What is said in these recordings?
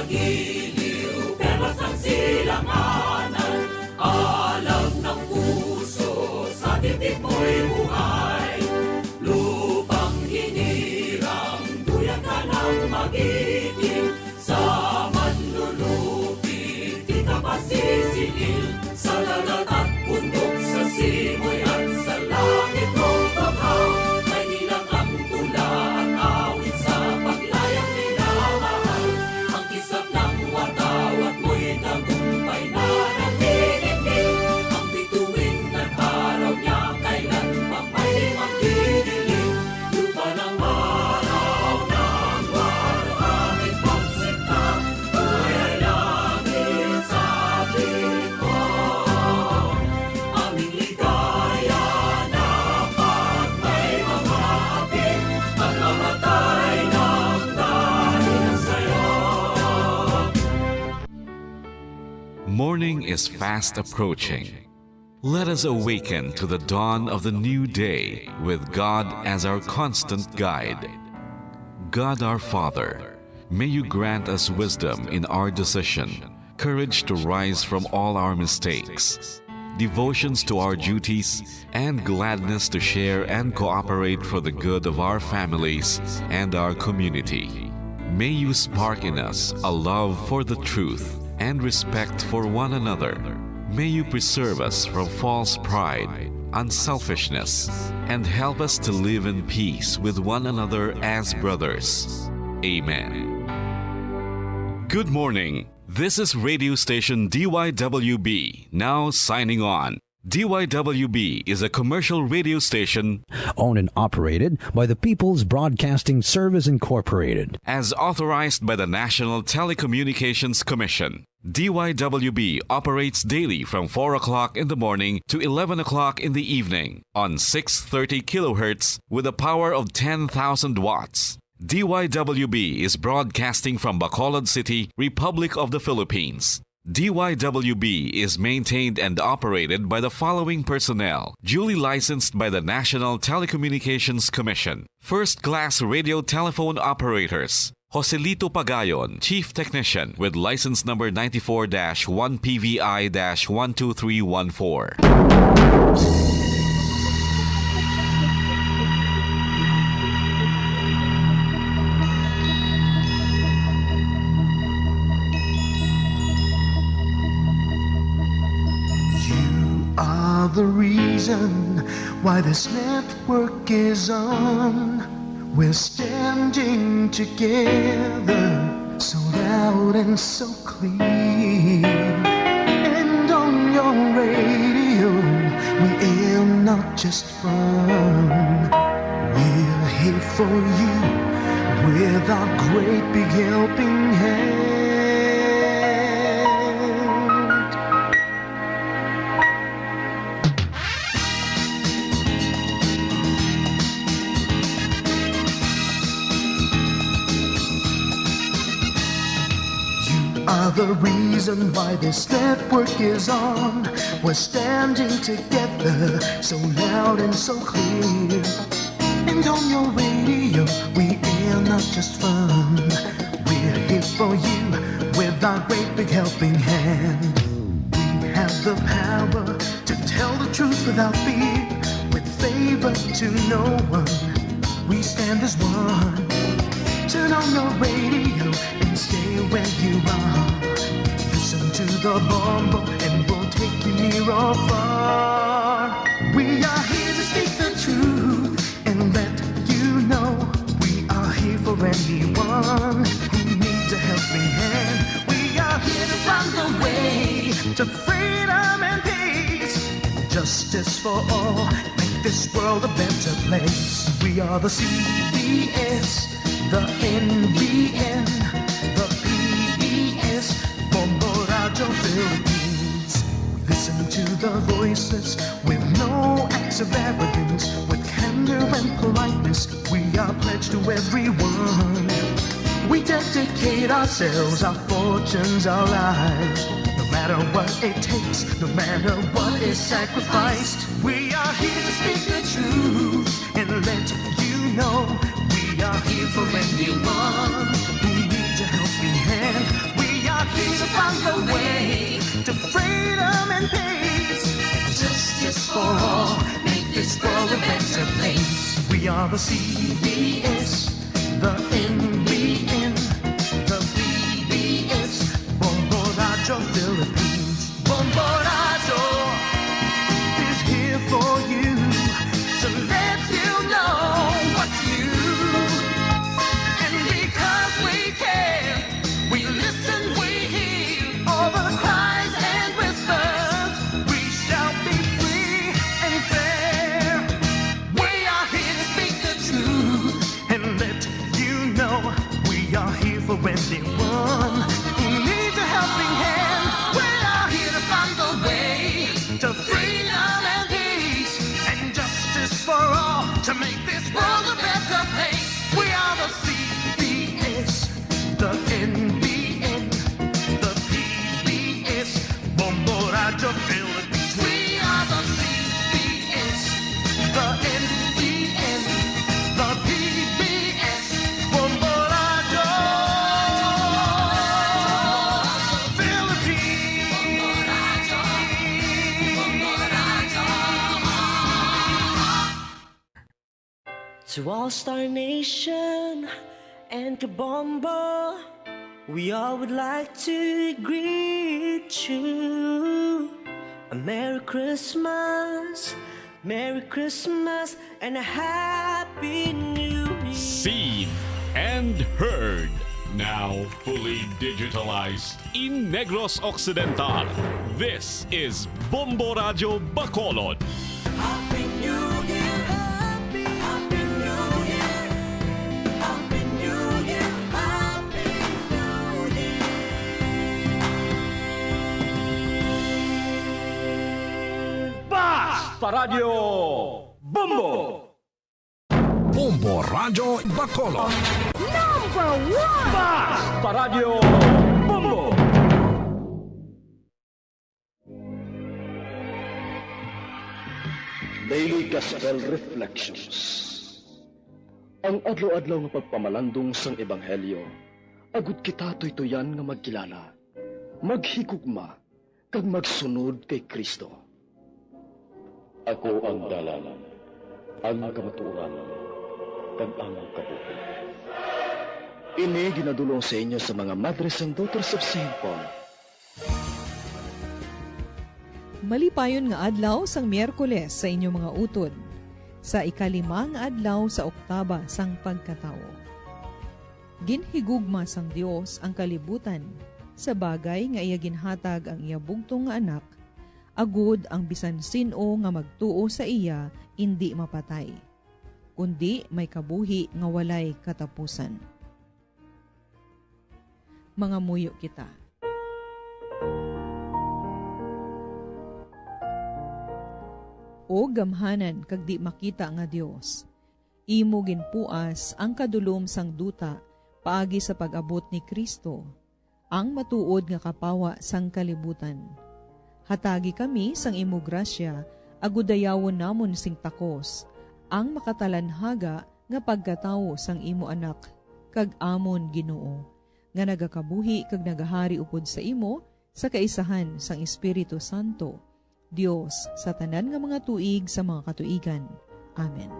magiliw, perlas ang silanganan, alam ng puso, sa titik mo'y buhay. Lupang hinirang, duyan ka ng magiting, sa manlulupit, di ka pasisingil, sa dagat at bundok, sa simoy at sa langit mong paghaw, may nilang ang tula at awit sa paglayang minamahal. Ang kisap ng watawat mo'y tagumpay na nagtitigil, ang bituin ng araw niya kailan pa may magdidilim. Lupa ng araw ng walo aming pagsinta, buhay ay langit sa piling mo. Aming ligaya na pag may mga ating at mamatay ng dahil sa'yo. Morning is fast approaching. Let us awaken to the dawn of the new day with God as our constant guide. God our Father, may you grant us wisdom in our decision, courage to rise from all our mistakes, devotions to our duties, and gladness to share and cooperate for the good of our families and our community. May you spark in us a love for the truth and respect for one another. May you preserve us from false pride, unselfishness, and help us to live in peace with one another as brothers. Amen. Good morning. This is radio station DYWB, now signing on. DYWB is a commercial radio station owned and operated by the People's Broadcasting Service Incorporated. as authorized by the National Telecommunications Commission. DYWB operates daily from 4 o'clock in the morning to 11 o'clock in the evening on 630 kilohertz with a power of 10,000 watts. DYWB is broadcasting from Bacolod City, Republic of the Philippines. DYWB is maintained and operated by the following personnel, duly licensed by the National Telecommunications Commission. First-class radio telephone operators. Joselito Pagayon, Chief Technician with license number 94-1PVI-12314. The reason why this network is on. We're standing together, so loud and so clear. And on your radio, we aim not just fun. We're here for you with our great big helping hand. Are the reason why this network is on. We're standing together, so loud and so clear. And on your radio, we air not just fun. We're here for you with our great big helping hand. We have the power to tell the truth without fear, with favor to no one. We stand as one. Turn on your radio and stay where you are. Listen to the Bombo and we'll take you near or far. We are here to speak the truth and let you know we are here for anyone who needs a helping hand. We are here to find the way to freedom and peace, justice for all, make this world a better place. We are the CBS, the NBN, the PBS, Bombo Radio Philippines. Listen to the voices with no acts of arrogance, with candor and politeness. We are pledged to everyone. We dedicate ourselves, our fortunes, our lives. No matter what it takes, no matter what is sacrificed. We are here to speak the truth and let you know. We are here for anyone who needs a helping hand. We justice for all, make this world a better place. We are the CBS, the NBN, the PBS, Bombo Radio Philippines. Bombo Radio is here for you, to let you know what's new. And because we care, we listen, we hear all the cries and whispers. We shall be free and fair. We are here to speak the truth and let you know we are here for anyone who needs a helping hand. We are here to find the way to freedom and peace and justice for all, to make this world a better place. We are the CBS, the NBN, the PBS, Bombo Radio Philippines. We are the CBS, the NBN, the PBS, Bombo Radio To All-Star Nation and to Bombo, we all would like to greet you. A Merry Christmas, and a Happy New Year. Seen and heard. Now fully digitalized in Negros Occidental. This is Bombo Radio Bacolod. Happy New Year, Happy New Year, Happy New Year, Happy New Year. Basta Radio Bombo! Bombo Radio Bacolod. Basta Radio Bombo! Daily Gospel Reflections. Ang adlaw-adlaw nga pagpamalandong sang Ebanghelyo, agud kita tuytoyan nga magkilala, maghigugma, kag magsunod kay Kristo. Ako ang dalan, ang kamatuoran, kag ang kabuhi. Ini ginadulong sa inyo sa mga Madres and Daughters of St. Paul. Malipayon nga adlaw sang Miyerkules sa inyong mga utod, sa ikalimang adlaw sa Oktaba sang pagkatao. Ginhigugma sang Dios ang kalibutan sa bagay nga iya ginhatag ang iya bugtong nga anak, agud ang bisan sino nga magtuo sa iya indi mapatay, kundi may kabuhi nga walay katapusan. Mga muyo kita. O gamhanan kag di makita nga Dios, imo ginpuas ang kadulom sang duta paagi sa pag-abot ni Kristo, ang matuod nga kapawa sang kalibutan. Hatagi kami sang imo grasya, agudayawon namon sing takos, ang makatalanhaga nga pagkatawo sang imo anak, kag amon Ginoo, nga nagakabuhi kag nagahari upod sa imo, sa kaisahan sang Espiritu Santo, Dios sa tanan nga mga tuig sa mga katuigan. Amen.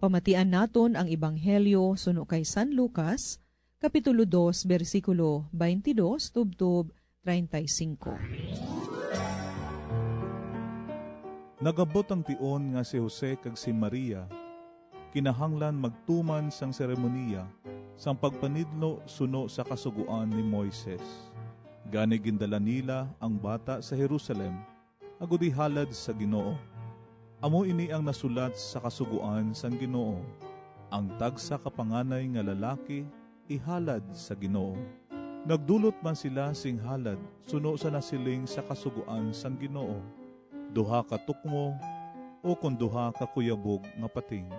Pamatian naton ang Ebanghelyo suno kay San Lucas, Kapitulo 2, versikulo 22, tubtob 35. Nagabot ang tion nga si Jose kag si Maria, kinahanglan magtuman sang seremoniya sang pagpanidlo suno sa kasuguan ni Moises. Gani gindala nila ang bata sa Jerusalem, agud ihalad sa Ginoo. Amo ini ang nasulat sa kasuguan sang Ginoo, ang tagsa kapanganay nga lalaki ihalad sa Ginoo. Nagdulot man sila sing halad suno sa nasiling sa kasuguan sang Ginoo, duha ka tukmo o kun duha ka kuyabog nga pating.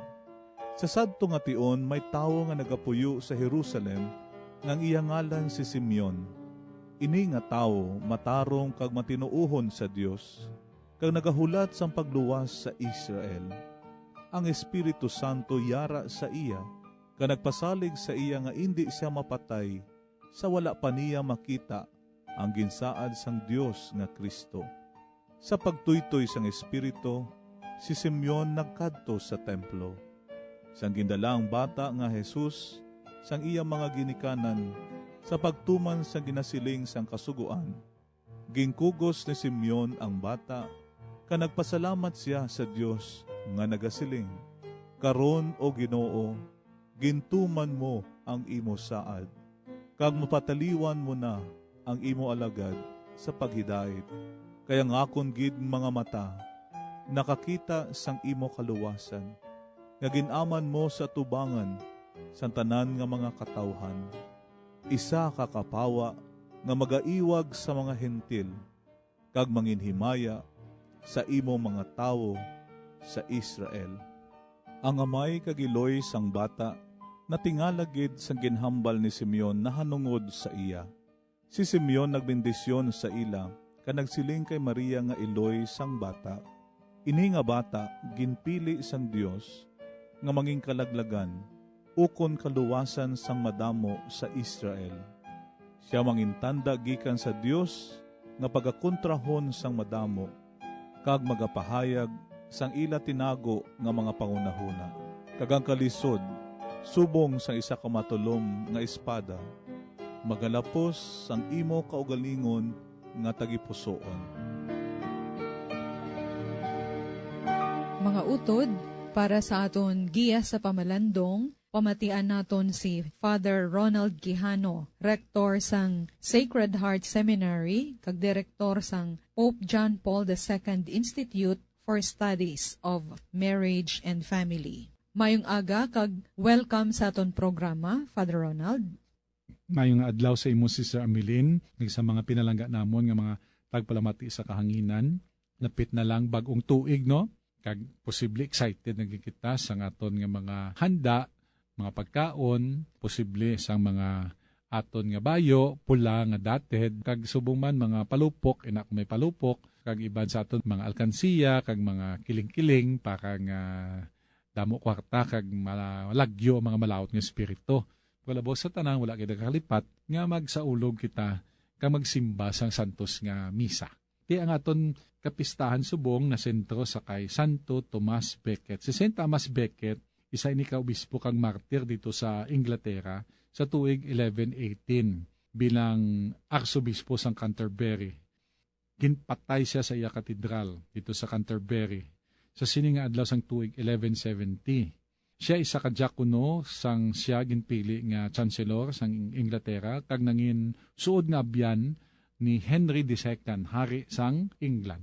Sa sadto nga tion may tawo nga nagapuyo sa Jerusalem ngang iya ngalan si Simeon. Ini nga tawo matarong kag matinuuhon sa Dios, kag nagahulat sang pagluwas sa Israel. Ang Espiritu Santo yara sa iya, kag nagpasalig sa iya nga indi siya mapatay, sa wala pa niya makita ang ginsaad sang Dios nga Kristo. Sa pagtuytoy sang espiritu, si Simeon nagkadto sa templo. Sang gindala ang bata nga Jesus, sang iyang mga ginikanan, sa pagtuman sa ginasiling sang kasuguan. Gingkugos ni Simeon ang bata, ka nagpasalamat siya sa Dios nga nagasiling, karon o Ginoo, gintuman mo ang imo saad, kag mapataliwan mo na ang imo alagad sa paghidait. Kaya nga akon gid mga mata, nakakita sang imo kaluwasan, nga ginaman mo sa tubangan sa tanan nga mga katawhan. Isa ka kapawa nga magaiwag sa mga hentil, kag manginhimaya sa imo mga tawo sa Israel. Ang amay kagiloy sang bata, natingalagid sang ginhambal ni Simeon na hanungod sa iya. Si Simeon nagbendisyon sa ila, ka nagsiling kay Maria nga iloy sang bata. Ini nga bata, ginpili sang Dios, nga manging kalaglagan, ukon kaluwasan sang madamo sa Israel. Siya mangintanda gikan sa Dios, nga pagakontrahon sang madamo, kag magapahayag sang ila tinago nga mga pangunahuna. Kagang kalisod, subong sang isa ka matulom nga espada, magalapos sang imo kaugalingon nga tagipusoon. Mga utod, para sa aton giya sa pamalandong, pamatian naton si Father Ronald Quijano, Rector sang Sacred Heart Seminary, kag Direktor sang Pope John Paul II Institute for Studies of Marriage and Family. Mayong aga kag welcome sa aton programa, Father Ronald. Mayong adlaw sa imo, Sister Amelin, sa mga pinalangga namon nga mga tagpalamati sa kahanginan. Napit na lang bagong tuig, no? Kag posible excited na kita sa aton nga mga handa, mga pagkaon, posible sa mga aton nga bayo, pula nga dated, kag subong man mga palupok, inak may palupok, kag iban sa aton mga alkansiya, kag mga kiling-kiling, para nga damo kwarta, kag malagyo mga malawot nga espiritu. Wala bo sa tanan, wala kita kakalipat, nga magsaulog kita, kag magsimba sang santos nga misa. Di ang aton kapistahan subong na sentro sa kay Santo Tomas Becket. Si Saint Thomas Becket, isa ini ka obispo kang martir dito sa Inglaterra sa tuig 1118 bilang arsobispo sang Canterbury. Ginpatay siya sa iya katedral dito sa Canterbury sa sining nga adlaw sang tuig 1170. Siya isa ka diakono sang siya ginpili nga chancellor sang Inglaterra kag nangin suod nga abyan ni Henry II, hari sang England.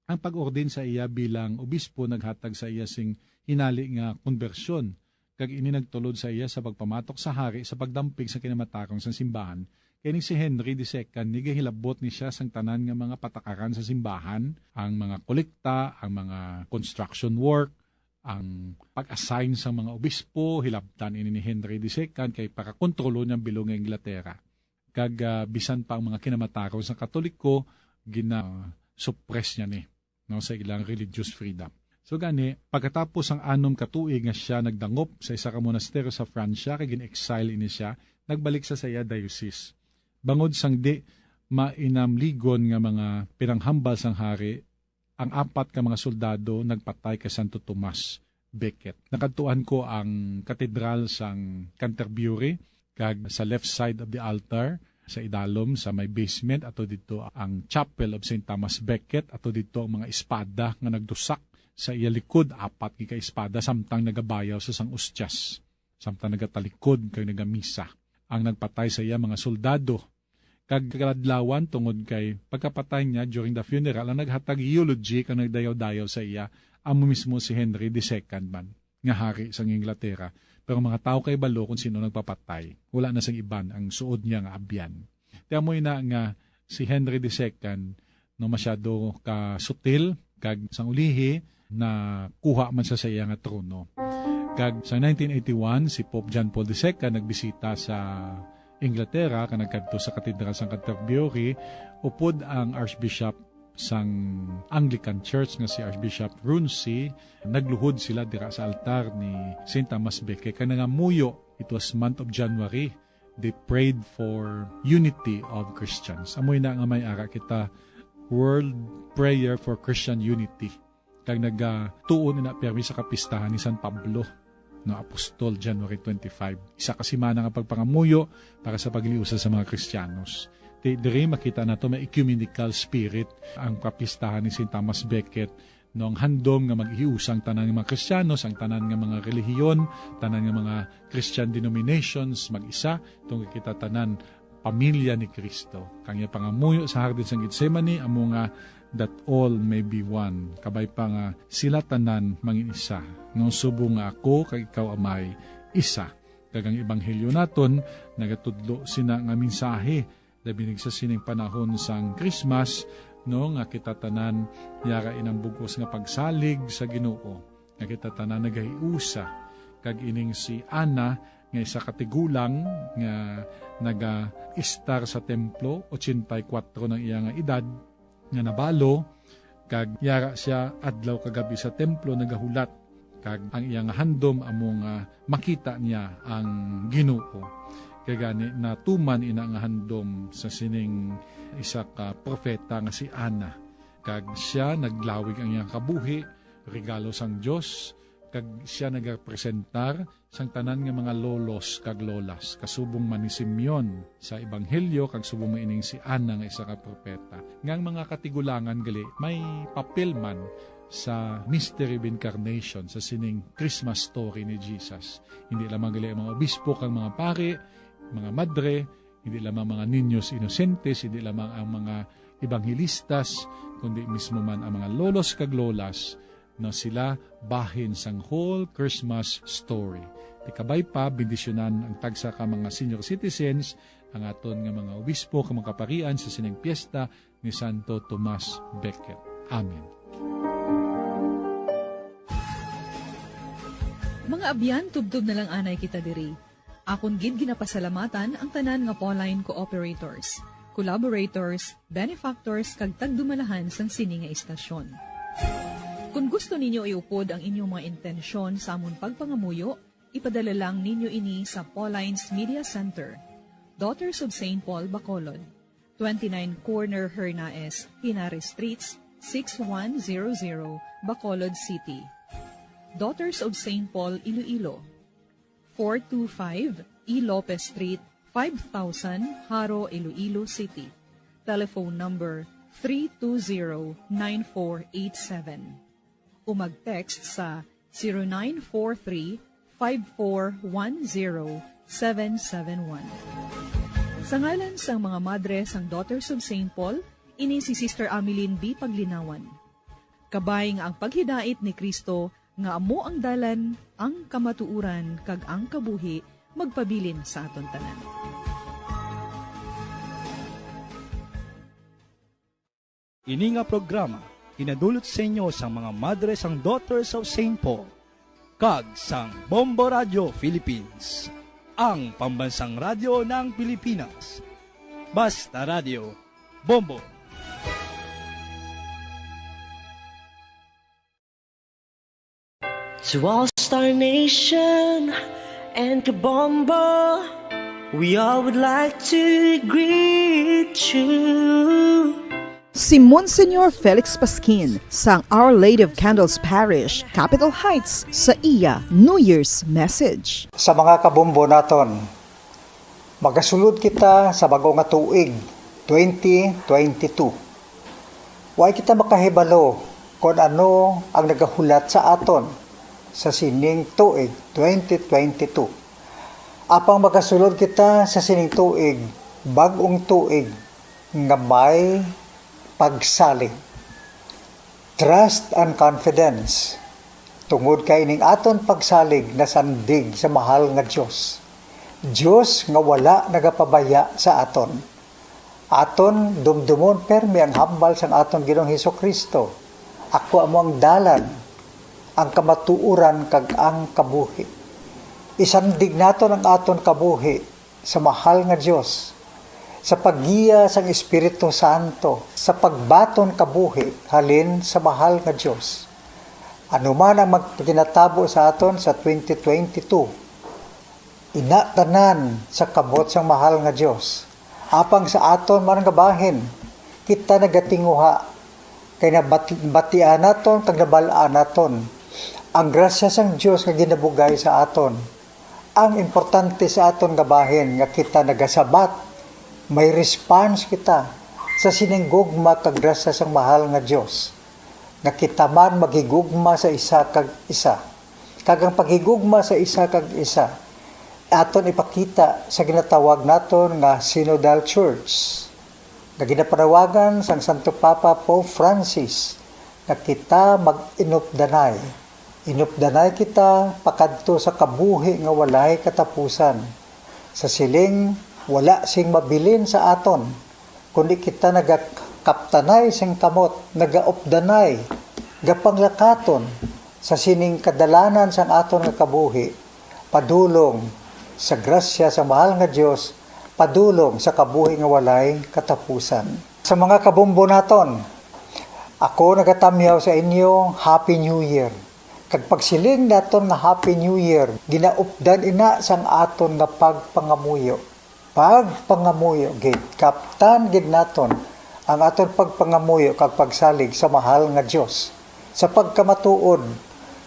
Ang pag-ordin sa iya bilang obispo naghatag sa iya sing hinali nga konbersyon, kag ini nagtulod sa iya sa pagpamatok sa hari sa pagdampig sa kinamatarong sa simbahan. Kaya si Henry II, nigahilabot ni siya sang tanan nga mga patakaran sa simbahan, ang mga kolekta, ang mga construction work, ang pag-assign sa mga obispo, hilabtan ini ni Henry II kay pakakontrolo niyang bilong ng Inglaterra. Kag bisan pa ang mga kinamatarong sa Katoliko, gina-suppress niya ni sa ilang religious freedom. So gani, pagkatapos ang 6 katuig nga siya nagdangop sa isa ka monasteryo sa Francia, kay gin-exile ini siya, nagbalik sa saya diocese. Bangod sang di mainamligon nga mga pinanghambal sang hari, ang 4 ka mga soldado nagpatay kay Santo Tomas Becket. Nakadtuan ko ang katedral sang Canterbury, kag sa left side of the altar, sa idalom, sa may basement, ato dito ang chapel of St. Thomas Becket, ato dito ang mga espada nga nagdusak. Sa iya likod, 4 ka espada, samtang nagabayaw sa sang ustyas, samtang nagatalikod kag nagamisa. Ang nagpatay sa iya mga soldado. Kag kaladlawan tungod kay pagkapatay niya during the funeral, ang naghatag eulogy kang nagdayaw-dayaw sa iya, amo mismo si Henry II man, nga hari sang Inglaterra. Pero mga tao kay balo kung sino nagpapatay, wala na sang iban ang suod niya nga abyan. Tiamoy na nga si Henry II no masyado kasutil, kag sang ulihi na kuha man sa iya nga trono. Kag sa 1981 si Pope John Paul II nagbisita sa Inglaterra, ka nagkadto sa katedral sang Canterbury, upod ang Archbishop sang Anglican Church nga si Archbishop Runcie, nagluhod sila dira sa altar ni St. Thomas Becket. Kana nga muyo, it was month of January, they prayed for unity of Christians. Amoy na nga may ara kita World Prayer for Christian Unity. Kag nagtuon na permi sa kapistahan ni San Pablo, no, Apostol, January 25. Isa kasi mana nga pagpangamuyo para sa pagliusa sa mga Kristiyanos. Dire makita nato may ecumenical spirit ang kapistahan ni St. Thomas Becket, no, ang handom nga mag-iusang tanan ng mga Kristiyanos, ang tanan ng mga relihiyon, tanan ng mga Christian denominations, mag-isa, itong kita tanan pamilya ni Kristo. Kanya pangamuyo sa hardin sang Getsemani, amo nga that all may be one. Kabay pa nga sila tanan mangin isa. Nung subo nga ako kag ikaw amay isa. Kagang ebanghelyo naton nagatudlo sina nga mensahe labi sa sining panahon sang Christmas, no, nga kita tanan yara inang bugos nga pagsalig sa Ginoo. Nga kita tanan nagahiusa kag ining si Ana nga isa katigulang nga naga-istar sa templo, 84 ng iya nga edad, nga nabalo, kag yara siya adlaw kagabi sa templo nagahulat, kag ang iyang handom amo nga makita niya ang Ginoo. Kaya gani natuman ina nga handom sa sining isa ka propeta nga si Ana, kag siya naglawig ang iyang kabuhi, regalo sang Dios, kag siya nagapresentar sang tanan nga mga lolos kag lolas kasubong man ni Simeon sa ebanghelyo, kag subong maining si Ana nga isa ka propeta. Ngang mga katigulangan gali may papel man sa mystery of incarnation sa sining Christmas story ni Jesus. Hindi lamang gali ang mga obispo kag mga pari, mga madre, hindi lamang mga niños inosentes, hindi lamang ang mga ebanghelistas, kundi mismo man ang mga lolos kag lolas, no, sila bahin sang whole Christmas story. Tikabay pa, bendisyonan ang tagsa ka mga senior citizens, ang aton nga mga obispo, ka mga kaparian sa sining piyesta ni Santo Tomas Becket. Amen. Mga abyan, tubtub na lang anay kita diri. Akon gid ginapasalamatan ang tanan nga Pauline cooperators, collaborators, benefactors, kag tagdumalahan sang sini nga istasyon. Kung gusto ninyo iupod ang inyong mga intensyon sa amon pagpangamuyo, ipadala lang ninyo ini sa Pauline's Media Center, Daughters of St. Paul, Bacolod, 29 Corner Hernaes, Pinares Streets, 6100, Bacolod City. Daughters of St. Paul, Iloilo, 425 E. Lopez Street, 5000, Haro, Iloilo City. Telephone number 320-9487. O mag-text sa 0943-5410-771. Sa ngalan sang mga madre sang Daughters of St. Paul, ini si Sister Ameline B. Paglinawan. Kabay nga ang paghidait ni Kristo nga amo ang dalan, ang kamatuuran, kag ang kabuhi, magpabilin sa aton tanan. Ini nga programa inadulot sa inyo sa mga madre sang Daughters of St. Paul, kag sang Bombo Radio Philippines, ang pambansang radyo ng Pilipinas. Basta Radio, Bombo. To all Star Nation and Bombo, we all would like to greet you. Si Monsignor Felix Pasquin sang Our Lady of Candles Parish, Capitol Heights, sa iya New Year's message. Sa mga kabombo naton, magasulod kita sa bagong nga tuig 2022. Way kita makahibalo kung ano ang nagahulat sa aton sa sining tuig 2022. Apang magasulod kita sa sining tuig, bagong tuig nga may pagsalig, trust and confidence, tungod kay ining aton pagsalig na sandig sa mahal nga Dios. Dios nga wala nagapabaya sa aton. Aton dumdumon permi ang hambal sang aton Ginoong Hesukristo. Ako amo ang dalan, ang kamatuuran kag ang kabuhi. Isandig naton ang aton kabuhi sa mahal nga Dios, sa paggiya sang Espiritu Santo, sa pagbaton kabuhi halin sa mahal nga Dios. Ano man ang magpaginatabo sa aton sa 2022, inatanan sa kabot sang mahal nga Dios. Apang sa aton man nga bahin, kita nagatinguha kay nabatian naton kag nabalaan naton ang grasya sang Dios nga ginabugay sa aton. Ang importante sa aton nga bahin nga kita nagasabat, may response kita sa sinenggugma kag grasya sang mahal nga Dios. Nga kita man magigugma sa isa kag isa. Kag ang pagigugma sa isa kag isa aton ipakita sa ginatawag naton nga Synodal Church. Na ginapanawagan sang Santo Papa Pope Francis na kita mag-inupdanay. Inupdanay kita pakadto sa kabuhi nga walay katapusan. Sa siling wala sing mabilin sa aton, kundi kita nagakaptanay sing kamot, nagaupdanay, gapanglakaton sa sining kadalanan sang aton nga kabuhi, padulong sa grasya sa mahal nga Dios, padulong sa kabuhi nga walay katapusan. Sa mga kabombo naton, ako nagatamyaw sa inyo, Happy New Year. Kag pagsiling naton nga Happy New Year, ginaupdan ina sang aton nga pagpangamuyo. Pagpangamuyo gid, kaptan gid naton ang aton pagpangamuyo kag pagsalig sa mahal nga Dios. Sa pagkamatuod,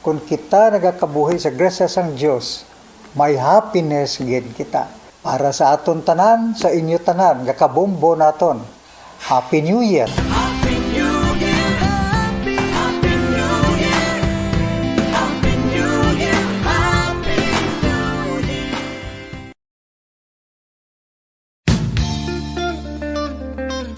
kung kita nagakabuhi sa grasya sang Dios, may happiness gid kita. Para sa aton tanan, sa inyo tanan, nga kabombo naton. Happy New Year! Happy New Year! Happy New Year! Happy New Year! Happy New Year!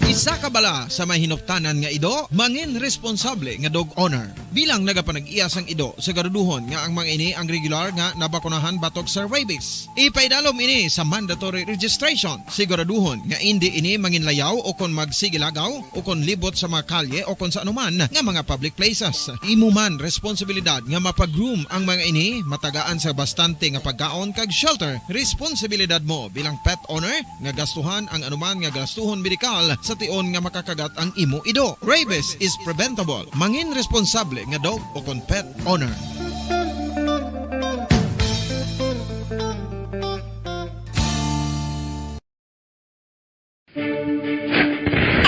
Isa ka bala sa may hinuptanan nga ido, mangin responsable nga dog owner. Bilang nagapanag-iyas ang ido, siguraduhon nga ang mga ini ang regular nga nabakunahan batok sa rabies. Ipaidalom ini sa mandatory registration. Siguraduhon nga hindi ini manginlayaw o kon magsigilagaw o kon libot sa mga kalye o kon sa anuman nga mga public places. Imuman responsibilidad nga mapag-groom ang mga ini, matagaan sa bastante nga pagkaon kag shelter. Responsibilidad mo bilang pet owner nga gastuhan ang anuman nga gastuhon medikal sa tion nga makakagat ang imo ido. Rabies is preventable. Mangin responsable nga dog o kon pet owner.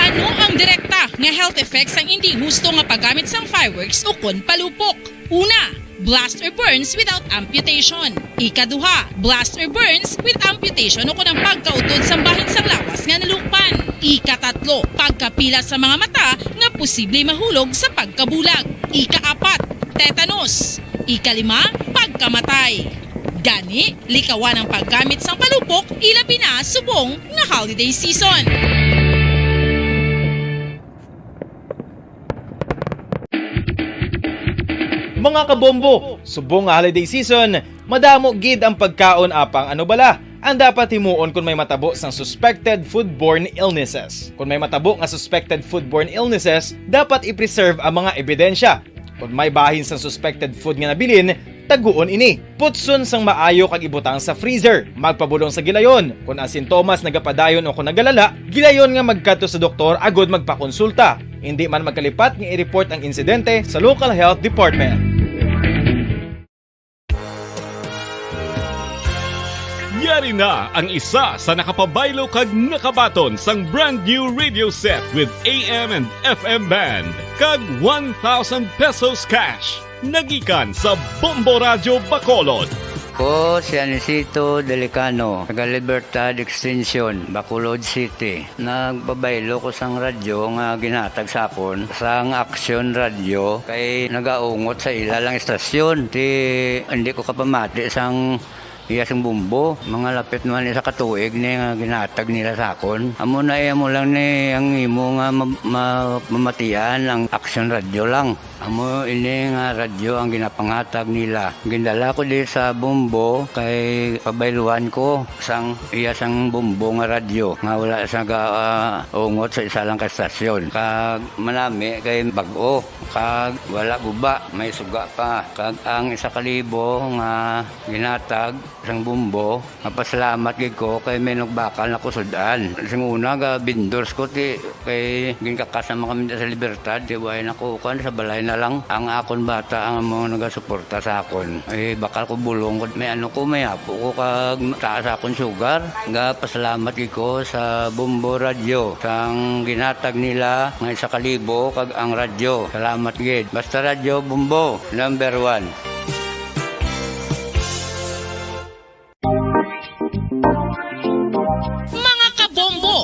Ano ang direkta nga health effects ang hindi gusto nga paggamit sang fireworks o kon palupok? Una, blast or burns without amputation. Ikaduha, blast or burns with amputation o kunang pagkautod sa bahin sang lawas nga nalukpan. Ikatatlo, pagkapila sa mga mata nga posible mahulog sa pagkabulag. Ikaapat, tetanus. Ikalima, pagkamatay. Gani, likawan ang paggamit sang palupok ilabi na subong nga holiday season. Mga kabombo, subong nga holiday season, madamo gid ang pagkaon apang ano bala ang dapat himuon kung may matabo sang suspected foodborne illnesses. Kung may matabo nga suspected foodborne illnesses, dapat i-preserve ang mga ebidensya. Kung may bahin sang suspected food nga nabilin, taguon ini. Putson sang maayo kag ibutang sa freezer. Magpabulong sa gilayon. Kung ang sintomas nagapadayon o kung nagalala, gilayon nga magkadto sa doktor agod magpakonsulta. Hindi man magkalipat nga i-report ang insidente sa local health department. Yari na ang isa sa nakapabaylo kag nakabaton sang brand new radio set with AM and FM band kag 1,000 pesos cash. Nagikan sa Bombo Radio Bacolod. Ko si Anisito Delicano, taga Libertad Extension, Bacolod City. Nagbabaylo ko sang radyo nga ginatag sapon sang Action Radio kay nagaungot sa ilalang estasyon. Hindi ko kapamati sang iyasang Bombo, mga lapit naman sa katuig ni nga ginatag nila sa akon. Amo na mo lang ni ang imo nga mamatian ang Action Radio lang. Amo ini nga radyo ang ginapangatag nila. Gindala ko di sa Bombo kay pabayluan ko sang iyasang Bombo nga radyo nga wala sa ungot sa isa lang ka stasyon. Kag manami kay bag-o, kag wala guba, may suga pa. Kag ang 1,000 nga ginatag sang Bombo, mapasalamat gid ko kay may nagbakal na kusudan. Sing una ga vendors ko ti kay ginkakasama kami sa Libertad, di way na ko kan sa balay na na lang ang akon bata ang mga nagasuporta sa akon. Bakal ko bulong ko, may apo ko kag taas akon sugar. Pasalamat ko sa Bombo Radio sang ginatag nila ng 1,000 kag ang radyo. Salamat gid. Basta radyo Bombo, number 1.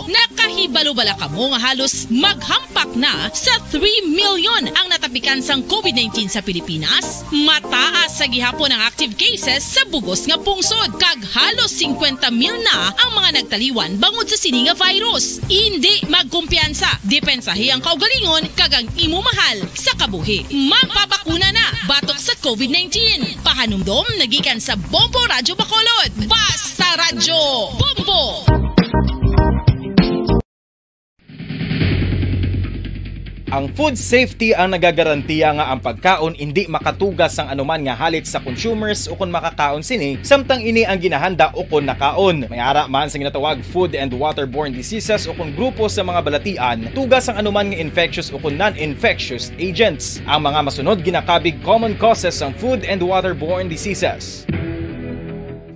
Nakahibalo-bala ka mo nga halos maghampak na sa 3 million ang natapikan sang COVID-19 sa Pilipinas. Mataas sa gihapon ang active cases sa bugos nga pungsod kag halos 50 mil na ang mga nagtaliwan bangod sa sini nga virus. Hindi magkumpiyansa, depensahi ang kaugalingon kag ang imo mahal sa kabuhi. Magpabakuna na batok sa COVID-19. Pahanumdom nagikan sa Bombo Radyo Bacolod. Basta Radyo Bombo! Ang food safety ang nagagarantiya nga ang pagkaon hindi makatugas ang anuman nga halit sa consumers o kung makakaon sini, samtang ini ang ginahanda o kung nakaon. May ara man sa ginatawag food and waterborne diseases o kung grupo sa mga balatian, tugas ang anuman nga infectious o kung non-infectious agents. Ang mga masunod ginakabig common causes ng food and waterborne diseases.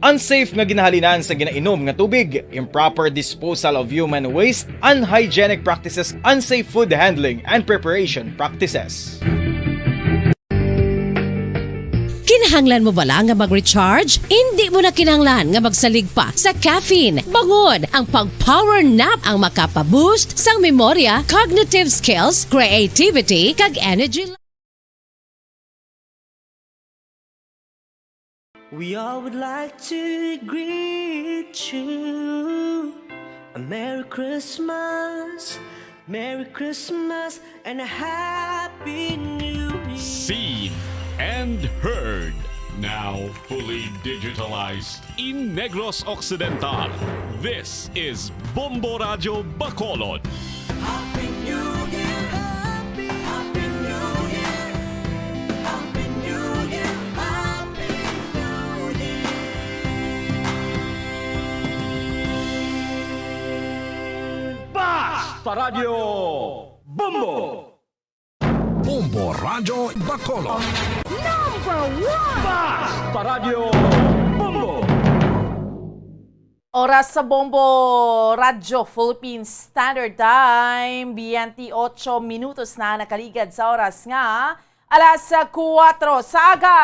Unsafe nga ginahalinan sa ginainom nga tubig, improper disposal of human waste, unhygienic practices, unsafe food handling, and preparation practices. Kinahanglan mo bala nga mag-recharge? Hindi mo na kinahanglan nga magsalig pa sa caffeine. Bangod, ang pag-power nap ang makapa-boost sang memorya, cognitive skills, creativity, kag energy. We all would like to greet you a Merry Christmas, and a Happy New Year. Seen and heard. Now fully digitalized in Negros Occidental. This is Bombo Radio Bacolod. Happy New Year, Happy New Year, Happy New Year, Happy New Year. Basta Radio Bombo! Bombo Radio Bacolod. Number 1! Basta Radio Bombo! Oras sa Bombo Radyo Philippines Standard Time, 28 minutos na nakaligad sa oras nga, alas 4 saga.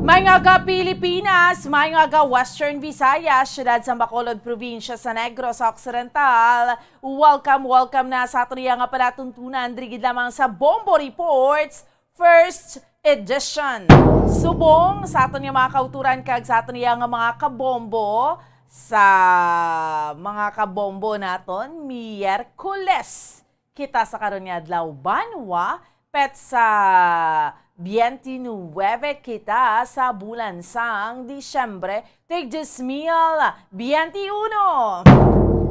May nga Pilipinas, may nga Western Visayas, syudad sa Bacolod, probinsya sa Negros Occidental. Welcome na sa ato niya nga palatuntunan, drigid lamang sa Bombo Reports, first edition. Subong sa ato niya mga kauturan kag sa ato niya nga mga kabombo, sa mga kabombo naton, Miyerkules. Kita sa karon nga adlaw banwa, pet sa 29 kita sa bulan sang Disyembre, tig 2021.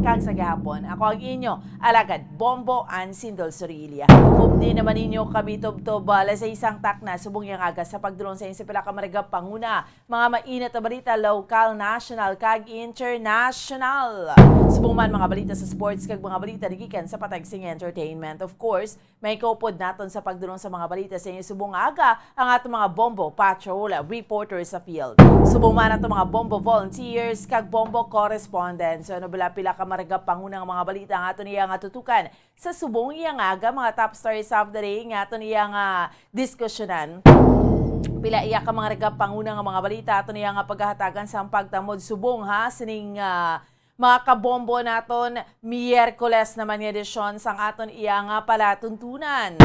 Kang sa gihapon, ako ang inyo, alagad, Bombo and Sindol Sorilia. Hupdi naman ninyo kabitob-tob sa isang takna, subong yung aga sa pagdulong sa inyo sa pinakamariga panguna, mga mainit na balita, local, national, kag international. Subong man mga balita sa sports, kag mga balita digikan sa patagsing entertainment. Of course, may kaupod naton sa pagdulong sa mga balita sa inyo subong aga, ang atong mga Bombo Patrol reporters sa field. Subong man atong mga Bombo volunteers, kag Bombo correspondents. So, nabila-pila ka mariga pangunang mga balita ang ato niya nga tutukan sa subong iya nga aga, mga top stories of the day nga ato niya nga diskusyonan. Pila iya ka mga riga pangunang mga balita ato niya nga paghahatagan sa pagtamod subong ha sining mga kabombo naton Miyerkules naman yung edisyon sang aton iya nga palatuntunan.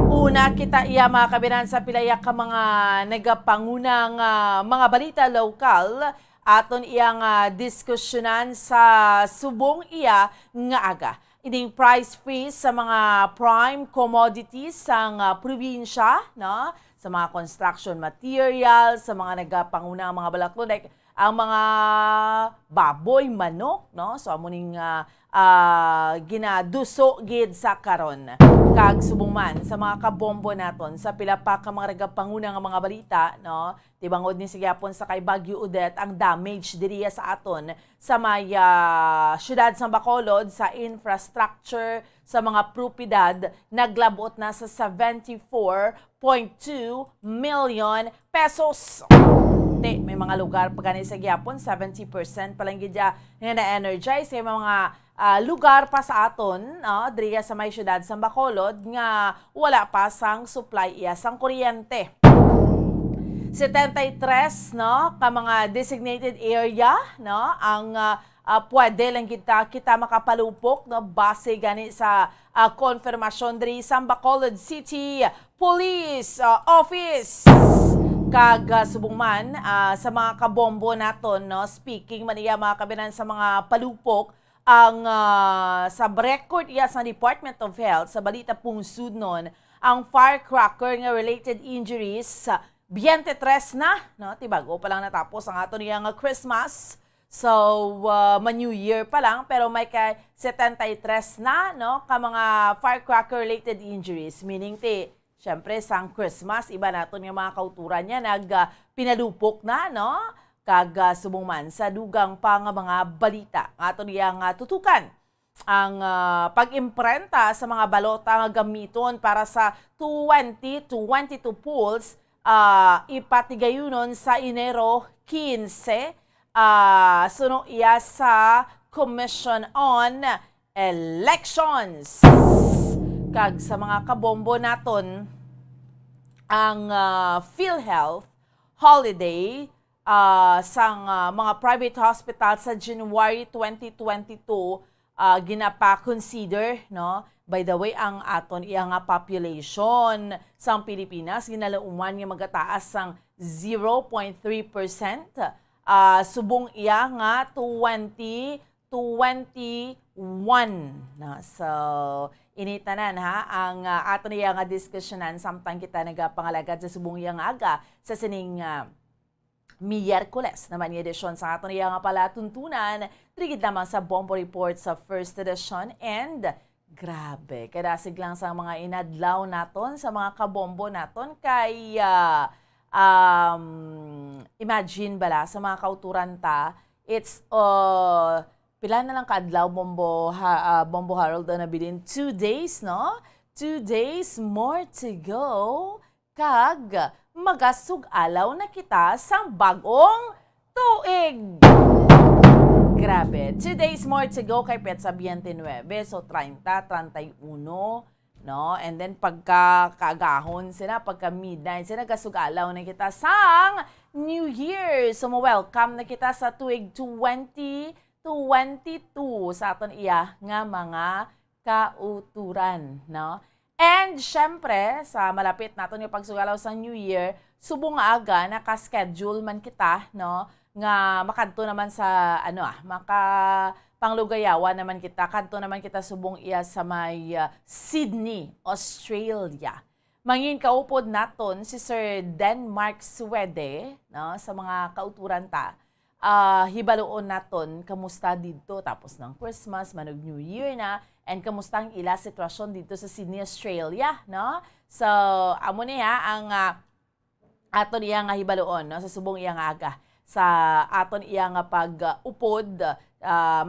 Una kita iya mga kabinan sa pilaya ka mga nagapangunang mga balita lokal, aton iyang diskusyonan sa subong iya nga aga. Ining price freeze sa mga prime commodities sang probinsya, no? Sa mga construction materials, sa mga nagapangunang mga balaklo, like ang mga baboy, manok, no? So amo ning ginaduso gid sa karon. Kag subong man sa mga kabombo naton sa pila pa ka mga regapanguna nga mga balita, no? Tibangod ni sigyapon sa kay Bagyo Odette ang damage diriya sa aton sa may syudad sa Bacolod, sa infrastructure, sa mga propiedad, naglabot na sa 74.2 million pesos. May mga lugar pa gani sa gyapon 70% pa lang gid nga na-energize kay mga lugar pa sa aton, diriya sa may syudad sa Bacolod nga wala pa sang supply iya sang kuryente. 73 no ka mga designated area no ang pwede lang kita makapalupok no base gani sa konfirmasyon diri sa Bacolod City Police Office. Kag subong man sa mga kabombo naton no, speaking man iya mga kabinan sa mga palupok ang sa record iya sa Department of Health sa balita pong sudnon ang firecracker nga related injuries 23 na no tibago pa lang natapos ang ato niya nga Christmas. So ma-New Year pa lang pero may kay 73 na no ka mga firecracker related injuries, meaning syempre sang Christmas iba naton nga mga kauturan niya pinalupok na no kag subong man sa dugang pa nga mga balita aton niya nga tutukan ang pag-imprenta sa mga balota nga gamiton para sa 2022 polls ipatigayunon sa Enero 15 suno iya sa Commission on Elections. Kag sa mga kabombo naton ang PhilHealth holiday sang mga private hospital sa January 2022 ginapa-consider no. By the way, ang aton iya nga population sang Pilipinas ginalauman nga magataas sang 0.3%. Subong iya nga 2021 na. So initanan ha ang aton iya nga diskusyonan samtang kita nagapangalagad sa subong iya nga aga sa sining Miyerkules naman yung edisyon sa aton iya nga palatuntunan trigid lamang sa Bombo Report sa first edition and grabe, kadasig lang sa mga inadlaw naton sa mga kabombo naton kay imagine bala sa mga kauturan ta it's pila na lang kaadlaw Bombo Harold na bilin 2 days no 2 days more to go kag magasug-alaw na kita sang bagong tuig. Grabe. 2 days more to go kay Petsa 29. So, 30, 31, no? And then, pagka-kaagahon sila, pagka-midnight sila, gasug-alaw na kita sang New Year. So, welcome na kita sa tuig 2022 sa aton iya nga mga kauturan, no? And, syempre, sa malapit naton yung pagsugalaw sa New Year, subong aga, naka-schedule man kita, no? Nga makadto naman sa panglugayawan naman kita kadto naman kita subong iya sa may Sydney, Australia. Mangin kaupod naton si Sir Denmark Swede no sa mga kauturan ta. Hibaluon naton kamusta dito tapos ng Christmas, manog New Year na and kamusta ang ila sitwasyon dito sa Sydney, Australia, no? So amo niya ang aton iya nga hibaluon no sa subong iya nga aga. Sa aton iya nga pag-upod,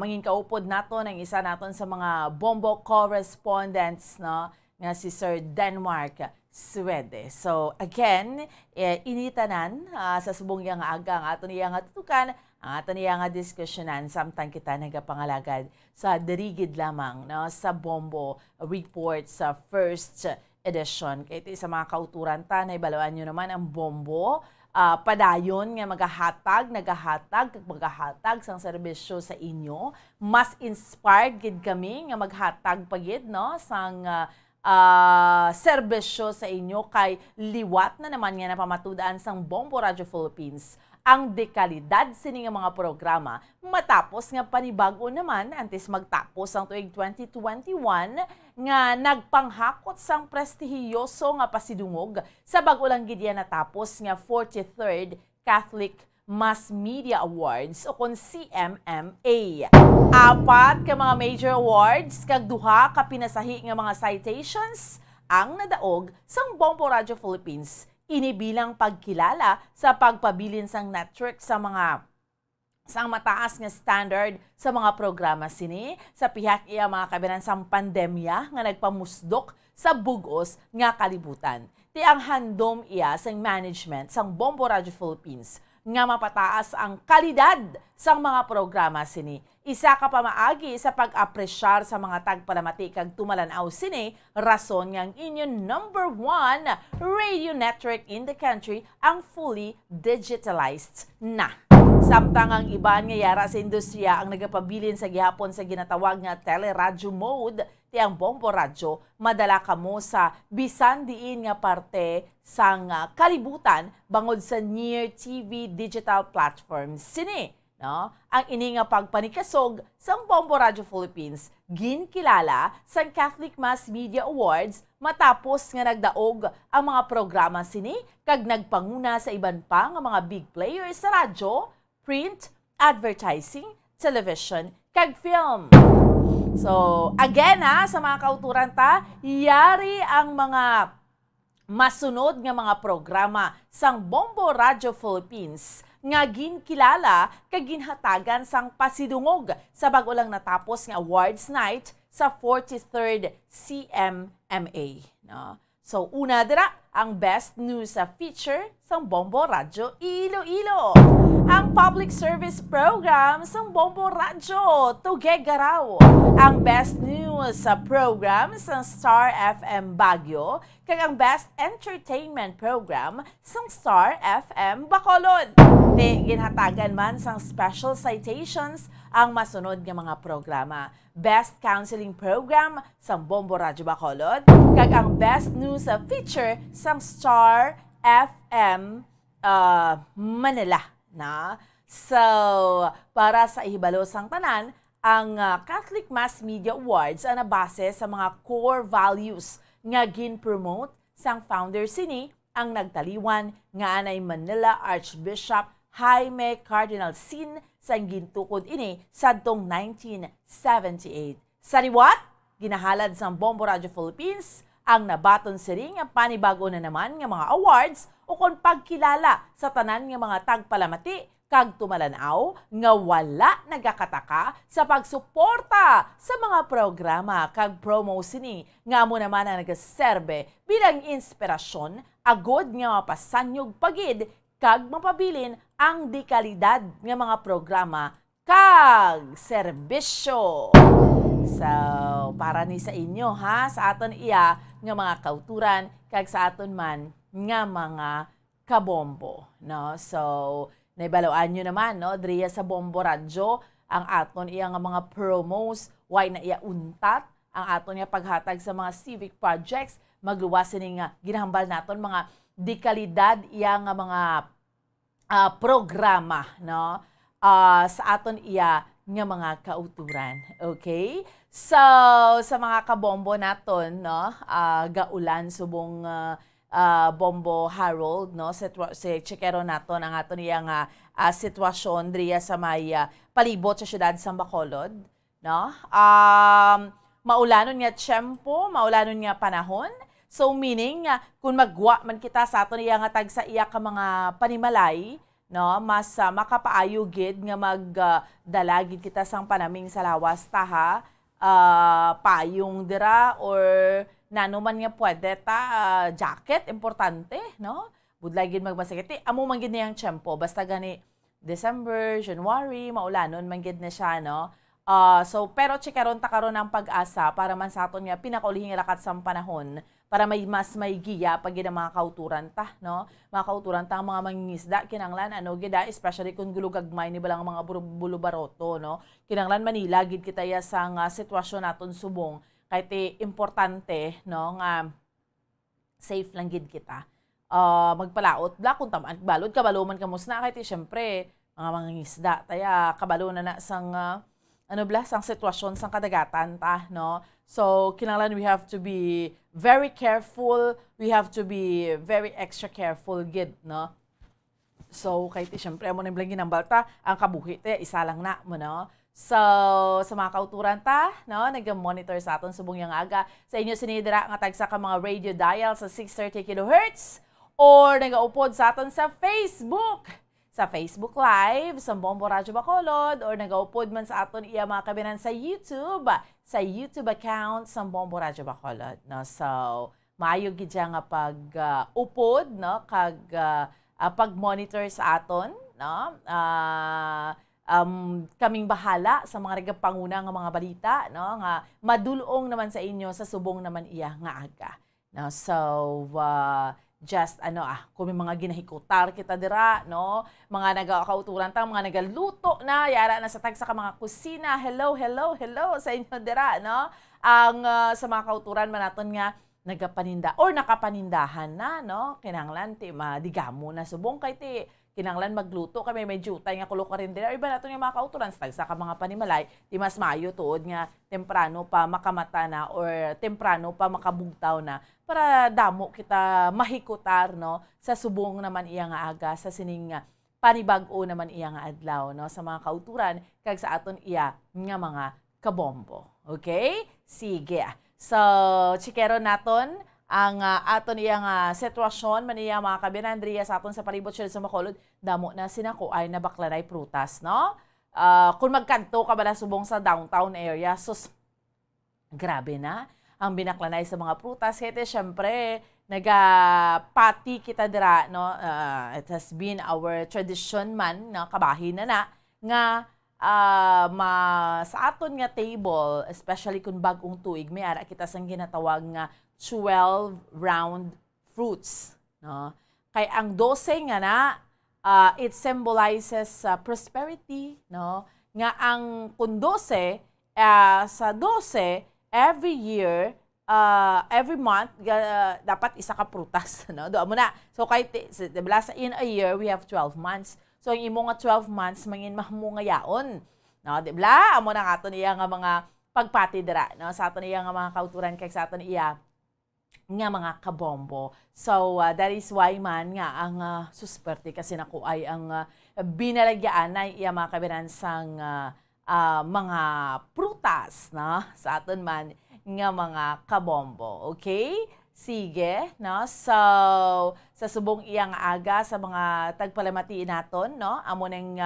mangin kaupod naton ang isa naton sa mga Bombo correspondents no nga si Sir Denmark Swede. So again, initanan sa subong iya nga aga ang aton iya nga tutukan, ang aton iya nga diskusyonan samtang kita nagapangalagad sa dirigid lamang no sa Bombo Report sa first edition. Kaya ito sa mga kauturan ta na ibaluan nyo naman ang Bombo padayon nga maghahatag sang serbisyo sa inyo. Mas inspired gid kami nga maghatag pagid no sang serbisyo sa inyo kay liwat na naman nga napamatud-an sang Bombo Radio Philippines ang dekalidad sini nga mga programa matapos nga panibago naman antes magtapos ang tuig 2021 nga nagpanghakot sang prestihiyoso nga pasidungog sa bag-o lang gid natapos nga 43rd Catholic Mass Media Awards o kon CMMA. 4 ka mga major awards kag duha ka pinasahi nga mga citations ang nadaog sang Bombo Radio Philippines inibilang pagkilala sa pagpabilin sang network sa mataas nga standard sa mga programa sini sa pihak iya mga kabinansang pandemya nga nagpamusdok sa bugos nga kalibutan. Ti ang handom iya sang management sang Bombo Radio Philippines nga mapataas ang kalidad sang mga programa sini. Isa ka pamaagi sa pag-apresyar sa mga tagpalamati kag tumalanaw sini rason nga ang inyong number 1 radio network in the country ang fully digitalized na. Samtang ang iban nga yara sa industriya ang nagapabilin sa gihapon sa ginatawag nga teleradyo mode, ti ang Bombo Radyo, madala kamo sa bisan diin nga parte sang kalibutan bangod sa near TV digital platforms sini. No? Ang ini nga pagpanikasog sang Bombo Radio Philippines ginkilala sang Catholic Mass Media Awards matapos nga nagdaog ang mga programa sini kag nagpanguna sa iban pa nga mga big players sa radyo, print, advertising, television, kag film. So, again sa mga kauturan yari ang mga masunod nga mga programa sang Bombo Radio Philippines nga ginkilala kag ginhatagan sang pasidungog sa bago lang natapos nga awards night sa 43rd CMMA. No? So, una dira ang Best News Feature sang Bombo Radio Iloilo. Ang Public Service Program sang Bombo Radio Tugegaraw. Ang Best News Program sang Star FM Baguio. Kag ang Best Entertainment Program sang Star FM Bacolod. Ginhatagan man sang special citations ang masunod nga mga programa. Best Counseling Program sang Bombo Radio Bacolod. Kag ang Best News Feature sang Star FM Manila. Na? So, para sa ihibalo sang tanan, ang Catholic Mass Media Awards ang nabase sa mga core values nga gin-promote sang founder sini ang nagtaliwan nga anay Manila Archbishop Jaime Cardinal Sin sang gintukod ini sadtong 1978. Sa riwat, ginahalad sang Bombo Radio Philippines ang nabaton siring ang panibago na naman nga mga awards o kon pagkilala sa tanan nga mga tagpalamati kag tumalanaw nga wala nagakataka sa pagsuporta sa mga programa kag promo sini nga amo naman ang nagaserbe bilang inspirasyon agod nga mapasanyog pagid kag mapabilin ang dekalidad nga mga programa kag serbisyo. So, para ni sa inyo sa aton iya nga mga kauturan kag sa aton man nga mga kabombo, no? So, naibaloan nyo naman, no? Driya sa Bombo Radyo, ang aton iya nga mga promos, why na iya untat, ang aton iya paghatag sa mga civic projects, magluwasin nga ginahambal naton mga dekalidad iya nga mga programa, no? Sa aton iya nga mga kauturan. Okay? So, sa mga kabombo naton, no? Gaulan subong Bombo Harold, no? Si Chikero naton ang aton iya nga sitwasyon driya sa may palibot sa syudad sa Bacolod, no? Maulanon nga tiyempo, maulanon nga panahon. So, meaning, kung magwa man kita sa aton iya nga tag sa iya ka mga panimalay, no, mas makapaayo gid nga magdalagid kita sang panaming sa lawas taha payong dira or nanuman nga pwede jacket importante, no, budlay gid magmasakit amo man gid niyang tiyempo basta gani December, January maulanon man gid na siya, no. So pero chikaron ta karon ang pag-asa para man sa aton nga pinakaulihing lakat sang panahon para may giya pag gid mga kauturan ta, no? Mga kauturan ta mga mangingisda kinanglan gida especially kung gulugagmay ni balang mga bulubaroto, no? Kinanglan Manila gid kita ya sang sitwasyon naton subong kay importante, no, nga safe lang gid kita. Magpalaot bla kung tamaan balod kabaloman kamos na kay syempre mga mangingisda taya kabalo na sang sang sitwasyon sang kadagatan ta, no? So, kinanglan we have to be very careful. We have to be very extra careful gid, no? So, kay ti syempre amo nang ginambalta, ang kabuhi te isa lang na mo no. So, sa mga kauturan ta, no, nag-monitor sa aton subong yang aga. Sa inyo sinidira nga tagsa ka mga radio dial sa 630 kHz or nagaupod sa aton sa Facebook. Sa Facebook Live, sa Bombo Radyo Bacolod, or nagaupod man sa aton iya mga kabinan sa YouTube account sa Bombo Radyo Bacolod. No? So, maayo gid nga pag-upod, no? Kag pag-monitor sa aton, no? Kaming bahala sa mga nagapanguna nga mga balita, no? Nga madulong naman sa inyo sa subong naman iya nga aga. No? So, just kung may mga ginahikutar kita dira, no, mga nagakauturan ta, mga nagaluto na, yara na sa tagsa ka mga kusina, hello sa inyo dira, no, ang sa mga kauturan man naton nga nagapaninda or nakapanindahan na, no, kinahanglan ti madigamo na subong kay ti kinahanglan magluto kami may jutay nga kulo ka rin dira, iba naton nga mga kauturan sa tagsa ka mga panimalay, ti mas maayo tuod nga temprano pa makamata na or temprano pa makabugtaw na para damo kita mahikutar, no, sa subong naman iya nga aga sa sining panibag-o naman iya nga adlaw, no, sa mga kauturan kag sa aton iya nga mga kabombo. Okay? Sige. So, chikero naton ang aton iya nga sitwasyon man iya mga kabinandriya sa aton sa palibot siya sa Bacolod, damo na sinako ay nabaklanay prutas, no? Kung magkanto ka ba na subong sa downtown area, sus, grabe na ang binaklanay sa mga prutas. Kaya syempre, nagapati kita dira, no? It has been our tradition man, no? Kabahin na nga sa aton nga table, especially kung bagong tuig, may ara kita sang ginatawag nga 12 round fruits. No? Kay ang 12 nga na, it symbolizes prosperity. No? Nga ang kung 12, sa 12, every year, every month, dapat isa ka prutas. No? Doon mo na. So, kahit, diba, in a year, we have 12 months. So, yung imo nga 12 months, mangin mahmo nga yaon. No? Diba? Amo na nga ito niya nga mga pagpati dira. No? Sa ato niya nga mga kauturan, kay sa ato niya nga mga kabombo. So, that is why man nga ang susperte kasi naku ay ang binalagyaan na iya mga kabinansang mga prutas, no? Sa aton man nga mga kabombo. Okay? Sige, no? So, sa subong iyang aga sa mga tagpalamati naton, no? Amo nang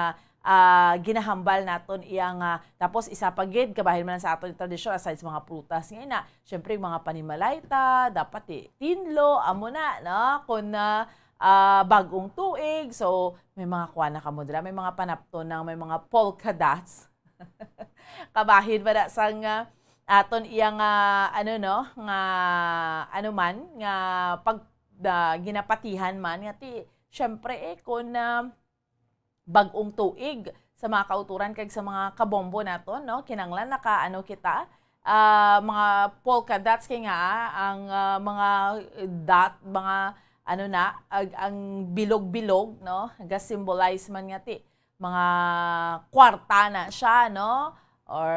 ginahambal naton iyang tapos isa pagid kabahin man sa aton tradisyon aside sa mga prutas ngayon na syempre mga panimalayta dapat tinlo amo na no kun bagong tuig so may mga kuha na kamo dira may mga panapton na may mga polka dots kabahin ba da sang aton iyang man nga pag ginapatihan man nga ti syempre kun bagong tuig sa mga kauturan kag sa mga kabombo naton no kinanglan kita mga polka dots kay nga ang mga dot mga ang bilog-bilog no ga-symbolize man nga ti mga kwarta na siya no or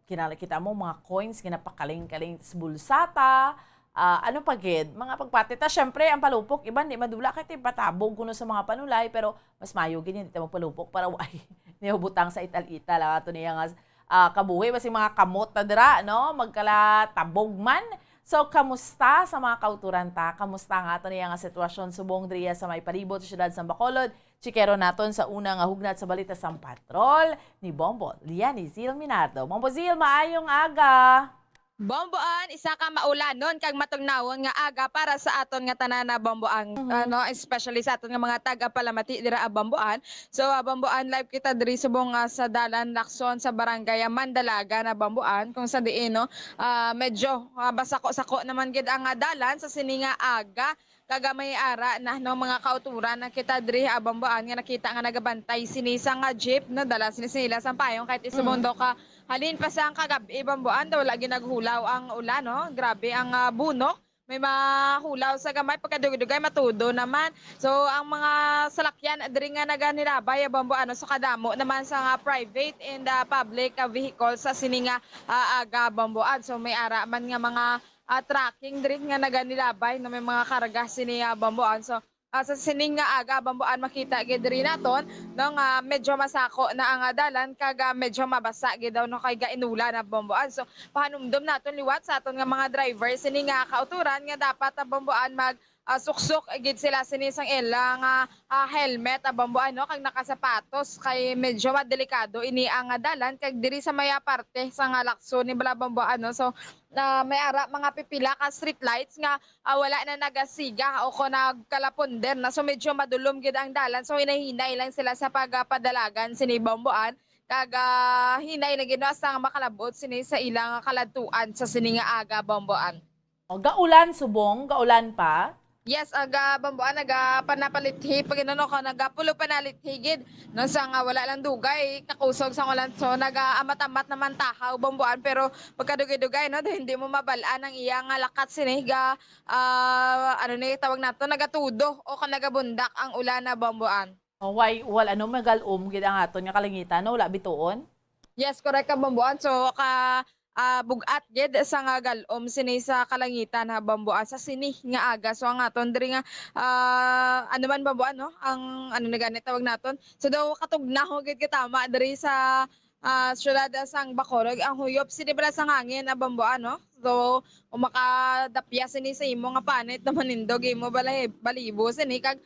kinakita mo mga coins ginapakaling-kaling sa bulsata. Pagid, mga pagpatita, syempre, ang palupok, iba, di madula kay patabog kuno sa mga panulay, pero mas mayo ganyan, di magpalupok para why, nihubutang sa ital-ital, ito niya nga kabuhi, basi mga kamot na dira, no, magkala tabog man. So, kamusta sa mga kauturan ta? Kamusta nga ito niya nga sitwasyon subong driya sa may palibot, syudad sa Bacolod? Chikero naton sa unang hugnat sa balita sa patrol ni Bombo, ni Zil Minardo. Bombo Zil, maayong aga! Bomboan, isa ka maulanon kag matugnawon nga aga para sa aton nga tanan na bomboan. Especially sa aton nga mga taga-palamati dira a Bomboan. So Bomboan live kita diri subong sa Dalan Lacson sa Barangay Mandalaga na Bomboan kung sa diin no. Medyo basako-sako naman gid ang dalan sa sininga aga kagamay ara na no mga kauturan na kita diri a Bomboan nga nakita nga nagabantay sinisa nga jeep no dala sinisila sa payong kahit isumundo ka halin pa sa kagabi Bomboan daw lagi naghulaw ang ulan no grabe ang bunok may mahulaw sa gamay pagkadugay matudo naman so ang mga salakyan diri nga naganilabay Bomboan so kadamo naman sa private and public vehicle sa sininga aga Bomboan so may ara man nga mga tracking diri nga naganilabay na may mga karga sini Bomboan so sa sining nga aga bambuan makita gid diri naton no nga medyo masako na ang dalan kaga medyo mabasa gid daw no kay gainula na bambuan. So pahanumdom naton liwat sa aton nga mga driver sini nga kauturan nga dapat ang bambuan mag suksok gid sila sini sang ila nga helmet bambuan no kag nakasapatos kay medyo madelikado ini ang dalan kag diri sa maya parte sa nga lakso ni bambuan no. So may ara mga pipila ka street lights nga wala na nagasiga o ko nagkalaponder na so medyo madulom gid ang dalan so hinahinay lang sila sa pagpadalagan sini bambuan kag hinay na gid sa makalabot sini sa ilang kaladtuan sa sini nga aga bambuan. Gaulan subong, gaulan pa. Yes, aga bambuan naga panapalithi pag inano ka nagapulo panalithigid no sa nga wala lang dugay kakusog sa ulan so naga-amat-amat naman tahaw bambuan pero pagkadugay-dugay no hindi mo mabalaan ang iyang lakat siniga ano ni tawag nato nagatudo o ka nagabundak ang ulan na bambuan. Why wala ano magalom gid ang aton nga kalangitan no wala bituon? Yes, correct ka bambuan so bugat gid sa nga galom sini sa kalangitan ha bambuan sa sini nga aga so ang aton diri nga ano man bambuan no ang ano na ganit tawag naton so daw katugnaho gid kitama diri sa syudad sang Bacolod ang huyop sini bala sang hangin na bambuan no so umakadapya sini sa imo nga panit na manindog imo balibo sini kag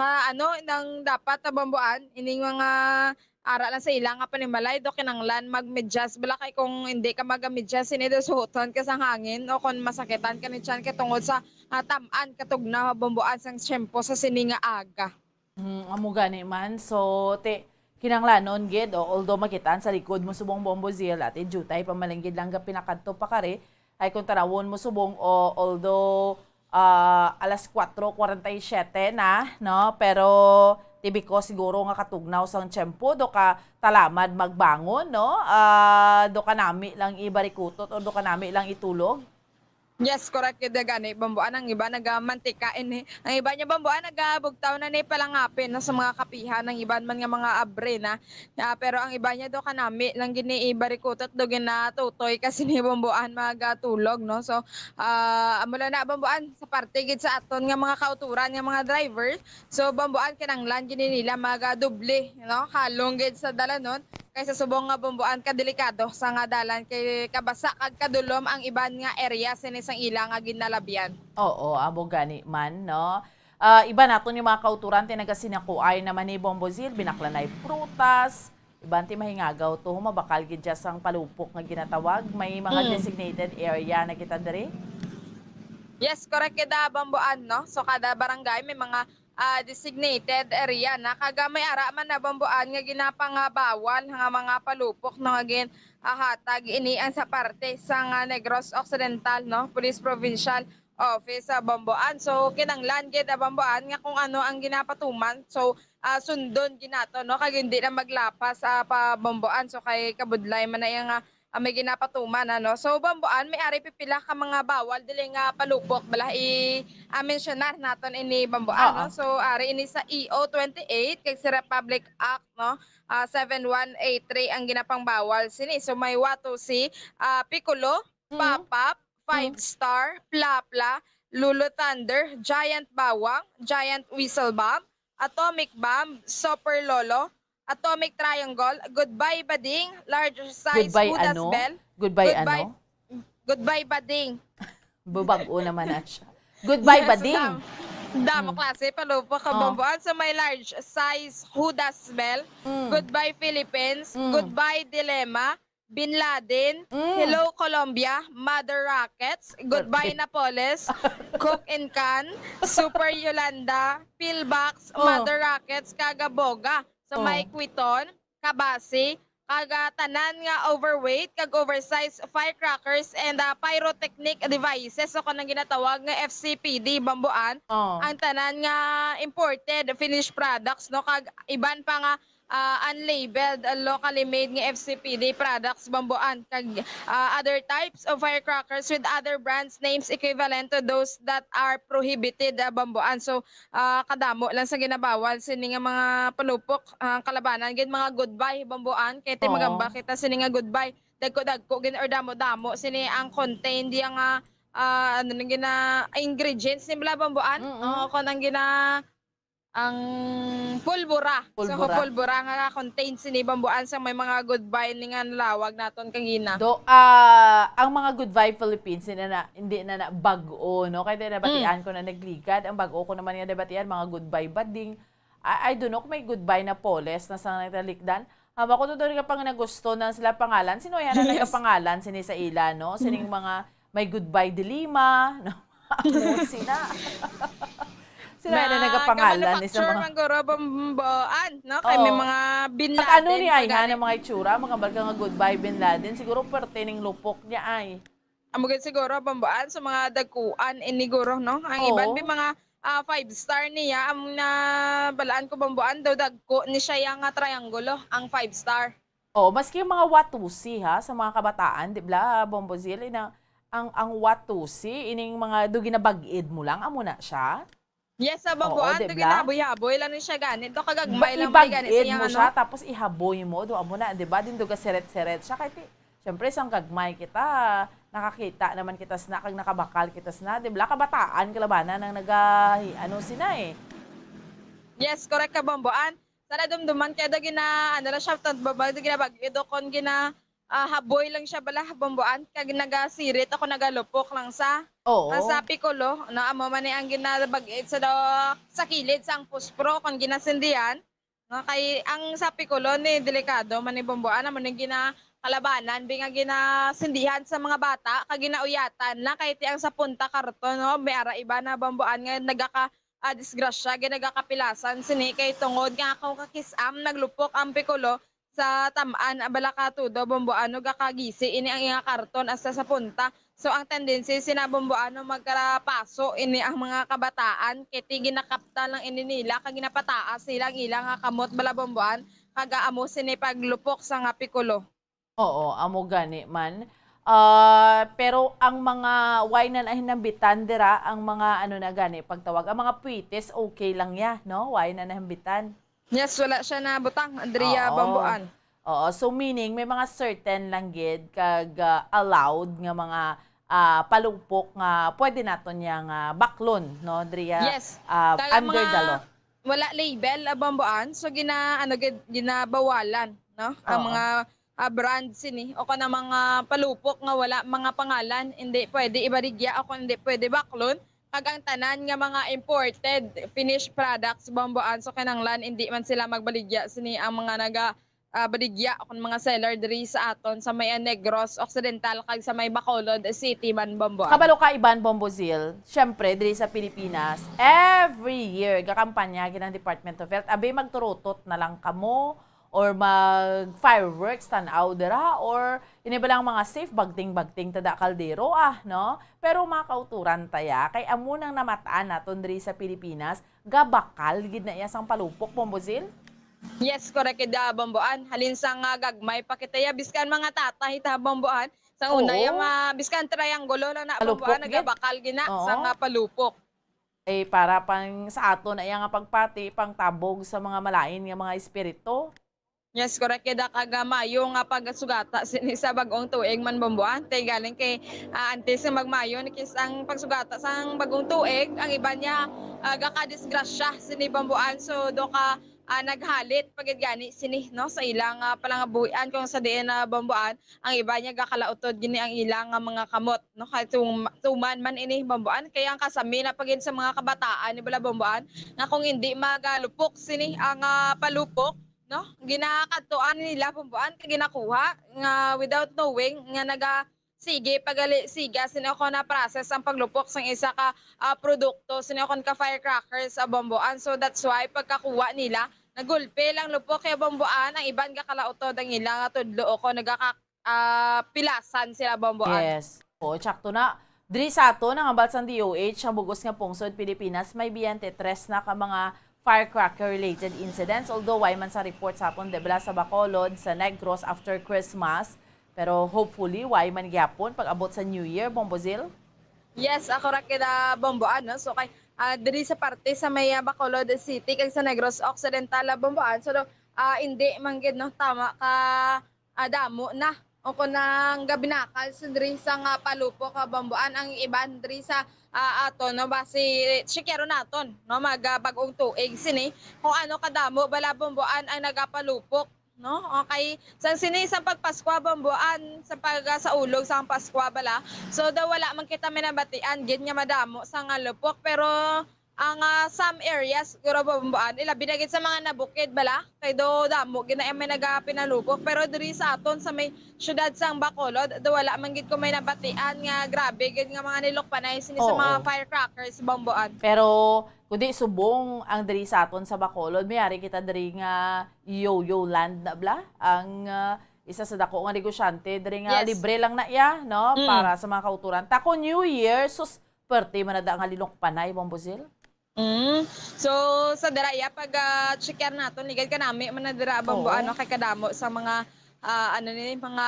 ano nang dapat na bambuan ining mga ara lang sa ilang nga panimalay do kinanglan magmedyas bala kay kung hindi ka magamedyas sinido suoton ka sa hangin o kung masakitan ka ni tiyan kay tungod sa tamaan katugna bambuan sang tiyempo sa sini nga aga. Amo gani man so kinanglanon gid although makitaan sa likod mo subong Bombo Zil ati jutay pamalinggid lang ga pinakadto pa kare ay kung tarawon mo subong although alas 4:47 na no pero tibi ko siguro nga katugnaw sang tiyempo do ka talamad magbangon no do ka nami lang ibarikutot o do ka nami lang itulog. Yes, correct yun gani bambuan ang iba nagamantika ini ang iba niya bambuan nagabugtaw na ni palangapin na sa mga kapihan ng iban man nga mga abre na pero ang iba niya do kanami lang gini ibarikutot do ginatutoy kasi ni bambuan magatulog no so amula na bambuan sa parte gid sa aton nga mga kauturan nga mga driver so bambuan kinanglan gini nila magadoble no halong gid sa dalanon kaysa subong nga bambuan kadelikado sa nga dalan kay kabasa kag kadulom ang iban nga area sini sang ilang nga ginalabyan. Oo, amo gani man no. Iba naton yung mga kauturan tinagasinako ay naman ni Bombo Zil binaklanay prutas, iban ti mahingagaw to mabakal gid sang palupok nga ginatawag may mga designated area na kita diri. Yes, correct kada bambuan no. So kada barangay may mga designated area na kaga may ara man na bambuan nga ginapangabawal nga mga palupok no nga hatag ini ang sa parte sa Negros Occidental no Police Provincial Office sa bambuan so kinanglan gid bambuan nga kung ano ang ginapatuman so sundon ginato no kag hindi na maglapas pa bambuan so kay kabudlay man na nga may ginapatuman ano. So bambuan may ari pipila ka mga bawal dili nga palupok bala i-mentionar naton ini bambuan no. So ari ini sa EO 28 kay sa Republic Act no 7183 ang ginapang bawal sini. So may wato si Piccolo, Papap, 5-star, Plapla, Lulu Thunder, Giant Bawang, Giant Whistle Bomb, Atomic Bomb, Super Lolo, Atomic Triangle, Goodbye Bading, Large Size Goodbye Budas ano? Bell. Goodbye ano? Goodbye Bading. Bubago naman na siya. Goodbye Bading. Damo klase palupo ka bambuan sa may large size Judas Bell. Goodbye Philippines. Goodbye Dilemma. Bin Laden, Hello Colombia, Mother Rockets, Goodbye Napoles, Cook and Can, Super Yolanda, Pillbox, Mother Rockets, Kagaboga. So may Quiton, Kabasi, kaga tanan nga overweight, kag oversized firecrackers and pyrotechnic devices. So kanang ginatawag nga FCPD bambuan. Ang tanan nga imported finished products no kag iban pa nga unlabeled locally made nga FCPD products bambuan kag other types of firecrackers with other brands names equivalent to those that are prohibited bambuan. So kadamo lang sa ginabawal sini nga mga palupok kalabanan gid mga goodbye bambuan kay magamba kita sini nga goodbye dagko gin or damo-damo sini ang contain diya nga ano nang gina ingredients ni bala bambuan. Kon ang gina ang pulbura. So Pulbura. pulbura nga contains ni bambuan sa may mga goodbye ni nga lawag naton kagina. Ang mga Good Vibe Philippines hindi na bag-o, no? Kaya nabatian ko na nagligad. Ang bag-o ko naman yung nabatian, mga goodbye bading. I don't know kung may goodbye na poles na sa nagtalikdan. Haba ko doon ka pang nagusto na sila pangalan. Sino yan na nagpangalan? Sini sa ila, no? Sining mga may goodbye de Lima, no? Sina. Sila na nagapangalan ni sa mga... Manggoro bambuan, no? Kay may mga Bin Laden. Ano ni ay ha, ng mga itsura, mga balka nga goodbye Bin Laden, siguro pertaining lupok niya ay. Amugad siguro bambuan sa mga dagkuan iniguro, no? Ang iban may mga 5-star niya, ang na balaan ko bambuan daw dagko ni siya yung triangulo, ang 5-star. Maski yung mga watusi ha, sa mga kabataan, di ba, Bombozil, ang watusi, ining mga dugi na bagid mo lang, amo na siya. Yes, sa bambuan, diba? ginaboy-haboy lang siya ganit. Do kagagmay lang mo ganit siya. Mo siya, tapos ihaboy mo, do amo na, di ba? Din do ka seret-seret siya. Kahit, syempre, isang gagmay kita, nakakita naman kita na, kag nakabakal kita na, di ba? Kabataan, kalabanan, ang sina eh. Yes, correct ka, bambuan. Sana dumduman kaya do na siya, babag, ginabag-ido kon haboy lang siya bala, bambuan. Kag nagasirit, ako nagalupok lang sa. Sa Piccolo, na amo man ang ginabag-it sa kilid sang puspro kon ginasindihan. No, kay ang sa Piccolo ni delikado man ni bambuan naman ang ginakalabanan bi nga ginasindihan sa mga bata kag ginauyatan na kay ti ang sa punta karton no may ara iba na bambuan nga nagaka disgrasya ginagakapilasan sini kay tungod nga ako kakisam naglupok ang Piccolo sa tamaan abalakato do bambuano gakagisi ini ang nga karton asa sa punta. So ang tendency sinabomboano magkarapaso ini ang mga kabataan kiti ginakapta lang ini nila kag ginapataas silang ilang nga kamot bala bomboan kaga amo sini paglupok sa nga Piccolo. Amo gani man. Pero ang mga wainan ay hinambitan dira ang mga na gani pagtawag ang mga puites okay lang ya, no? Wainan na hambitan. Yes, wala siya na butang Andrea bomboan. So meaning may mga certain lang gid kag allowed nga mga palupok nga pwede naton yang baklon no Dria. Yes. Under the law. Wala label bamboan so ginabawalan no ang mga brand sini o kana mga palupok nga wala mga pangalan hindi pwede ibarigya o hindi pwede baklon kag ang tanan nga mga imported finished products bamboan so kinanglan hindi man sila magbaligya sini ang mga baligya akong mga seller diri sa aton sa may Negros Occidental kag sa may Bacolod City man bambuan. Kabalo ka iban Bombozil, syempre diri sa Pilipinas, every year gakampanya ginang Department of Health abi magturutot na lang kamo or mag fireworks tanaw dira or ini ba lang mga safe bagting tada kaldero no? Pero makauturan taya kay amo nang namataan naton diri sa Pilipinas gabakal gid na iya sang palupok Bombozil. Yes, correct da bambuan. Halin sa nga gagmay pakitaya biskan mga tatay ta bambuan. Sa una yung biskan triangulo lang na bambuan nagabakal gina sa nga palupok. Para pang sa ato na iya nga pagpati pang tabog sa mga malain nga mga espiritu. Yes, correct da kagamayo nga pagsugata sa bagong tuig man bambuan. Tay galing kay antes nga magmayo ni kisang pagsugata sang bagong tuig ang iba niya gakadisgrasya sini bambuan so do ka naghalit pagid gani sini no sa ilang palangabuhian kung sa diin na bambuan ang iba niya gakalautod gini ang ilang mga kamot no kay tuman man ini bambuan kaya ang kasami na pagid sa mga kabataan ni bala bambuan nga kung hindi magalupok sini ang palupok no ginakatuan nila bambuan kay ginakuha nga without knowing nga sige pagali siga sino ko na process ang paglupok sang isa ka produkto sino kon ka firecrackers sa bambuan so that's why pagkakuha nila nagulpe lang lupok kay bambuan ang iban gakalautod ang ilang tudlo ko pilasan sila bambuan. Yes. Tsakto na. Diri sa ato nang ambal sang DOH ang bugos nga pungsod Pilipinas may biyente tres na ka mga firecracker related incidents although why man sa report sa hapon debla sa Bacolod sa Negros after Christmas. Pero hopefully, why man gyapon pag abot sa New Year, Bombozil? Yes, ako ra kina Bomboan, no? So kay diri sa parte sa may Bacolod City kag sa Negros Occidental Bomboan. So hindi man gid no tama ka damo na o kunang gabinakal sa diri sa nga palupok Bomboan ang iban diri sa ato no basi sikero naton no magabagong tuig sini kung ano kadamo bala Bomboan ang nagapalupok no okay sa sini sa pagpasko Bomboan sa sa ulog sa Pasko bala so daw wala man kita minabatian gid nga madamo sa nga lupok pero ang some areas siguro Bomboan ilabi na gid sa mga nabukid bala kay do damo gid na may nagapinalupok pero diri sa aton sa may syudad sang Bacolod do wala man gid ko may nabatian nga grabe gid nga mga nilokpanay sini sa mga firecrackers Bomboan. Pero kundi subong ang diri sa aton sa Bacolod, mayari kita diri nga yo-yo land na bla ang isa sa dako nga negosyante diri nga libre lang na iya no para sa mga kauturan. Tako New Year sus perti man na nga linokpanay Bombozil. So sa daraya pag checker naton ligad ka nami man na dira Bomboan no kay kadamo sa mga ano ni mga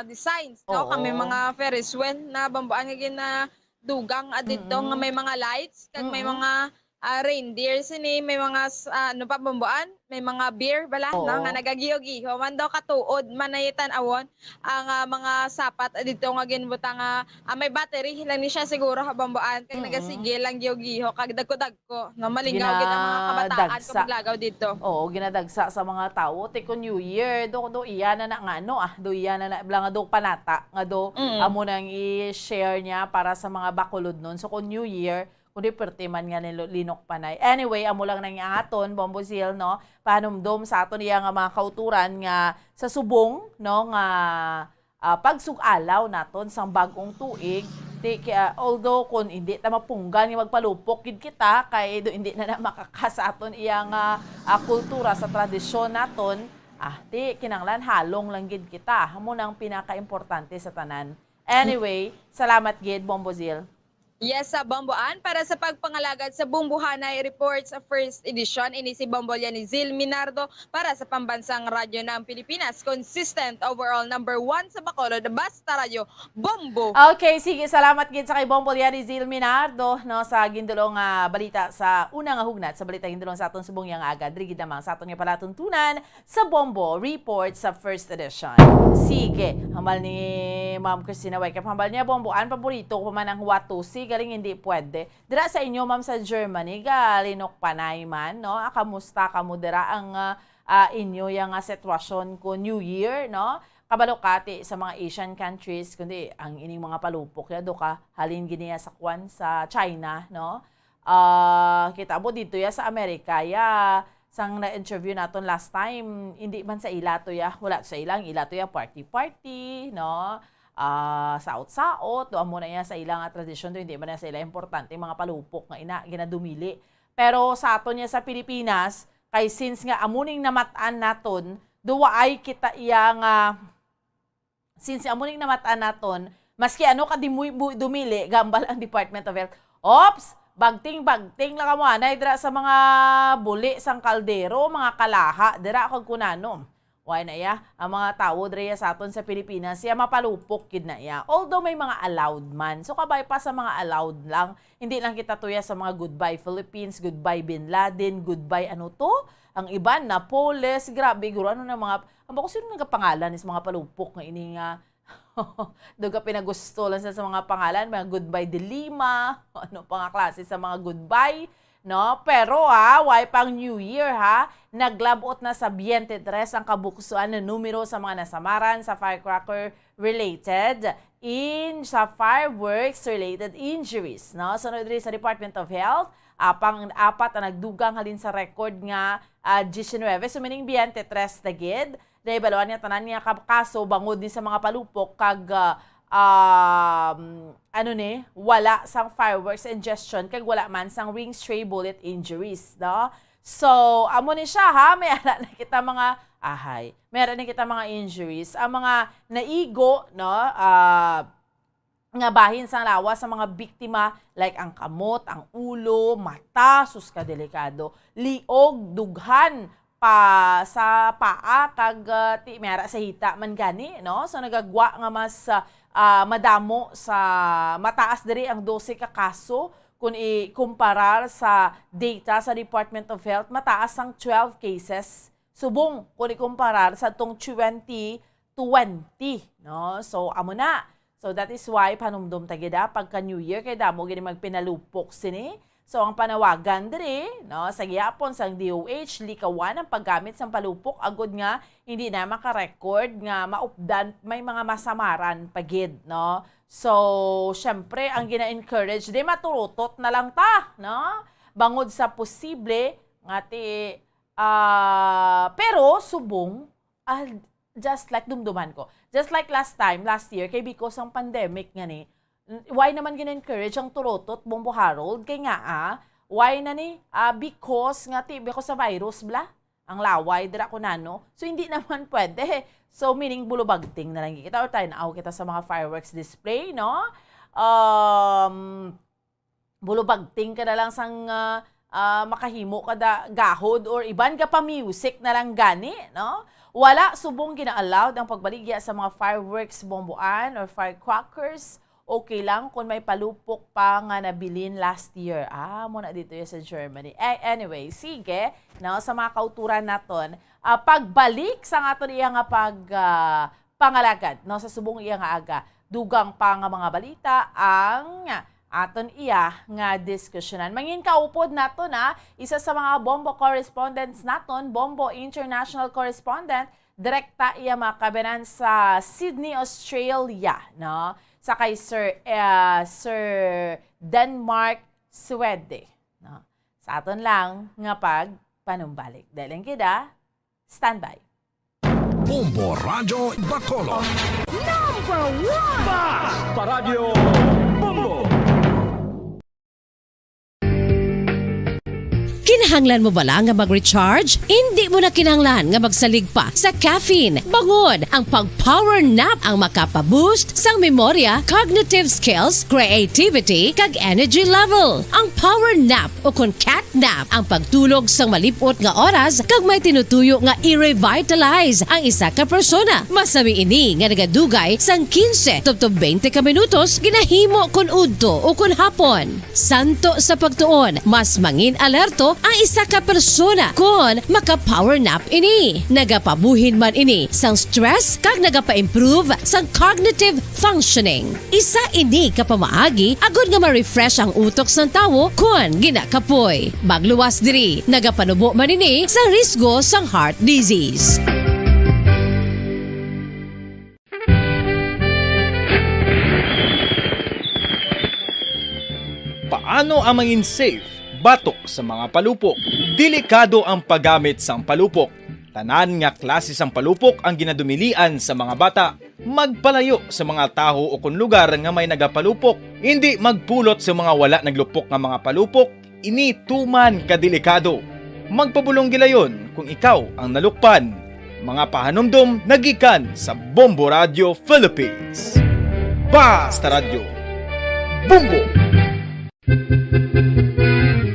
designs no kami mga Ferris wheel na Bomboan nga gina dugang adito nga may mga lights kag may mga reindeer sini may mga ano pa Bomboan may mga beer bala no nga nagagiyo-giyo man daw katuod manayitan awon ang mga sapat dito nga ginbutang may battery lang ni siya siguro Bomboan kag nagasigil lang giyo-giyo kag dagko-dagko no malingaw gid ang mga kabataan kung maglagaw dito. Oo, ginadagsa sa mga tawo te ko New Year do iya na nga ano do iya na bla nga do panata nga do amo nang i-share niya para sa mga Bacolod nun so ko New Year kundi pertiman nga ni linok panay. Anyway, amo lang nang aton Bombozil no. Panumdom sa aton iya nga mga kauturan nga sa subong no nga pagsugalaw naton sang bagong tuig. Although kung hindi ta mapunggan nga magpalupok gid kita kay hindi na makakasa aton iya nga kultura sa tradisyon naton. Kinanglan halong lang gid kita. Amo nang pinaka-importante sa tanan. Anyway, salamat gid Bombozil. Yes, sa Bomboan para sa pagpangalagad sa Bumbuhanay Reports sa first edition ini si Bombolya ni Zil Minardo para sa pambansang radyo ng Pilipinas. Consistent overall number 1 sa Bacolod, basta radyo Bombo. Okay, sige, salamat gid sa kay Bombolya ni Zil Minardo no sa gindulong balita sa unang hugnat sa balita gindulong sa aton subong yang agad diri gid namang sa aton nga palatuntunan sa Bombo Reports sa first edition. Sige, hambal ni Ma'am Christina Waikap, hambal niya Bomboan paborito ko man ang watusi galing hindi pwede. Dira sa inyo, ma'am, sa Germany, galinok panay man, no? Kamusta kamo dira ang inyo yung sitwasyon ko New Year, no? Kabalokati sa mga Asian countries, kundi ang ining mga palupok ya do ka halin giniya sa kwan sa China, no? Kita mo dito ya sa Amerika ya sang na-interview naton last time, hindi man sa ilato ya, wala sa ilang ilato ya party, no? Saot-saot, doon muna yan sa ilang tradisyon, hindi man yan sa ilang importante, mga palupok nga ginadumili. Pero sa aton niya sa Pilipinas, kay since nga amuning namataan naton, duwa ay kita iyang, since amuning namataan naton, maski ano ka dumili, gambal ang Department of Health. Ops! Bagting lang mo, dira sa mga buli, sang kaldero, mga kalaha, dira kag kunanom. Why na ya? Ang mga tao dre sa aton sa Pilipinas, siya mapalupok kid na ya. Although may mga allowed man. So kabay pa sa mga allowed lang. Hindi lang kita tuya sa mga goodbye Philippines, goodbye Bin Laden, goodbye ano to? Ang iban na Poles, grabe guro ano na mga ang bako sino nagapangalan is mga palupok nga ini nga doga pinagusto lang sa mga pangalan, mga goodbye de Lima, ano pa nga klase sa mga goodbye. No, pero why pang New Year naglabot na sa 23 ang kabuksuan na numero sa mga nasamaran sa firecracker related sa fireworks related injuries, no? Sunod rin sa Department of Health, pang-apat ang nagdugang halin sa record nga 19, sumining 23 na gid. Naibaluan niya tanan niya kaso bangod din sa mga palupok kag wala sang fireworks ingestion kag wala man sang ring stray bullet injuries, no? So, amo ni siya mayroon na kita mga meron na kita mga injuries, ang mga naigo, no? Nga bahin sang lawas sa mga biktima like ang kamot, ang ulo, mata, sus ka delikado, liog, dughan pa sa paa kag mera sa hita man gani, no? So nagagwa nga mas madamo sa mataas diri ang 12 ka kaso kung ikumparar sa data sa Department of Health, mataas ang 12 cases subong kung ikumparar sa tong 20 no? So amo na. So that is why panumdum tagida pagka New Year kay damo gini magpinalupok sini. So ang panawagan diri, no, sa gihapon sang DOH likawan ang paggamit sang palupok agud nga hindi na maka-record nga maupdan may mga masamaran pagid, no. So syempre ang gina-encourage di maturutot na lang ta, no. Bangod sa posible nga ti pero subong just like dumduman ko. Just like last year, kay because ang pandemic nga ni, why naman gina-encourage ang turotot, Bombo Harold? Kay nga why na ni? Because sa virus bla, ang laway, dira ko nano. So hindi naman pwede. So meaning bulubagting na lang kita or tayo naaw kita sa mga fireworks display, no? Bulubagting ka na lang sang makahimo ka da gahod or iban ka pa music na lang gani, no? Wala subong gina-allowed ang pagbaligya sa mga fireworks, bomboan or firecrackers. Okay lang kung may palupok pa nga nabilin last year. Muna dito yan sa Germany. Anyway, sige, no, sa mga kauturan naton, pagbalik sa nga ito iya nga pangalagad, no, sa subong iya nga aga, dugang pa nga mga balita ang aton iya nga diskusyonan. Mangin kaupod naton isa sa mga Bombo correspondents naton, Bombo International Correspondent, direkta iya makabenan sa Sydney, Australia, no? Sa kay Sir Denmark Swede, no? Sa aton lang nga pag panumbalik. Dahil kita, standby. Bombo Radio Bacolod. Number 1! Basta Radio Bombo! Kinahanglan mo bala nga mag-recharge? Hindi mo na kinahanglan nga magsalig pa sa caffeine. Bangod ang pag-power nap ang makapaboost sang memorya, cognitive skills, creativity, kag energy level. Ang power nap o kung cat nap ang pagtulog sang malipot nga oras kag may tinutuyo nga i-revitalize ang isa ka persona. Masami ini nga nagadugay sang 15 tubtob 20 ka minutos ginahimo kun udto o kun hapon. Santo sa pagtuon, mas mangin alerto ang isa ka persona kung maka-power nap ini. Nagapabuhin man ini sang stress kag nagapa-improve sang cognitive functioning. Isa ini kapamaagi agud nga ma-refresh ang utok sang tawo kung ginakapoy. Magluwas diri, nagapanubo man ini sa risgo sang heart disease. Paano ang mangin safe batok sa mga palupok? Delikado ang paggamit sang palupok. Tanan nga klase sang palupok ang ginadumilian sa mga bata. Magpalayo sa mga taho o kun lugar nga may nagapalupok. Hindi magpulot sa mga wala naglupok nga mga palupok. Ini tuman kadelikado. Magpabulong gilayon kung ikaw ang nalukpan. Mga pahanumdum nagikan sa Bombo Radio Philippines. Basta Radio Bombo!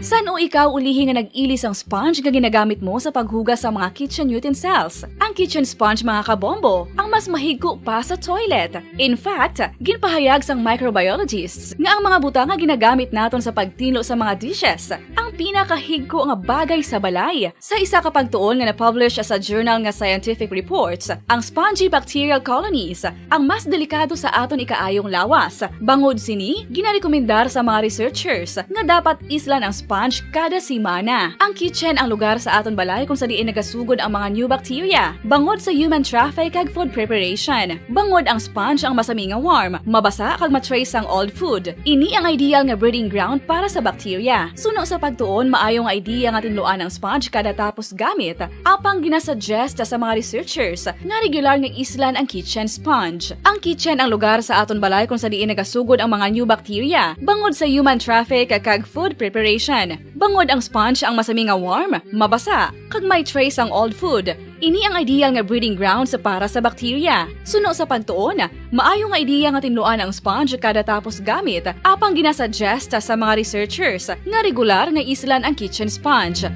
San o ikaw ulihi nga nag-ilis ang sponge nga ginagamit mo sa paghugas sa mga kitchen utensils? Ang kitchen sponge mga kabombo, ang mas mahigko pa sa toilet. In fact, ginpahayag sang microbiologists nga ang mga butang nga ginagamit naton sa pagtino sa mga dishes ang pinakahigko nga bagay sa balay. Sa isa ka pagtuon nga na-publish sa journal nga Scientific Reports, ang spongy bacterial colonies ang mas delikado sa aton ikaayong lawas. Bangod sini, ginarekomendar sa mga researchers nga dapat islan ang sponge kada simana. Ang kitchen ang lugar sa aton balay kung sa diin nagasugod ang mga new bacteria. Bangod sa human traffic kag food preparation. Bangod ang sponge ang masami nga warm, mabasa kag matrace ang old food. Ini ang ideal nga breeding ground para sa bacteria. Suno sa pagtuon, maayong idea nga tinluan ang sponge kada tapos gamit. Apang ginasuggest sa mga researchers nga regular nga islan ang kitchen sponge. Ang kitchen ang lugar sa aton balay kung sa diin nagasugod ang mga new bacteria. Bangod sa human traffic kag food preparation. Bangod ang sponge ang masami nga warm, mabasa, kag may trace ang old food. Ini ang ideal nga breeding grounds para sa bacteria. Suno sa pagtuon, maayo nga idea nga tinluan ang sponge kada tapos gamit. Apang ginasuggest sa mga researchers nga regular nga islan ang kitchen sponge.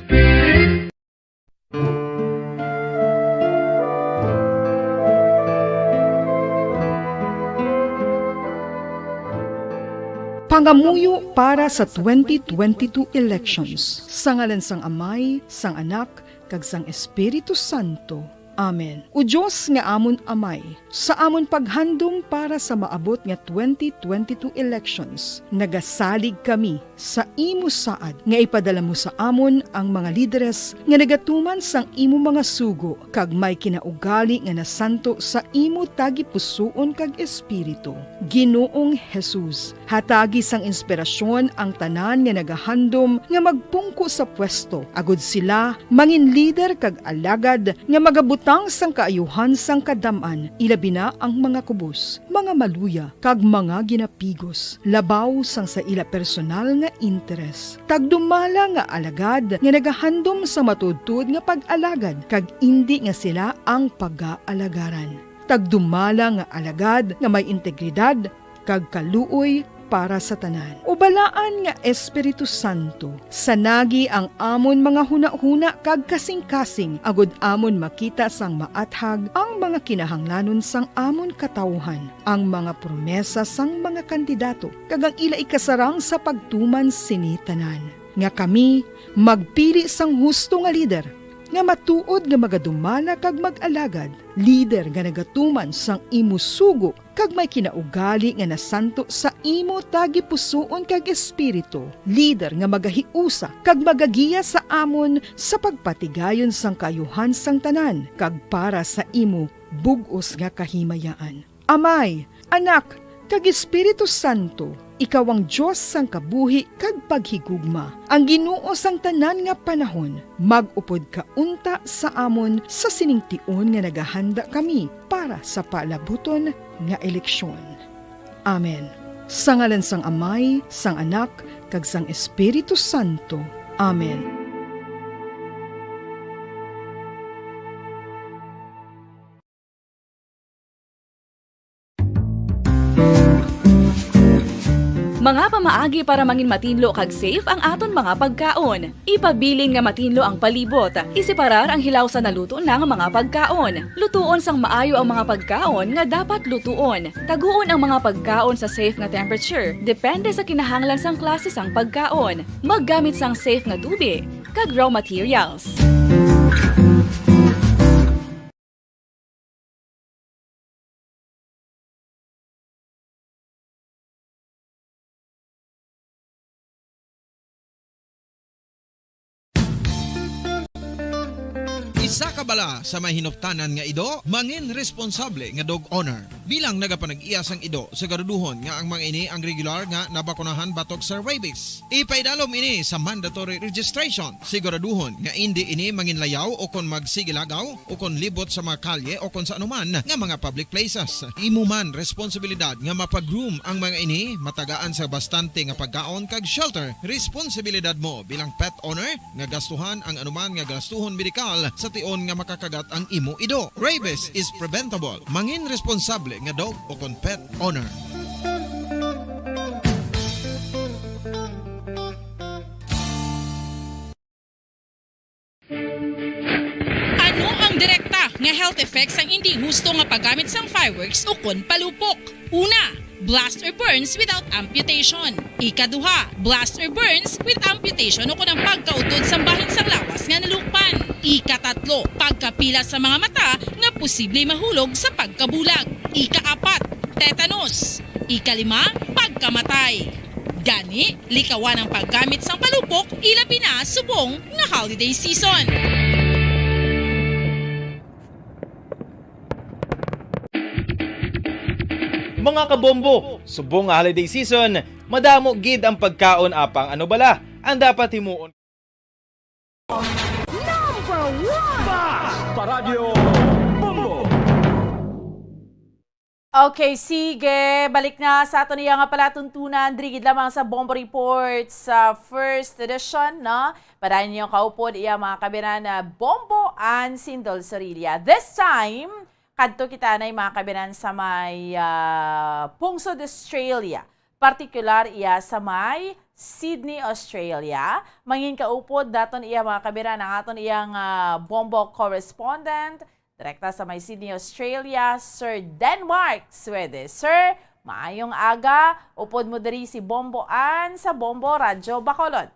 Pangamuyo para sa 2022 elections. Sa ngalan sang Amay, sang Anak, kag sang Espiritu Santo. Amen. O Diyos nga amon amay, sa amon paghandom para sa maabot nga 2022 elections, nagasalig kami sa imo saad nga ipadala mo sa amon ang mga lideres nga nagatuman sang imo mga sugo kag may kinaugali nga nasanto sa imo tagi pusoon kag espiritu. Ginoong Jesus, hatagi sang inspirasyon ang tanan nga nagahandom nga magpungko sa pwesto, agud sila mangin lider kag alagad nga magabutang sang kaayuhan sang kadaman, ilabi na ang mga kubos, mga maluya, kag mga ginapigos, labaw sang sa ila personal nga interes. Tagdumala nga alagad nga nagahandom sa matudtud nga pag-alagad, kag indi nga sila ang pag-aalagaran. Tagdumala nga alagad nga may integridad, kag kaluoy para sa tanan. Ubalaan nga Espiritu Santo, sanagi ang amon mga huna-huna kag kasing-kasing, agud amon makita sang maathag ang mga kinahanglanon sang amon katawhan, ang mga promesa sang mga kandidato, kag ang ila ikasarang sa pagtuman sini tanan. Nga kami magpili sang husto nga lider, nga matuod nga magadumala kag mag-alagad, lider nga nagatuman sang imo sugo kag may kinaugali nga nasanto sa imo tagi pusoon kag espiritu, lider nga magahiusa kag magagiya sa amon sa pagpatigayon sang kayuhan sang tanan kag para sa imo bug-os nga kahimayaan. Amay, Anak, kag Espiritu Santo, ikaw ang Diyos sang kabuhi kag paghigugma. Ang Ginoo sang tanan nga panahon, mag-upod ka unta sa amon sa siningtion nga nagahanda kami para sa palabuton nga eleksyon. Amen. Sa ngalan sang Amay, sang Anak, kag sang Espiritu Santo. Amen. Mga pamaagi para mangin matinlo kag safe ang aton mga pagkaon. Ipabilin nga matinlo ang palibot. Isiparar ang hilaw sa naluto ng mga pagkaon. Lutuon sang maayo ang mga pagkaon nga dapat lutuon. Taguon ang mga pagkaon sa safe nga temperature. Depende sa kinahanglan sang klase sang pagkaon. Maggamit sang safe nga tubig kag raw materials. Isa ka bala sa may hinuptanan nga ido, mangin responsable nga dog owner. Bilang nagapanag-iyas ang ido, siguraduhon nga ang mga ini ang regular nga nabakunahan batok sa rabies. Ipaidalom ini sa mandatory registration. Siguraduhon nga hindi ini manginlayaw o kon magsigilagaw o kon libot sa mga kalye o kon sa anuman nga mga public places. Imo man responsibilidad nga mapag-groom ang mga ini, matagaan sa bastante nga pagkaon kag shelter. Responsibilidad mo bilang pet owner nga gastuhan ang anuman nga gastuhon medikal sa tion nga makakagat ang imo ido. Rabies is preventable. Mangin responsable nga dog o kon pet owner. Ano ang direkta nga health effects ang hindi husto nga paggamit sang fireworks o kon palupok? Una, blast or burns without amputation. Ikaduha, blast or burns with amputation o kon ang pagkautod sa bahin sang lawas nga nalukpan. Ikatatlo, pagkapila sa mga mata nga posible mahulog sa pagkabulag. Ikaapat, tetanus. Ikalima, pagkamatay. Gani, likawan ang paggamit sang palupok ilabi na subong nga holiday season. Mga kabombo, subong nga holiday season, madamo gid ang pagkaon apang ano bala ang dapat himuon. Number 1! Paradyo Bombo! Okay, sige. Balik na sa ato niya nga palatuntunan. Drigid lamang sa Bombo Report sa first edition, no? Para niyo kaupod iya mga kabinan na Bombo and Sindol Sorilla. This time, kadto kita na mga kabinan sa may Pungsod, Australia. Partikular iya sa may Sydney, Australia. Mangin kaupod daton iya mga kabinan ang aton iyang Bombo correspondent direkta sa may Sydney, Australia, Sir Denmark Swede. Sir, maayong aga. Upod mo diri si Bombo An sa Bombo Radyo Bacolod.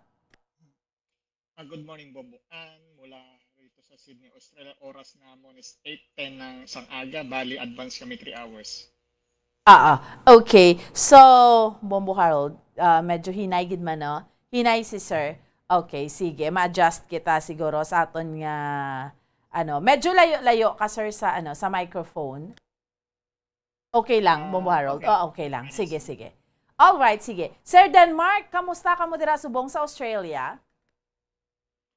Good morning, Bombo An. Mula rito sa sa Sydney, Australia, oras namon is 8:10 ng isang aga, bali advance kami 3 hours. Okay. So, Bombo Harold, medyo hinay gid man, no? Hinay si Sir. Okay, sige. Ma-adjust kita siguro sa aton nga, medyo layo-layo ka, Sir, sa, sa microphone. Okay lang, Bombo Harold? Okay. Okay lang. Sige, sige. Alright, sige. Sir Denmark, kamusta ka mo dira subong sa Australia?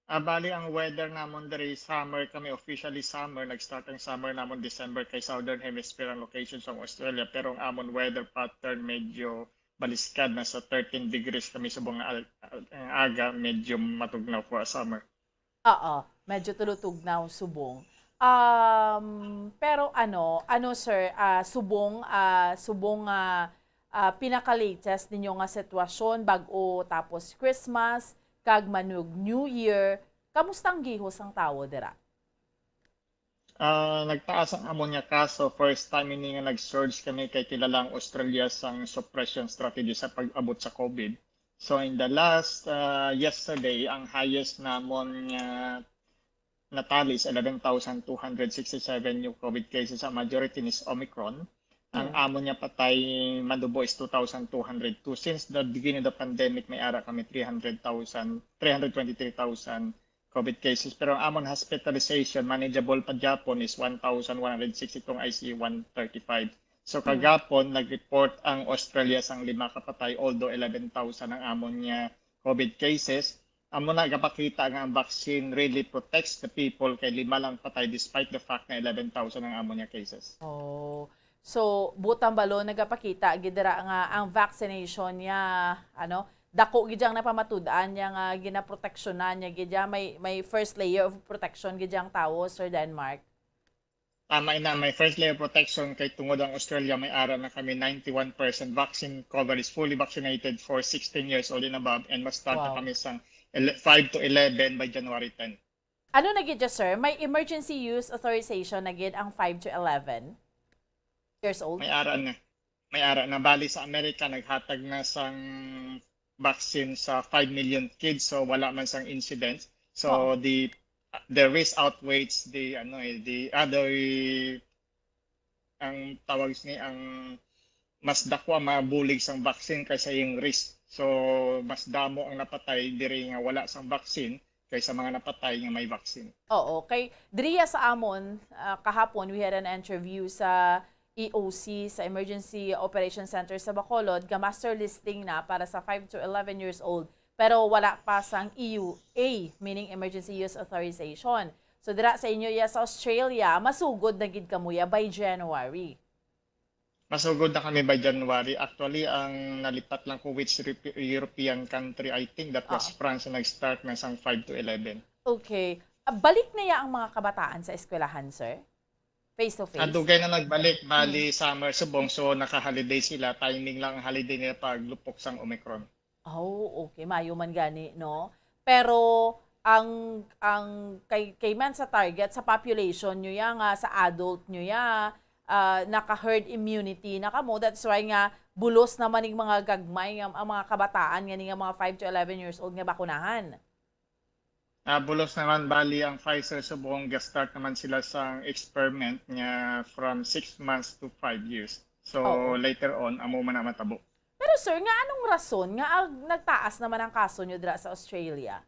Bali, ang weather namon diri summer kami, officially summer. Nag-start ang summer namon December kay Southern Hemisphere ang location sa Australia. Pero ang amon weather pattern medyo baliskad. Nasa 13 degrees kami subong ang aga. Medyo matugnaw for a summer. Medyo tulutugnaw subong. Pero sir, subong pinaka-latest ninyo nga sitwasyon bag-o tapos Christmas, kag manug New Year, kamustang gihos ang tawo dira? Nagtaas ang amon nga kaso. First time ini nga nag-surge kami kay kilalang Australia sang suppression strategy sa pag-abot sa COVID. So in the last yesterday, ang highest namon nga natali is 11,267 new COVID cases. Ang majority is Omicron. Ang amon niya patay madubo is 2,202. Since the beginning of the pandemic, may ara kami 323,000 COVID cases. Pero ang amon hospitalization, manageable pa Japon is 1,160 itong ICU 135. So kagapon, nag-report ang Australia sang 5 kapatay, although 11,000 ang amon niya COVID cases. Amon na gapakita nga ang vaccine really protects the people kay 5 lang patay despite the fact na 11,000 ang amon niya cases. So, butang balo nagapakita gidira nga ang vaccination niya, dako gidyang napamatud-an niya nga ginaproteksyonan niya gidya may first layer of protection gidyang tawo, Sir Denmark. Tama na, may first layer protection kay tungod ang Australia, may ara na kami 91% vaccine coverage, fully vaccinated for 16 years old and above, and mas-start na kami sa 5 to 11 by January 10. Ano na gidya, Sir? May emergency use authorization na gid ang 5 to 11 years old? May ara na. Bali sa Amerika, naghatag na sang vaccine sa 5 million kids, so wala man sang incidents. So the risk outweighs the other, ang tawag ni ang mas dako ang mabulig sang vaccine kaysa yung risk. So mas damo ang napatay diri nga wala sang vaccine kaysa mga napatay nga may vaccine. Kay diriya sa amon kahapon we had an interview sa EOC sa Emergency Operations Center sa Bacolod, ga master listing na para sa 5 to 11 years old, pero wala pa sang EUA, meaning Emergency Use Authorization. So dira sa inyo sa Australia, masugod na gid kamuya by January. Masugod na kami by January. Actually, ang nalipat lang ko which European country, I think that was France na nag-start na sang 5 to 11. Okay. Balik na ya ang mga kabataan sa eskwelahan, sir? Face to face? Dugay na nagbalik, bali summer subong, so naka-holiday sila. Timing lang ang holiday nila pag lupok sang Omicron. Okay. Mayo man gani, no? Pero ang kay man sa target, sa population nyo nga, sa adult nyo naka-herd immunity na kamo. That's why nga, bulos naman ng mga gagmay, ang mga kabataan, nga mga 5 to 11 years old nga bakunahan. Bulos naman, bali ang Pfizer subong start naman sila sa experiment niya from 6 months to 5 years. So later on, amo man na matabo. Pero sir, nga anong rason nga nagtaas naman ang kaso nyo dira sa Australia?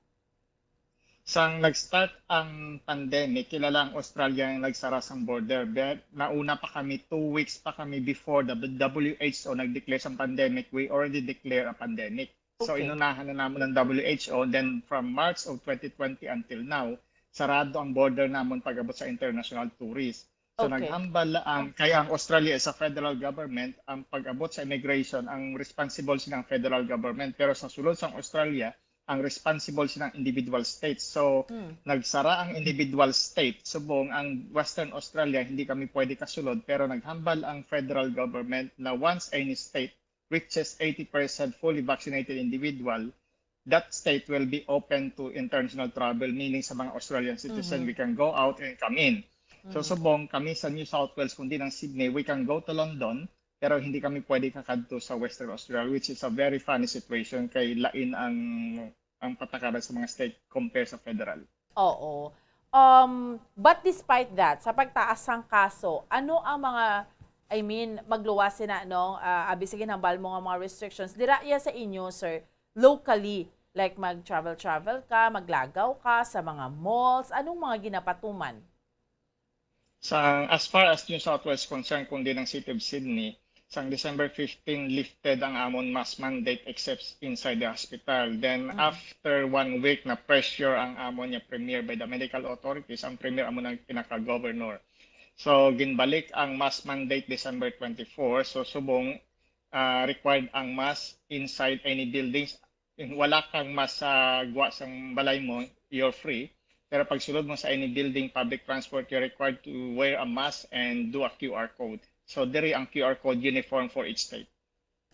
Sang nag-start ang pandemic, kilala ang Australia ang nagsara sang border. But nauna pa kami, 2 weeks pa kami before the WHO nag-declare sang pandemic, we already declare a pandemic. So inunahan na namin ng WHO. Then from March of 2020 until now, sarado ang border namon pag-abot sa international tourists. So naghambal kaya ang Australia is a federal government, ang pag-abot sa immigration, ang responsible silang federal government. Pero sa sulod sa Australia, ang responsible silang individual states. So nagsara ang individual state. Subong ang Western Australia, hindi kami pwede kasulod. Pero naghambal ang federal government na once any state reaches 80% fully vaccinated individual, that state will be open to international travel, meaning sa mga Australian citizens, we can go out and come in. So subong kami sa New South Wales, kundi ng Sydney, we can go to London, pero hindi kami pwede kakadto sa Western Australia, which is a very funny situation kay lain ang patakaran sa mga state compare sa federal. But despite that, sa pagtaas ng kaso, ano ang mga, magluwas na, no? Sige, hambal mo nga mga restrictions. Dira iya sa inyo, sir, locally, like mag-travel ka, maglagaw ka sa mga malls, anong mga ginapatuman? As far as New South Wales concerned, kundi ng City of Sydney, sang December 15 lifted ang amon mask mandate except inside the hospital. Then after 1 week na pressure ang amon niya premier by the medical authorities, ang premier amon ng pinaka-governor. So ginbalik ang mask mandate December 24. So subong required ang mask inside any buildings. Wala kang mask sa gwa sang balay mo, you're free. Pero pag sulod mo sa any building, public transport, you're required to wear a mask and do a QR code. So diri ang QR code uniform for each state.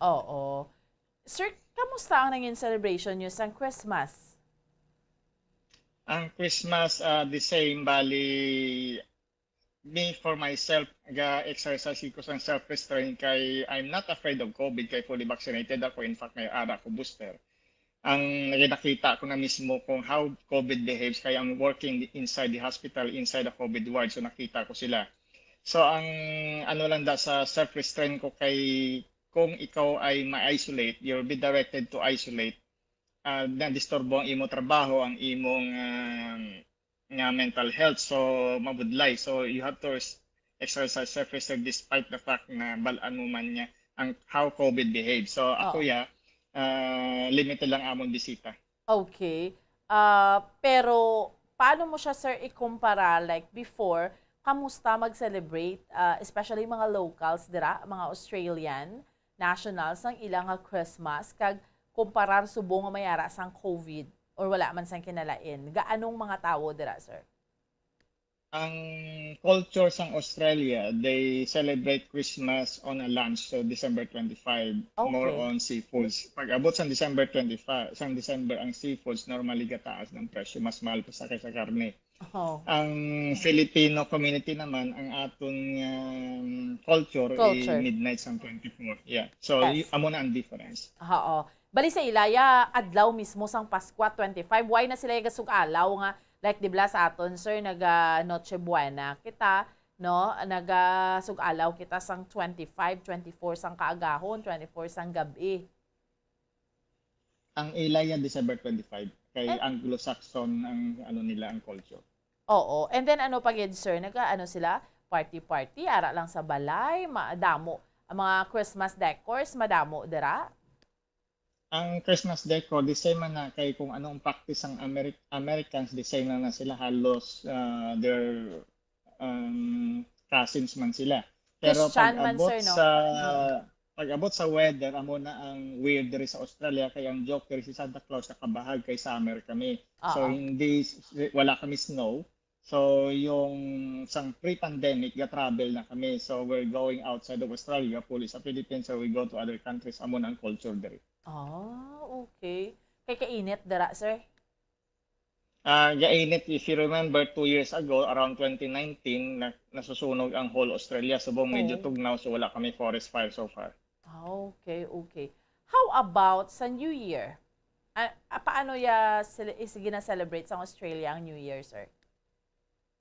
Oo. Sir, kamusta ang naging celebration niyo sa Christmas? Ang Christmas, the same, bali, me for myself, ga-exercise ko sa self-restraint kay I'm not afraid of COVID kay fully vaccinated ako. In fact, may ara ko booster. Ang nakita ko na mismo kung how COVID behaves kaya I'm working inside the hospital, inside the COVID ward. So nakita ko sila. So ang ano lang sa self-restraint ko kay kung ikaw ay ma-isolate, you'll be directed to isolate. Na-disturbo ang imong trabaho, ang imong nga mental health, so mabudlay. So you have to exercise self-restraint despite the fact na balaan mo man niya ang how COVID behaves. So ako limited lang among bisita. Okay. Pero paano mo siya, sir, ikumpara like before, kamusta mag-celebrate, especially mga locals dira, mga Australian nationals ng ilang Christmas kag kumparar subong nga mayara sang COVID or wala man sang kinalain. Gaanong mga tao dira, sir? Ang culture sa Australia, they celebrate Christmas on a lunch, so December 25, more on seafoods. Pag abot sa December 25, sa December ang seafoods normally gataas ng presyo, mas mahal pa sa kaysa karne. Ang Filipino community naman, ang aton culture midnight sa 24. Yeah. So amo na ang difference. Oo. Bali sa ilaya adlaw mismo sang Pasko 25, why na sila gasug-alaw nga like dibla sa aton, sir, naga Noche Buena kita, no? Naga sug-alaw kita sang 25, 24 sang kaagahon, 24 sang gabi. Ang ilaya December 25 kay Anglo-Saxon ang ano nila ang culture. Oo. And then ano pa gid, sir, naga ano sila party ara lang sa balay, madamo ang mga Christmas decors, madamo dira. Ang Christmas decor, the same na kay kung anong practice ang Americans, the same na sila halos their cousins man sila. Pero pag-abot sa weather, amo na ang weird diri sa Australia kay ang joke diri si Santa Claus nakabahag kay summer kami. So wala kami snow. So yung sang pre-pandemic ga-travel na kami. So we're going outside of Australia, fully sa Philippines, so we go to other countries. Amo na ang culture diri. Okay. Kay kainit dara, sir? Gainit, if you remember, 2 years ago, around 2019, nasusunog ang whole Australia. Subong medyo tugnaw, so wala kami forest fire so far. Okay. How about sa New Year? Paano gina-celebrate sa Australia ang New Year, sir?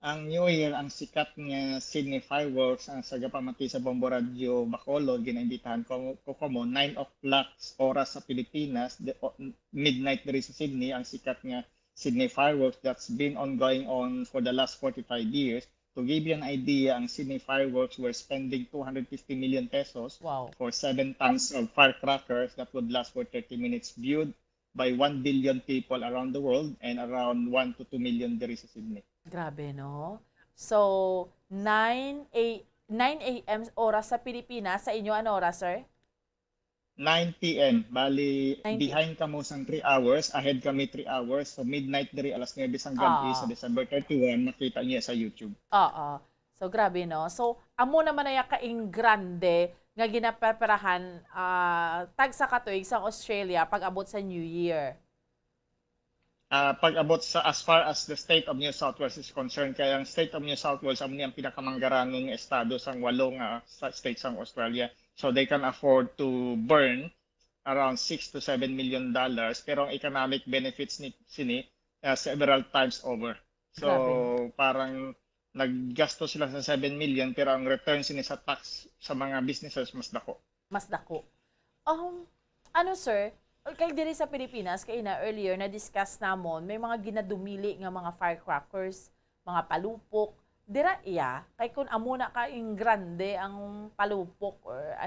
Ang New Year, ang sikat nga Sydney fireworks, ang sagapamati sa Bombo Radio Bacolod, ginaimbitan ko mo 9 o'clock oras sa Pilipinas, midnight diri sa Sydney, ang sikat nga Sydney fireworks that's been ongoing on for the last 45 years. To give you an idea, ang Sydney fireworks were spending 250 million pesos for 7 tons of firecrackers that would last for 30 minutes, viewed by 1 billion people around the world and around 1 to 2 million diri sa Sydney. Grabe, no? So, 9 a.m. oras sa Pilipinas. Sa inyo, ano oras, sir? 9 p.m. Bali, behind ka mo sang 3 hours, ahead kami 3 hours. So, midnight diri, alas 9 sang gabi sa December 31, makita niya sa YouTube. So, grabe, no? So, amo naman na kaing grande nga ginapeperahan tag sa katuig sa Australia pag abot sa New Year. Pag-abot sa as far as the state of New South Wales is concerned, kaya ang state of New South Wales ang pinakamanggaranong estado sang 8 states ng Australia. So they can afford to burn around $6 to $7 million, pero ang economic benefits ni several times over. So, parang naggasto sila sa 7 million pero ang returns nila sa tax sa mga businesses mas dako. Mas dako. Ano sir, kay diri sa Pilipinas, kay na earlier na-discuss namon, may mga ginadumili nga mga firecrackers, mga palupok. Dira iya, kay kun amuna ka ing grande ang palupok or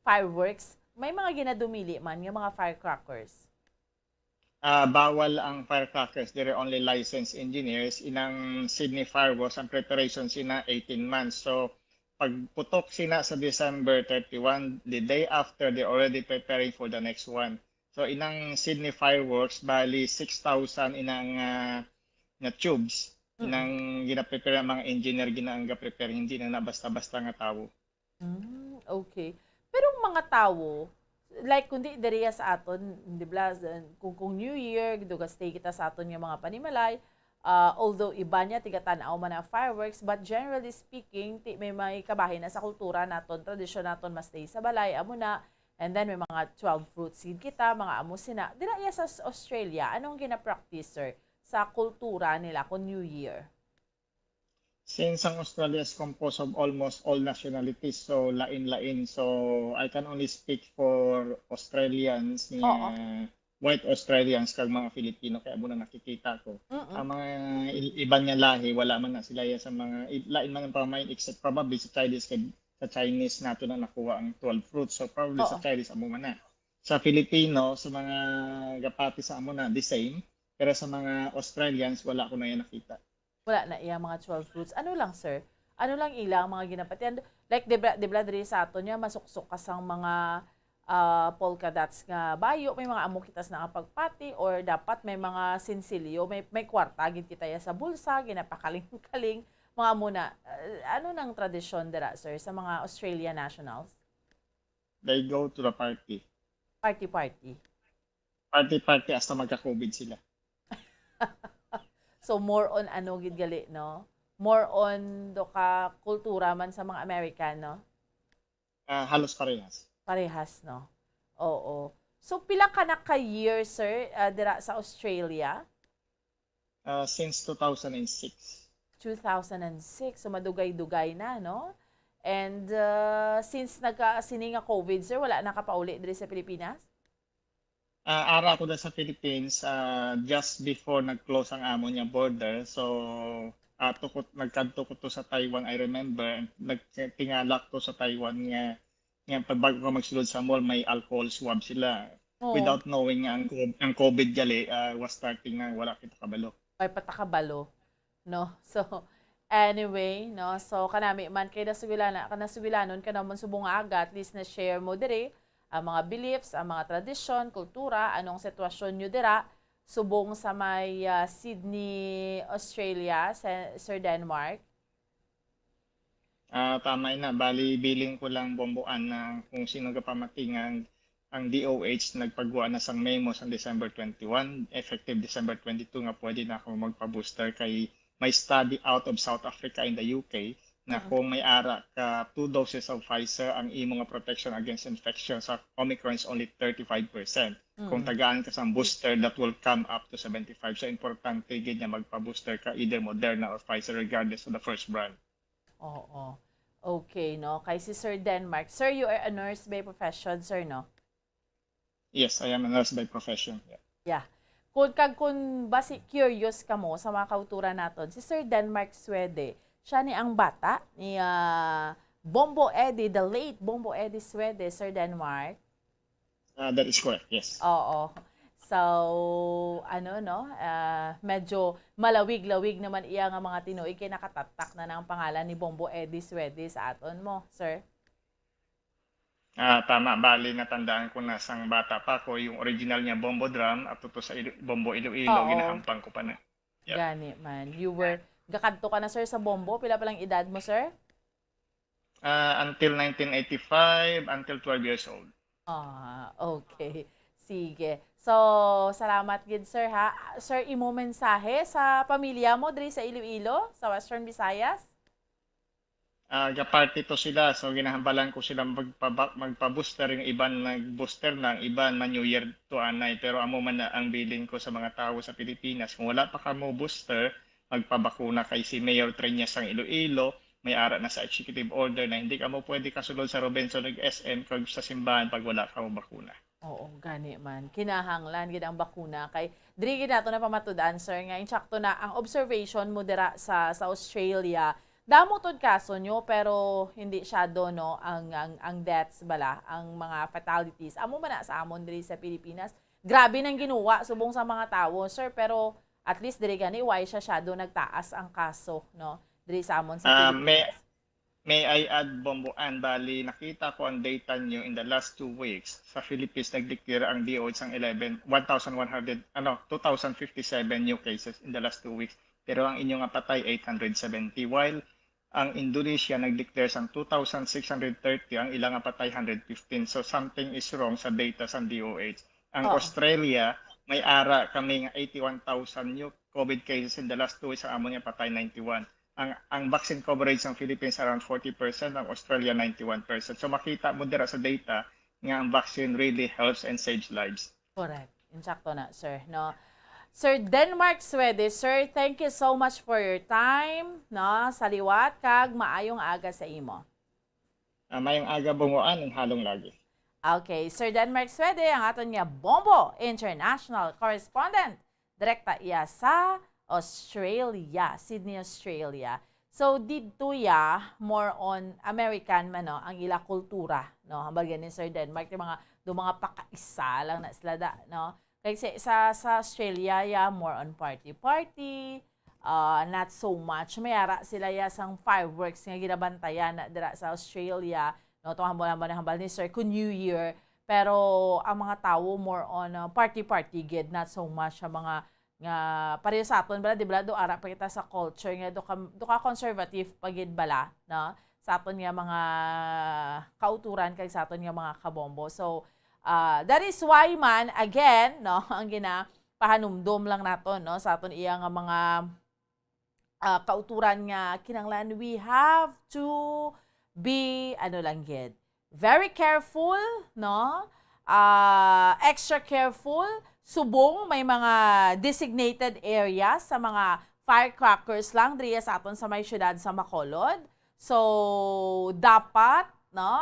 fireworks, may mga ginadumili man nga mga firecrackers. Bawal ang firecrackers. They're only licensed engineers. Inang Sydney Fireworks, ang preparation sina 18 months. So, pagputok sina sa December 31, the day after, they're already preparing for the next one. So, inang Sydney Fireworks, bali 6,000 inang na tubes. Inang gina-prepare ang mga engineer, ginaanga-prepare. Hindi na basta-basta nga tao. Okay. Pero mga tao, like kundi diriya sa aton, di ba, kung New Year, stay kita sa aton yung mga panimalay, although iba niya tigatanaw man ang fireworks, but generally speaking, may kabahin na sa kultura naton, tradisyon naton mas stay sa balay, amo na, and then may mga 12 fruit seed kita, mga amo sina. Diriya sa Australia, anong gina-practice, sir, sa kultura nila kung New Year? Since ang Australia is composed of almost all nationalities, so lain-lain. So I can only speak for Australians, white Australians, kag mga Filipino, kaya muna nakikita ko. Ang mga iba niya lahi, wala man na sila sa mga, lain man ang pamain, except probably sa Chinese nato na nakuha ang 12 fruits. So probably sa Chinese, amo man na. Sa Filipino, sa mga gapati sa amo na, the same. Pero sa mga Australians, wala ko na yan nakita. Wala na iya mga 12 fruits. Ano lang, sir? Ano lang ilang mga ginapatian? Like, di ba diri sa ato niya, masuksok ka sang mga polka dots nga bayo, may mga amo kitas na pagpati, or dapat may mga sinsilyo, may kwarta, kita ya sa bulsa, ginapakaling-kaling, mga muna. Ano nang tradisyon dira, sir, sa mga Australian nationals? They go to the party. Party-party. Party-party hasta magka-COVID sila. So more on gid gali, no? More on do ka kultura man sa mga Amerikano. Halos parehas. Parehas, no? Oo. So pila ka na ka year, sir, dira sa Australia? Since 2006. 2006. So madugay-dugay na, no? And since sini nga COVID, sir, wala na ka pauli diri sa Pilipinas? Ara ko na sa Philippines just before nag-close ang amo niya border. So, nagkanto ko to sa Taiwan, I remember. Nagtingalak ko sa Taiwan nga pagbago ko magsulod sa mall, may alcohol swab sila. Without knowing nga ang COVID gali was starting nga wala kita kabalo. Ay patakabalo, no? So, anyway, no? So, kanami man kay nasugilanon ka naman subong aga, at least na share mo diri ang mga beliefs, ang mga tradisyon, kultura, anong sitwasyon nyo dira, subong sa may Sydney, Australia, Sir Denmark? Tama na. Bali, biling ko lang bomboan na kung sino ka pamatingan ang DOH nagpagawa na sang memo sa December 21, effective December 22 nga pwede na ako magpa-booster kay may study out of South Africa in the UK na kung may ara ka 2 doses of Pfizer, ang imo nga protection against infection sa Omicron is only 35%. Kung tagaan ka sa booster, that will come up to 75%. So, importante gid nga magpa-booster ka, either Moderna or Pfizer, regardless of the first brand. Oo. Okay, no? Kay si Sir Denmark. Sir, you are a nurse by profession, sir, no? Yes, I am a nurse by profession. Yeah. Kung basi curious ka mo sa mga kauturan naton, si Sir Denmark Swede, siya ni ang bata ni Bombo Eddie, the late Bombo Eddie Swede, Sir Denmark. That is correct, yes. Oo. So, medyo malawig-lawig naman iya nga mga tinuig kay nakatatak na ng pangalan ni Bombo Eddie Swede sa aton mo, sir. Tama, bali natandaan ko na sang bata pa ko yung original niya Bombo drum at to sa Bombo Iloilo, ginahampang ko pa na. Yep. Gani man. You were gakadto ka na, sir, sa Bombo. Pila pa lang edad mo, sir? Until 1985, until 12 years old. Okay. Sige. So, salamat gid, sir, ha? Sir, imo mensahe sa pamilya mo diri sa Iloilo, sa Western Visayas? Gaparty to sila, so ginahambalan ko sila magpa-booster, yung iban nag-booster na, iban man New Year to anay, pero amo man na ang bilin ko sa mga tao sa Pilipinas, kung wala pa ka mo booster, magpabakuna kay si Mayor Treñas sang Iloilo, may ara na sa executive order na hindi ka mo pwede kasulod sa Robinson ug SM kag sa simbahan pag wala ka mo bakuna. Oo, gani man. Kinahanglan gid ang bakuna kay diri gid nato na pamatudan sir nga insakto na ang observation mo dira sa Australia. Damo tod kaso nyo pero hindi syado no ang deaths bala, ang mga fatalities. Amo man na sa amon diri sa Pilipinas. Grabe nang ginuwa subong sa mga tawo sir pero at least diri gani why siya syado nagtaas ang kaso no diri sa amon sa Pilipinas. May I add, Bombo, and bali, nakita ko ang data nyo in the last 2 weeks. Sa Philippines, nag-declare ang DOH ng 2,057 new cases in the last 2 weeks. Pero ang inyong patay, 870. While ang Indonesia, nag-declare sang 2,630, ang ilang patay, 115. So something is wrong sa data sa DOH. Ang Australia, may ara kaming 81,000 new COVID cases in the last 2 weeks. Ang amo niya patay, 91. Ang vaccine coverage ng Philippines around 40%, ang Australia 91%. So makita mo dira sa data nga ang vaccine really helps and saves lives. Correct. Insakto na, sir. No? Sir Denmark Swedish, sir, thank you so much for your time. No? Saliwat kag maayong aga sa imo. Mayong aga bunguan ng halong lagi. Okay, Sir Denmark Swede, ang aton nga Bombo International Correspondent. Direkta iya sa Australia, Sydney, Australia. So dito ya more on American man no, ang ila kultura no. Hambal ganin Sir Denmark yung mga pakaisa lang na sila da no. Kasi sa Australia ya more on party not so much mayara sila ya sang fireworks nga ginabantayan na dira sa Australia no. To hambal ni Sir kun New Year pero ang mga tao more on party gid not so much sa mga nga pareho sa aton bala di bala do ara pa kita sa culture nga do ka conservative pagid bala no sa aton nga mga kauturan kay sa aton nga mga kabombo. So that is why man again no ang pahanumdom lang naton no sa aton iya nga mga kauturan nga kinanglan we have to be lang gid very careful no extra careful. Subong may mga designated areas sa mga firecrackers lang diri sa aton sa may syudad sa Bacolod. So dapat no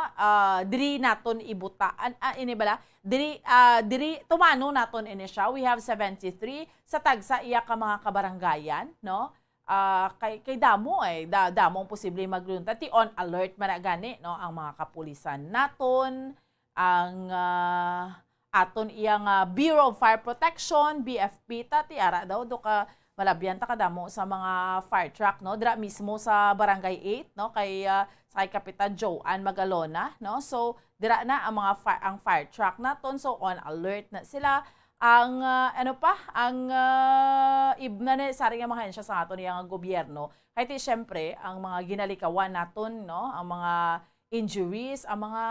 diri naton ibutaan ini bala diri tumano naton ini siya. We have 73 sa tagsa iya ka mga kabaranggayan no. Kay damo damo posible maglunta ti on alert man gani no ang mga kapulisan naton ang aton iyang Bureau of Fire Protection, BFP ti ara daw do ka malabyan ta kadamo sa mga fire truck no dira mismo sa Barangay 8 no kay sa Kapitan Joanne Magalona no. So dira na ang mga ang fire truck naton so on alert na sila. Ang ibna ni sari nga mga hensya sa aton iyang gobyerno kay ti syempre ang mga ginalikawan naton no ang mga injuries, ang mga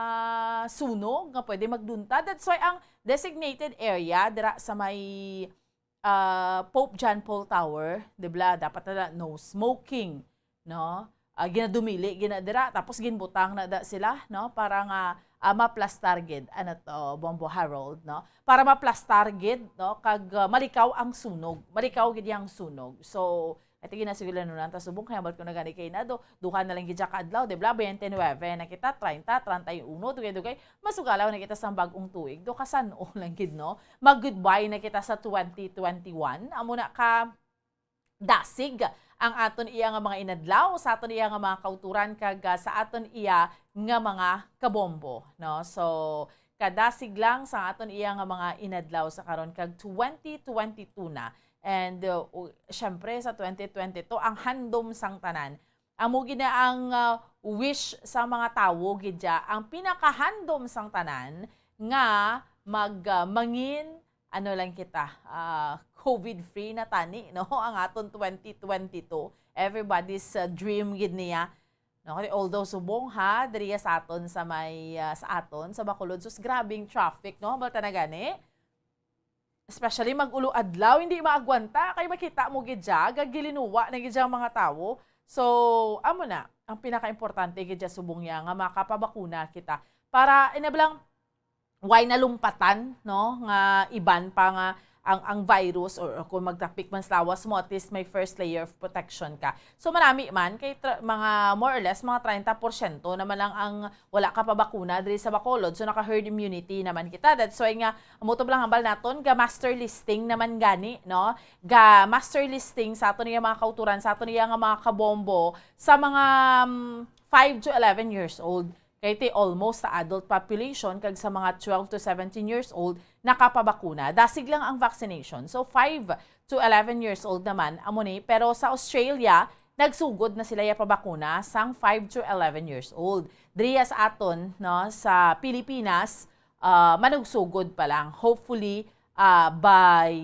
sunog nga pwede magdunta. That's why ang designated area dira sa may Pope John Paul Tower, dibla dapat na no smoking, no? Ginadumili ginadira tapos ginbutang na da sila, no? Para nga ma-plus target Bombo Harold, no? Para ma-plus target, no? Kag malikaw ang sunog, malikaw gid yang sunog. So ito ginasigulan nun ta subong kaya ko na gani kay na duha na lang gidya kaadlaw de bla 29 na kita 30 31 dugay masugalaw na kita sa bagong tuig do kasano lang gid no mag-goodbye na kita sa 2021 amo na ka dasig ang aton iya nga mga inadlaw sa aton iya nga mga kauturan kag sa aton iya nga mga kabombo no. So kadasig lang sa aton iya nga mga inadlaw sa karon kag 2022 na. And syempre sa 2022 ang handom sang tanan. Amo gina ang wish sa mga tawo gidya ang pinakahandom sang tanan nga mangin lang kita COVID free na tani no ang aton 2022. Everybody's dream gid niya. No, although subong diri sa aton sa may sa aton sa Bacolod sus grabing traffic no balta na gani. Especially mag-ulo adlaw, hindi maagwanta. Kaya makita mo gidya, gagilinuwa na gidya mga tao. So, amo na, ang pinaka-importante gidya subong niya nga makapabakuna kita. Para inablang, why nalumpatan, no? Nga iban pa nga ang virus or kung magtapik man sa lawas mo, at least may first layer of protection ka. So marami man, kay mga more or less, mga 30% naman lang ang wala ka pa bakuna diri sa Bacolod. So naka-herd immunity naman kita. That's why nga, amutob lang hambal naton, ga master listing naman gani, no? Ga master listing sa ato niya mga kauturan, sa ato niya nga mga kabombo, sa mga 5 to 11 years old. Kaya iti almost sa adult population, kag sa mga 12 to 17 years old, nakapabakuna. Dasig lang ang vaccination. So 5 to 11 years old naman, amo ni. Pero sa Australia, nagsugod na sila ya pabakuna sang 5 to 11 years old. Driya sa aton, no, sa Pilipinas, manugsugod pa lang. Hopefully, by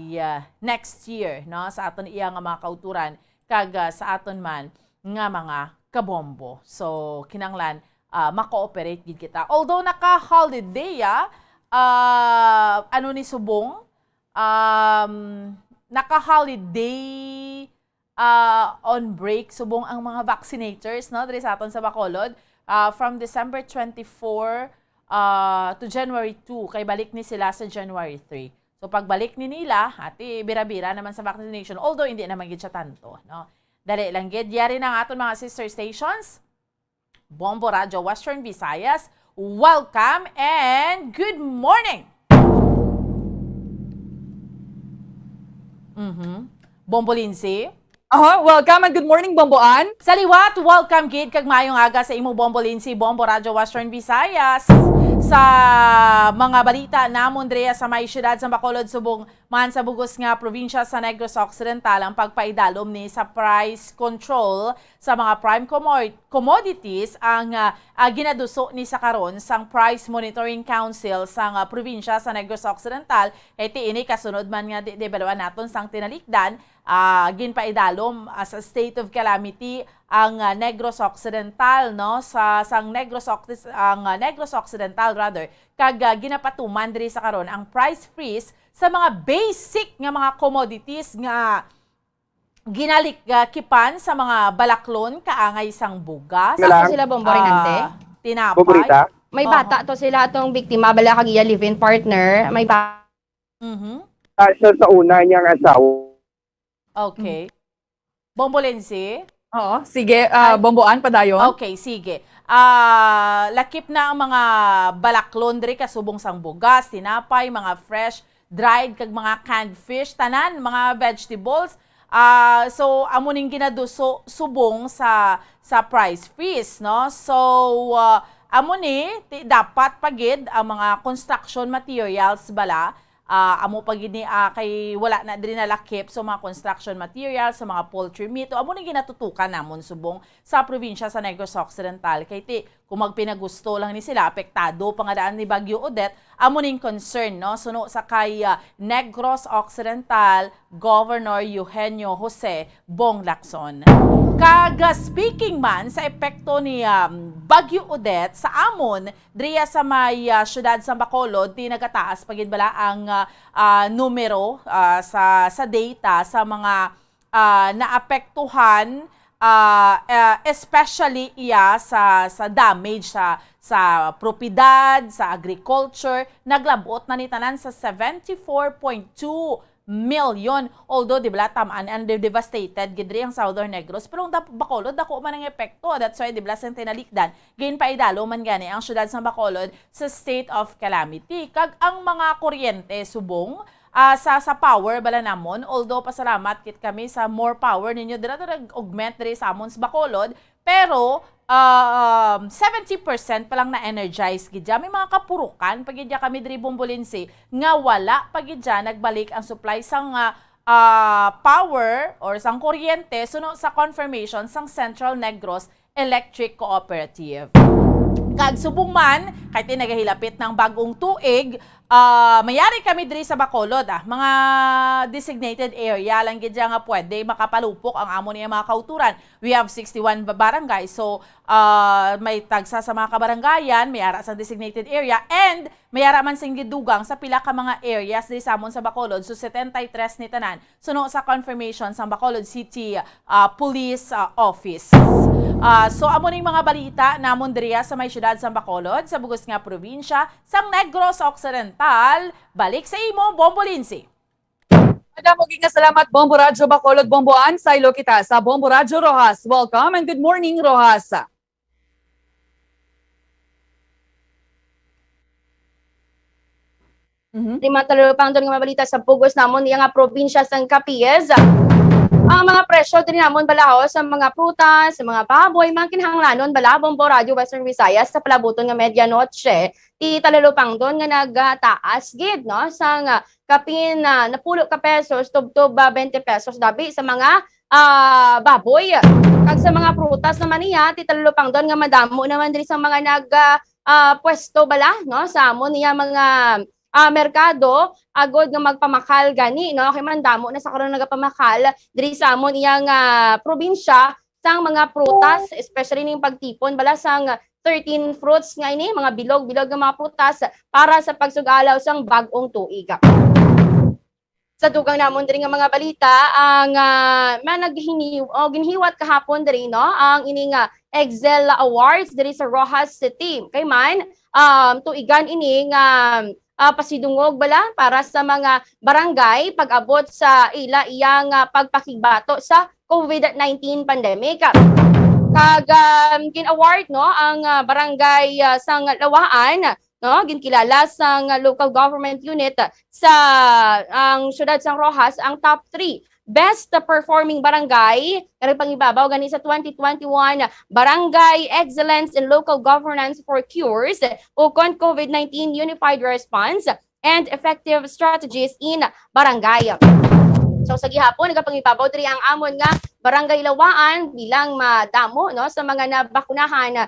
next year, no, sa aton iya nga mga kauturan, kag sa aton man nga mga kabombo. So, kinanglan, maka-operate gid kita. Although naka-holiday, ano ni subong, naka-holiday on break subong ang mga vaccinators, no, diri sa aton sa Bacolod, from December 24 to January 2, kay balik ni sila sa January 3. So pagbalik ni nila, ati bira-bira naman sa vaccination, although hindi naman gid siya tanto, no. Dali lang gid yari ng aton mga sister stations. Bombo Radio Western Visayas, welcome and good morning! Bombo Lindsay. Welcome and good morning, Bomboan. Sa liwat, welcome gid kag mayong aga sa imo Bombo Lindsay, Bombo Radio Western Visayas. Sa mga balita namon diya sa may syudad sa Bacolod subong man sa bugos nga probinsya sa Negros Occidental ang pagpaidalom ni sa price control sa mga prime commodities ang ginaduso ni sa karon sang Price Monitoring Council sa probinsya sa Negros Occidental. Iti ini kasunod man nga debaluan naton sang tinalikdan, ginpaidalom as a state of calamity ang Negros Occidental, no, sa Negros Occidental rather, kag ginapatuman diri sa karon ang price freeze sa mga basic nga mga commodities nga ginalikipan sa mga balaklon kaangay sang bugas. Ako sila bomborinante. Tinapay. May bata to sila atong biktima bala kag iya live-in partner, may bata. Siya sa una niyang asawa. Okay. Bombolense? Oo, sige, Bomboan, padayon. Okay, sige. Lakip na ang mga balaklon diri kasubong sang bugas, tinapay, mga fresh, dried, kag mga canned fish, tanan, mga vegetables. So, amo ning ginaduso subong sa price freeze, no? So, amo ni dapat pagid ang mga construction materials bala, amo pagid ni kay wala na diri na lakip so mga construction materials, sa mga poultry meat, amo ni ginatutukan namon subong sa probinsya sa Negros Occidental. Kay ti kung magpinagusto lang ni sila, apektado pangadaan ni Bagyo Odette, amo ning concern, no, suno sa kay Negros Occidental Governor Eugenio Jose Bong Lacson. Kaga speaking man sa epekto ni Bagyo Odette sa amon driya sa may syudad sa Bacolod, di nagataas pagid bala ang numero sa data sa mga naapektuhan, especially sa damage sa propiedad, sa agriculture. Naglabot na ni tanan sa 74.2 million. Although, di ba, tamaan and devastated, gidri ang Southern Negros. Pero ang Bacolod, dako man ang epekto. That's why, di ba, sa tinalikdan, gain pa idalo man gani ang syudad sa Bacolod sa state of calamity. Kag ang mga kuryente subong, sa power bala namon, although pasalamat kit kami sa more power ninyo, dira augment diri sa amon sa Bacolod, pero 70% pa lang na-energize gidya. May mga kapurukan pagidya kami diri Bombolinse nga wala pagidya nagbalik ang supply sang power or sang kuryente suno sa confirmation sang Central Negros Electric Cooperative. Kag subong man, kahit nagahilapit ng bagong tuig, mayari kami diri sa Bacolod, mga designated area lang gid nga pwede makapalupok ang amo niya mga kauturan. We have 61 barangay, so may tagsa sa mga kabarangayan, may ara sa designated area, and may ara man sing gidugang sa pila ka mga areas diri sa amon sa Bacolod. So 73 ni tanan suno sa confirmation sa Bacolod City Police Office. So amo ning mga balita namon diriya sa may syudad sa Bacolod, sa bugos nga probinsya sang Negros Occidental. Balik sa imo, Bombolinse. Madamo nga salamat Bombo Radyo Bacolod Bomboan sa ilo kita sa Bombo Radyo Rojas. Welcome and good morning Rojas. Lima talupang doon nga mabalita sa pugos namon iya nga probinsya sang Capiz. Ang mga presyo din namon balaho sa mga prutas, sa mga baboy, mga kinahanglanon bala Bombo Radio Western Visayas sa palabuton nga medianoche. Ti talupang doon nga nagtaas gid no sang kapin na napulo ka pesos tubtob 20 pesos dabi sa mga baboy. Kag sa mga prutas naman niya ti talupang doon nga madamo naman diri sa mga pwesto bala no sa amon niya mga merkado agod nga magpamakal gani no kay mandamo na sa karon nagapamakal diri sa amon iyang probinsya sang mga prutas especially ning pagtipon bala sang 13 fruits nga ini mga bilog-bilog nga mga prutas para sa pagsugalaw sang bag-ong tuig. Sa dugang namon diri nga mga balita ang ginhiwat kahapon diri no ang ini nga Excel Awards diri sa Rojas City kay man tuigan ini nga pasidungog bala para sa mga barangay pag-abot sa iyang pagpakibato sa COVID-19 pandemic. Kag gin-award no ang barangay sang Lawaan no ginkilala sang local government unit sa ang syudad sang Rojas ang top 3 best performing barangay kani pangibabaw gani sa 2021 Barangay Excellence in Local Governance for Cures ukon COVID-19 Unified Response and Effective Strategies in Barangay. So sa gihapon nagapangibabaw diri ang amon nga Barangay Lawaan bilang madamo no sa mga nabakunahan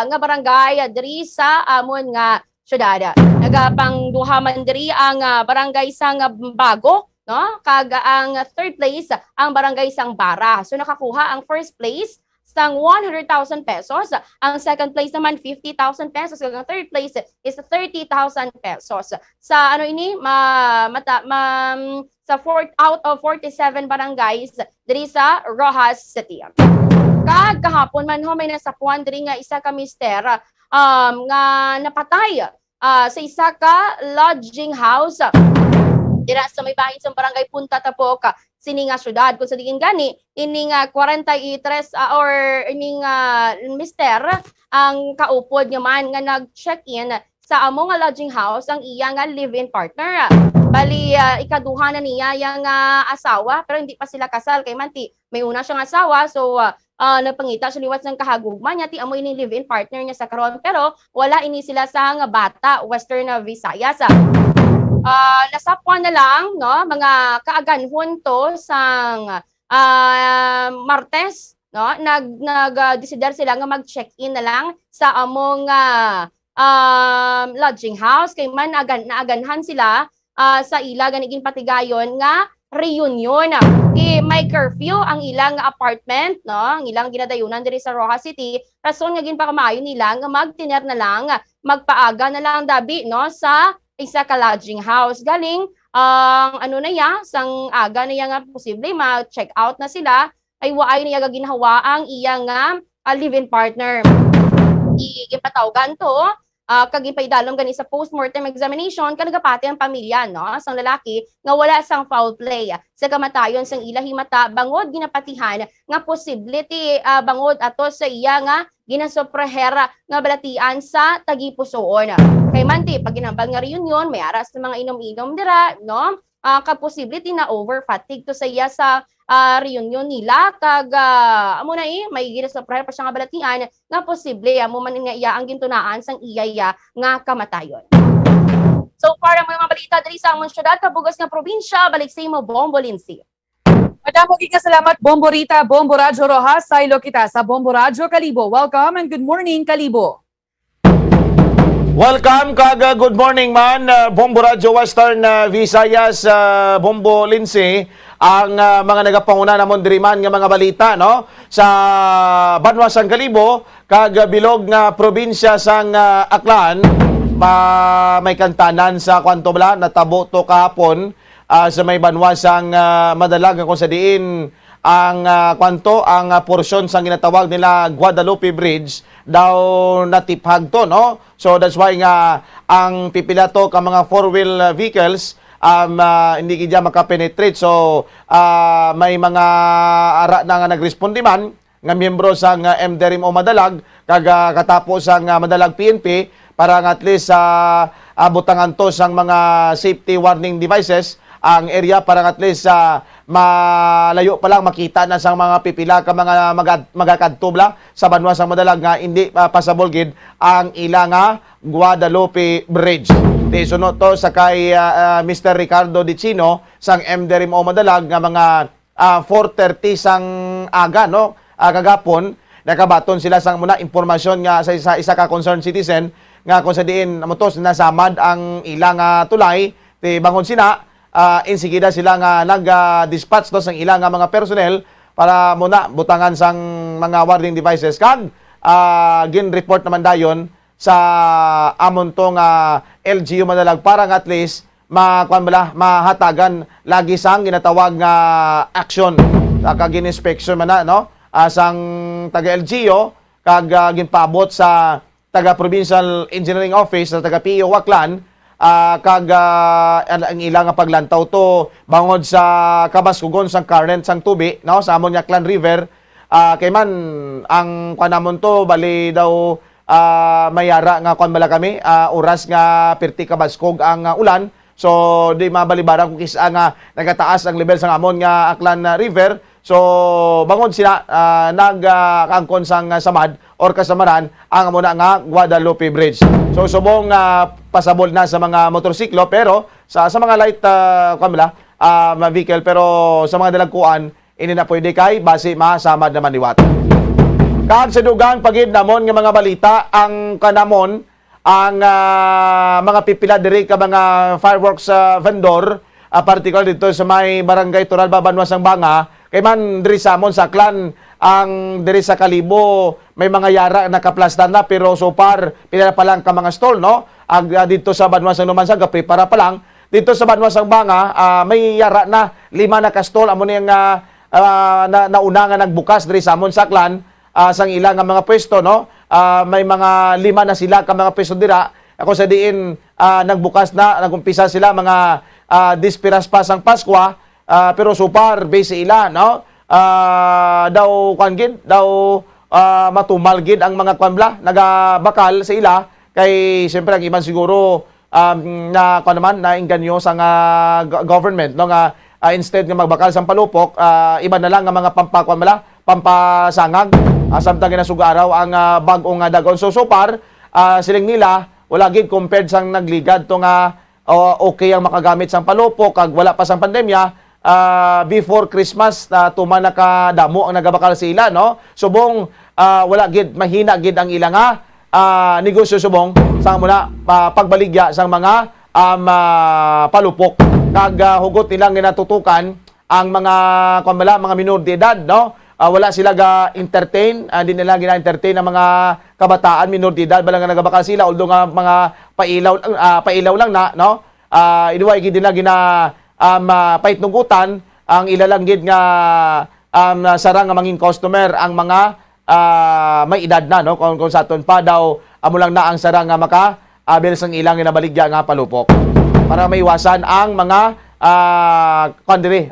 nga barangay diri sa amon nga syudad. Nagapangduha man diri ang barangay sang Bago no kag ang third place ang barangay sang Bara. So nakakuha ang first place sang 100,000 pesos, ang second place naman 50,000 pesos, kag ang third place is 30,000 pesos. Sa ano ini sa 4 out of 47 barangays diri sa Rojas City. Kag kahapon man ho may nasapuan diri nga isa ka mister nga napatay sa isa ka lodging house dira sa may bahin sa barangay Punta Tapok sini nga syudad kung sa digin gani ini nga 43 or ini nga mister ang kaupod nga man nga nag-check-in sa amo nga lodging house ang iya nga live-in partner. Bali ikaduha na niya yang asawa pero hindi pa sila kasal kay manti may una siyang asawa so napangita siya liwat ng kahagugma niya ti amo ini live-in partner niya sa karon pero wala ini sila sa nga bata Western Visayas. Nasapuan na lang no mga kaaganhon to sang Martes no nag-decider sila nga mag-check-in na lang sa among lodging house kay man naaganhan sila sa ila ganigin patigayon nga reunion. May curfew ang ilang apartment no ang ilang ginadayunan diri sa Rojas City rason nga ginpakamayo nila nga magtiner na lang magpaaga na lang dabi no sa isa ka lodging house galing ano na ya sang aga na ya nga posible ma-check out na sila ay waay niya ginhawa ang iya nga live-in partner. Ipatawgan to kag ipaidalom gani sa postmortem examination kanagapati ang pamilya no sang lalaki nga wala sang foul play sa kamatayon sang ilahi mata bangod ginapatihan nga posible ti bangod ato sa iya nga ginasoprehera nga balatian sa tagipusoon. Kay manti pag ginambal nga reunion may aras na mga inom-inom dira no kag possibility na over fatigue to sa iya sa reunion nila kag amo na may ginasoprehera pa siya nga balatian nga posible amo man nga iya ang gintunaan sang iyaya nga kamatayon. So far ang mga balita diri sa among syudad kabugas nga probinsya balik sa imo Bombo Lindsay. Madamo nga salamat Bombo Rita, Bombo Radyo Rojas sa ilo kita sa Bombo Radyo Kalibo. Welcome and good morning Kalibo. Welcome kag good morning man Bombo Radyo Western Visayas Bombo Lindsay ang mga nagapanguna namon diri man nga mga balita no sa Banwa sang Kalibo kag bilog nga probinsya sang Aklan may kantanan sa kwanto bala natabo to kahapon sa may Banwa sang madalag kung sa diin ang kwanto ang porsyon sang ginatawag nila Guadalupe Bridge daw natiphag to no so that's why nga ang pipila to ka mga four-wheel vehicles hindi kidya makapenetrate. So may mga ara na nga nagresponde man nga miyembro sa MDRIM o Madalag kag katapos ang Madalag PNP para nga at least butangan to sang mga safety warning devices ang area para at least malayo pa lang makita na sang mga pipila ka mga magakadtubla sa banwa sang Madalag nga hindi pasabol gid ang ilang Guadalupe Bridge. Di sunod to sa kay Mr. Ricardo Dicino sang MDRIM o Madalag nga mga 4:30 sang aga no kagapon nakabaton sila sang muna impormasyon nga sa isa ka concerned citizen nga kung sa diin amotos nasamad ang ilang tulay ti bangon sina insigida sila nga nag-dispatch to sang ilang mga personnel para muna butangan sang mga warning devices kag gin-report naman dayon sa amon tong LGU Madalag para nga at least mahatagan lagi sang ginatawag nga action kag inspection man na no sang taga LGU kag ginpaabot sa taga Provincial Engineering Office sa taga PO Waklan kag ang ilang paglantaw to bangod sa kabaskugon sang current sang tubi no sa amon Yaklan River kay man ang kanamon to bali daw mayara nga kon bala kami oras nga perti kabaskog ang ulan so di mabalibaran kung kisa nga nagataas ang level sang amon nga Aklan River. So, bangod sila nagkangkon sang samad or kasamaran ang muna nga Guadalupe Bridge. So, subong pasabol na sa mga motorsiklo pero sa mga light vehicle pero sa mga dalagkuan ini na pwede kay base masamad naman liwat. Kag sa dugang pagid namon nga mga balita ang kanamon ang mga pipila diri ka mga fireworks vendor particular dito sa may barangay Turalba Banwas ang Banga kay man diri sa amon sa Aklan ang diri sa Kalibo may mga yara nakaplastan na pero so far pila pa lang ka mga stall no dito sa Banwas ang Numansag prepara pa lang dito sa Banwas ang Banga may yara na 5 na ka stall amo yang nauna nga nagbukas diri sa amon sa Aklan sang ilang nga mga pwesto no may mga 5 na sila ka mga pwesto dira ako sa diin nagbukas na nagumpisa sila mga dispiras pa sang Paskwa pero so far base ila no daw kangid daw matumal gid ang mga kwanbla nagabakal sa ila kay siyempre ang iban siguro na kuan naman na inganyo sa government no nga instead nga magbakal sang palupok iba na lang nga mga pampasangag samtang ginasugaraw ang bag-o nga dagon so far siling nila wala gid compared sang nagligad to nga okay ang makagamit sang palupok kag wala pa sang pandemya before Christmas tuman nakadamo ang nagabakal sa ila no subong wala gid mahina gid ang ilang negosyo subong sang muna pagbaligya sang mga palupok kag hugot nilang ginatutukan ang mga mga minor de edad no wala sila ga entertain di nila gina-entertain ang mga kabataan minor de edad balang nagabakal sila although nga mga pailaw lang na no inuway gid nila gina paitnugutan ang ilalanggid nga sarang nga manging customer ang mga may edad na no kung sa aton pa daw amo lang na ang sarang nga maka bilis ang ilang ginabaligya nga palupok para maiwasan ang mga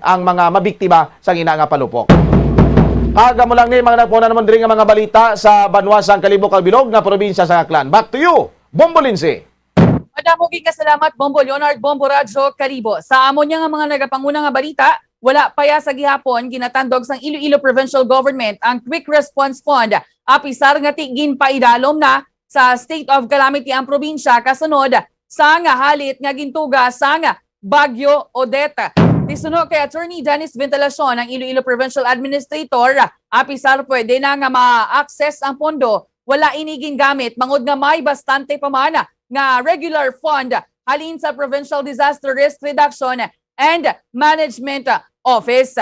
ang mga mabiktima sa ina nga palupok. Kaga mo lang ni mga nagpuna naman diri nga mga balita sa Banwasang Kalibo Kalbilog nga probinsya sa Aklan. Back to you, Bombo Lindsay. Madamoging kasalamat Bombo Leonard Bombo Radyo Kalibo. Sa amon niya nga mga nagapanguna nga balita, wala pa ya sa gihapon ginatandog sang Iloilo Provincial Government ang Quick Response Fund. Apisar nga tigin paidalom na sa state of calamity ang probinsya kasunod sa nga halit nga gintuga sa nga Bagyo Odette. Disunod kay Attorney Dennis Ventilacion ang Iloilo Provincial Administrator, apisar pwede na nga ma-access ang pondo. Wala iniging gamit mangod nga may bastante pamana nga regular fund halin sa Provincial Disaster Risk Reduction and Management Office.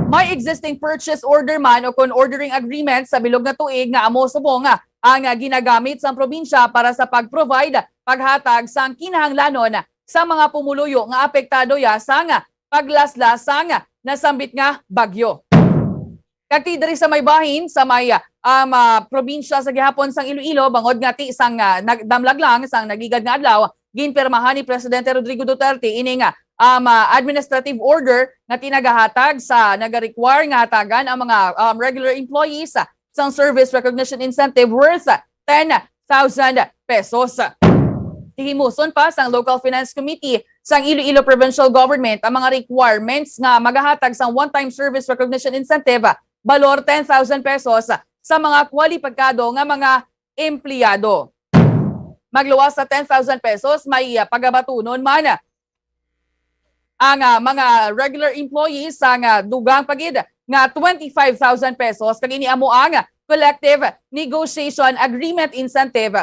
May existing purchase order man o kon ordering agreement sa bilog na tuig nga amo subong ang ginagamit sa probinsya para sa pag-provide paghatag sang kinahanglanon sa mga pumuluyo nga apektado ya sa paglaslas sang nasambit nga bagyo. Kagti diri sa may bahin sa may probinsya sa gihapon sang Iloilo bangod nga ti sang nagdamlag lang sang nagigad nga adlaw ginpirmahan ni Presidente Rodrigo Duterte ini nga administrative order nga tinagahatag sa nagarequire nga hatagan ang mga regular employees sa service recognition incentive worth 10,000 pesos. Himuson pa sa Local Finance Committee sa Iloilo Provincial Government ang mga requirements nga magahatag sa one-time service recognition incentive balor 10,000 pesos sa mga kwalipikado nga mga empleyado. Magluwas sa 10,000 pesos may pagabatunon man ang mga regular employees sa dugang pagid nga 25,000 pesos kag iniamo ang collective negotiation agreement incentive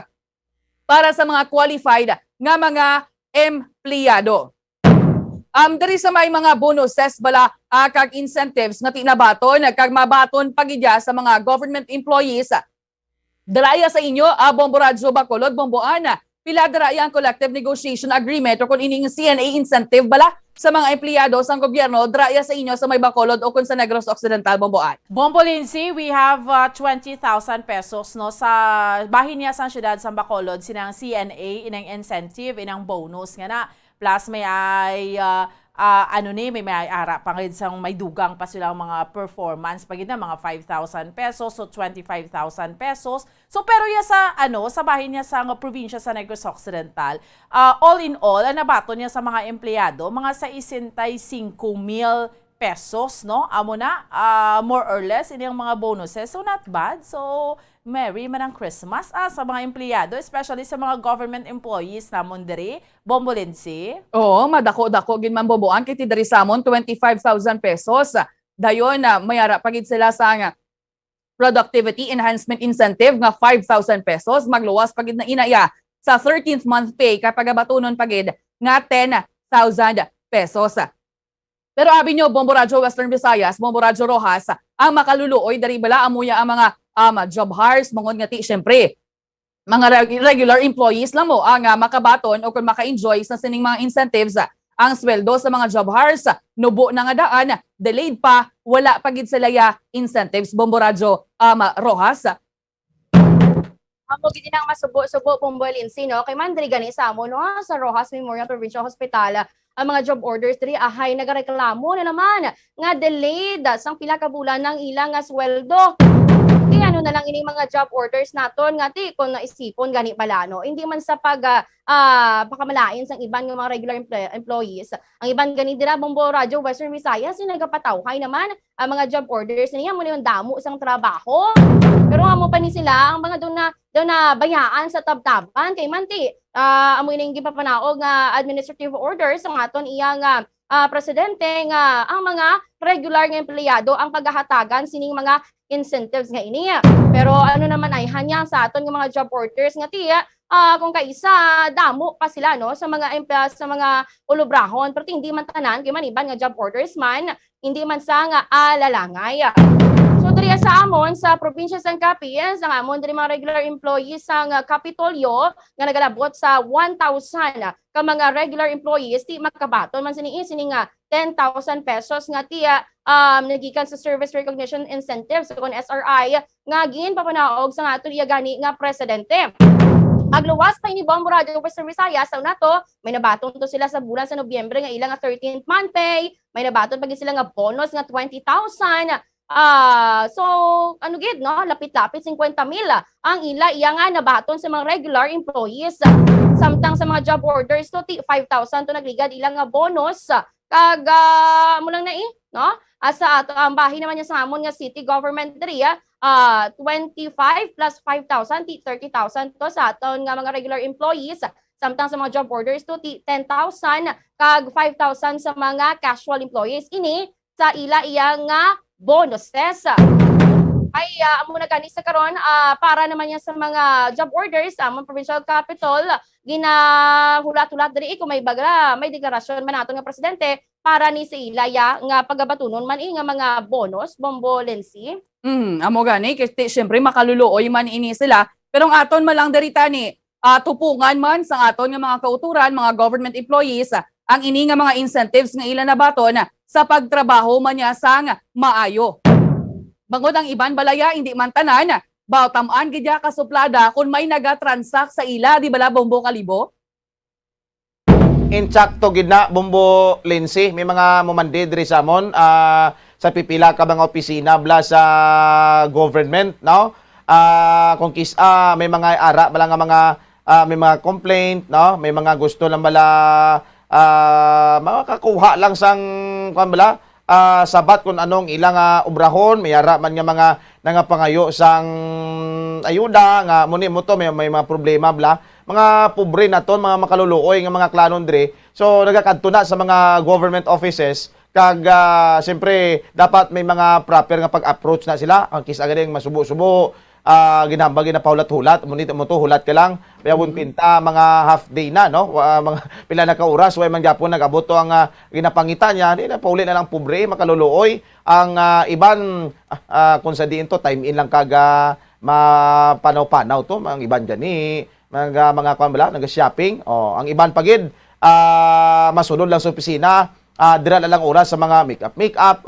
para sa mga qualified nga mga empleyado. Diri sa may mga bonuses bala kag incentives nga tinabaton kag mabaton pagidya sa mga government employees. Daraya sa inyo, Bombo Radyo Bacolod, Bomboan, pila daraya ang collective negotiation agreement o kung ining CNA incentive bala sa mga empleyado sa gobyerno, daraya sa inyo sa may Bacolod o kung sa Negros Occidental, Bomboan. Bombo Lindsay, we have 20,000 pesos no sa bahin niya sa siyudad sa Bacolod sinang CNA inang incentive inang bonus nga na plus may ay may ara pangid sang may dugang pa sila mga performance pagid na mga 5,000 pesos so 25,000 pesos. So pero ya sa sa bahin niya sa probinsya sa Negros Occidental, all in all nabato niya sa mga empleyado mga 65,000 pesos no. Amo na more or less ini ang mga bonuses. So not bad. So Merry man ang Christmas sa mga empleyado, especially sa mga government employees namon diri, Bombo Lindsay. Oo, madako-dako gin man Boboan kay ti diri samon 25,000 pesos. Dayon mayara pagid sila sa productivity enhancement incentive nga 5,000 pesos, magluwas pagid na inaya sa 13th month pay kapag batunon pagid nga 10,000 pesos. Pero abi nyo, Bombo Radyo Western Visayas, Bombo Radyo Rojas, ang makaluluoy dari bala amuya ang mga job hires, mongod nga ti syempre mga regular employees lang mo ang makabaton o kung maka-enjoy sa sining mga incentives. Ang sweldo sa mga job hires nubo na nga daan, delayed pa, wala pagid sila ya incentives. Bombo Radyo Rojas. Amo gid nang masubo-subo Bombo Lindsay no kay mandri gani sa amo no sa Rojas Memorial Provincial Hospital. Ang mga job orders diri ahay nagareklamo na naman nga delayed sang pila ka bulan ng ilang sweldo. Kaya na lang ining mga job orders naton nga ti kung naisipon gani pala no. Hindi man sa pakamalain sang iban nga mga regular employees. Ang iban gani dira Bombo Radyo Western Visayas nagapatawhay naman ang mga job orders niya mo yung damo sang trabaho. Pero amo pa ni sila ang mga doon na bayaan sa tabtaban kay manti amo ining gipapanaog nga administrative orders ang aton iyang presidente nga ang mga regular nga empleyado ang paghahatagan sining mga incentives nga ini. Pero naman ay hanya sa aton nga mga job orders nga tiya kung kaisa damo pa sila no sa mga ulubrahon pero hindi man tanan kay man iban nga job orders man hindi man sa nga alalangay. So diri sa amon sa probinsya sang Capiz ang amon diri mga regular employees sang Kapitolyo nga nagalabot sa 1,000 ka mga regular employees ti makabaton man sini nga 10,000 pesos nga tiya nagikan sa service recognition incentives so kon SRI nga ginpapanaog sa ato iya gani nga presidente. Agluwas pa ini Bombo Radyo Western Visayas sa nato may nabaton to sila sa bulan sa Nobyembre nga ilang nga 13th month pay, may nabaton pagid sila nga bonus nga 20,000. So gid no lapit-lapit 50,000 ang iya nga nabaton sa mga regular employees. Samtang sa mga job orders to 5,000 to nagligad ilang nga bonus kag mo lang na no asa ato ang bahin naman niya sa amon nga city government diri 25 plus 5,000 30,000 to sa aton nga mga regular employees. Samtang sa mga job orders to 10,000 kag 5,000 sa mga casual employees ini sa iya nga bonuses. Ay amo na gani sa karon para naman niya sa mga job orders among provincial capital ginahulat-hulat diri kung may deklarasyon man naton nga presidente para ni sa ilaya nga pagabatunon man nga mga bonus Bombo Lindsay. Amo gani kasi syempre makaluluoy man ini sila pero ang aton malang diri tani tupungan man sa aton nga mga kauturan mga government employees ang ini nga mga incentives nga ila nabaton sa pagtrabaho man niya sang maayo. Bangod ang iban balaya hindi man tanan bawtaman gidya kasuplada kung may nagatransact sa ila di bala Bombo Kalibo. Insakto gid na Bombo Lindsay, may mga mumandi diri sa amon sa pipila ka mga opisina bla sa government, no? Kung may mga ara bala nga mga may mga complaint, no? May mga gusto lang bala makakuha lang sang kuan bala sabat kung anong ilang obrahon, may ara man nga mga nangapangayo sang ayuda nga muni mo to may mga problema bla. Mga pobre na to, mga makaluluoy nga mga klanon dre. So nagakadto na sa mga government offices kag siyempre dapat may mga proper nga pag-approach na sila. Ang kisa ganing masubo-subo, ginambag na paulat-hulat, munit mo to hulat ka lang. Bayawon pinta mga half day na, no? Mga pila na ka oras way man gyapon nag-abot to ang ginapangita niya. Di na pauli na lang pobre, makaluluoy. Ang iban kung sa diin to time in lang kaga mapanaw-panaw to, ang iban dyan mga kuan bala nag-shopping. Ang iban pagid masunod lang sa opisina, dira na lang oras sa mga make-up.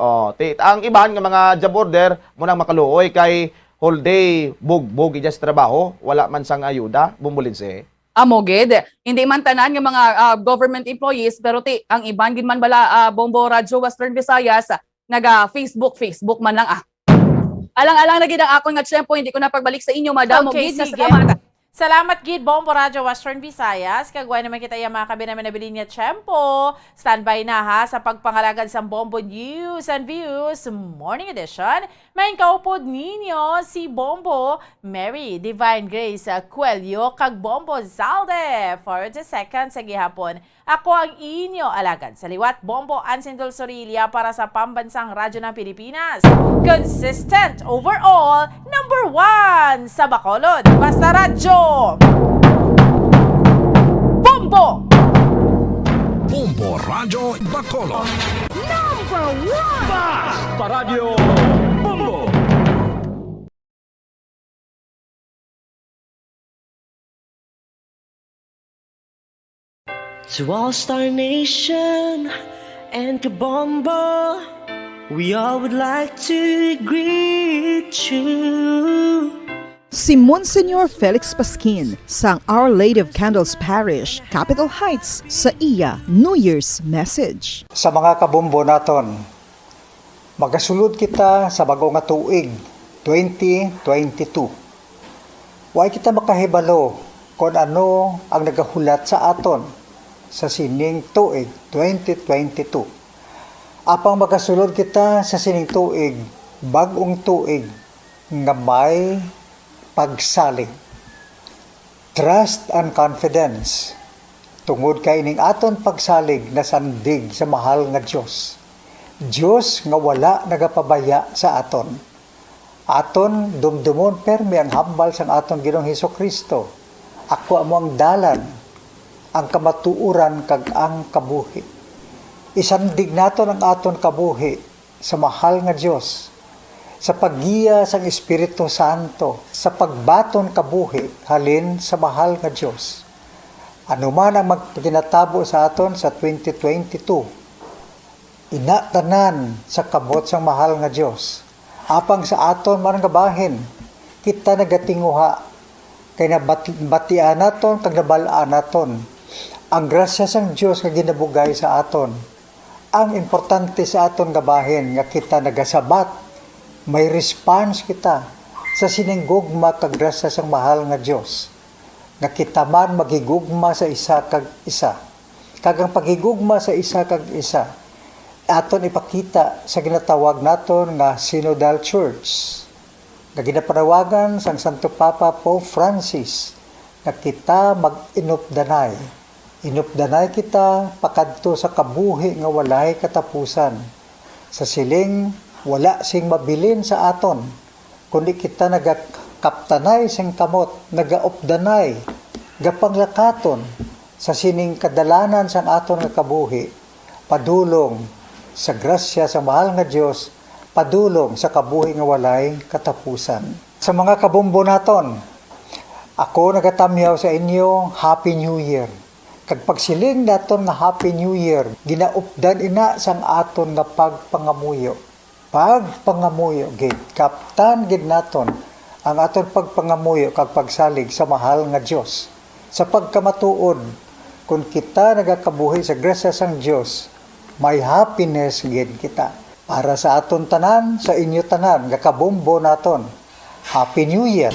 Ang iban nga mga job order mo nang makaluoy kay whole day bugbog just trabaho, wala man sang ayuda, bumbulinse. Amoged, hindi man tanan nga mga government employees pero ang iban gid man bala Bombo Radyo Western Visayas naga Facebook man lang Alang-alang na gid ang akon nga tiyempo, hindi ko na pagbalik sa inyo, Madam. Okay, Gid, sige. salamat. Salamat gid Bombo Radyo Western Visayas. Kagway naman kita yung mga kabi namin nabili niya tiyempo. Standby na ha sa pagpangalagad sa Bombo News and Views Morning Edition. May kaupod ninyo si Bombo Mary Divine Grace Cuello kag Bombo Zaldy for the second sa gihapon. Ako ang inyo alagad sa liwat Bombo Ansindol Sorilia para sa Pambansang Radyo ng Pilipinas. Consistent overall, number 1 sa Bacolod. Basta Radyo! Bombo! Bombo Radyo Bacolod. Number 1! Basta Radio Bombo! To all Star Nation and to Bombo, we all would like to greet you. Si Monsignor Felix Pasquin sang Our Lady of Candles Parish, Capitol Heights, sa iya New Year's message. Sa mga kabombo naton, magasulod kita sa bagong nga tuig 2022. Way kita makahibalo kung ano ang nagahulat sa aton sa sining tuig 2022. Apang magasulod kita sa sining tuig, bagong tuig nga may pagsalig. Trust and confidence. Tungod kay ining aton pagsalig na sandig sa mahal nga Dios. Dios nga wala nagapabaya sa aton. Aton dumdumon permi ang hambal sang aton Ginoong Hesukristo. Ako amo ang dalan, ang kamatuuran kag ang kabuhi. Isandig naton ang aton kabuhi sa mahal nga Dios. Sa paggiya sang Espiritu Santo, sa pagbaton kabuhi halin sa mahal nga Dios. Ano man ang magginatabo sa aton sa 2022, inatanan sa kabot sang mahal nga Dios. Apang sa aton man nga bahin, kita nagatinguha kay nabatian naton kag nabalaan naton ang grasya sang Dios nga ginabugay sa aton. Ang importante sa aton nga bahin nga kita nagasabat, may response kita sa siningugma kag grasya sang mahal nga Dios. Nga kita man magigugma sa isa kag isa. Kag ang pagigugma sa isa kag isa, aton ipakita sa ginatawag naton nga Synodal Church. Nga ginapanawagan sang Santo Papa Pope Francis nga kita mag-inupdanay. Inupdanay kita pakadto sa kabuhi nga walay katapusan. Sa siling wala sing mabilin sa aton, kundi kita nagakaptanay sing kamot, nagaupdanay, gapanglakaton sa sining kadalanan sang aton nga kabuhi, padulong sa grasya sa mahal nga Dios, padulong sa kabuhi nga walay katapusan. Sa mga kabombo naton, ako nagatamyaw sa inyo, Happy New Year. Kag pagsiling naton nga Happy New Year, ginaupdan ina sang aton nga pagpangamuyo. Pagpangamuyo gid, kaptan gid naton ang aton pagpangamuyo kag pagsalig sa mahal nga Dios. Sa pagkamatuod kung kita nagakabuhi sa grasya sang Dios, may happiness gid kita. Para sa aton tanan, sa inyo tanan, nga kabombo naton. Happy New Year!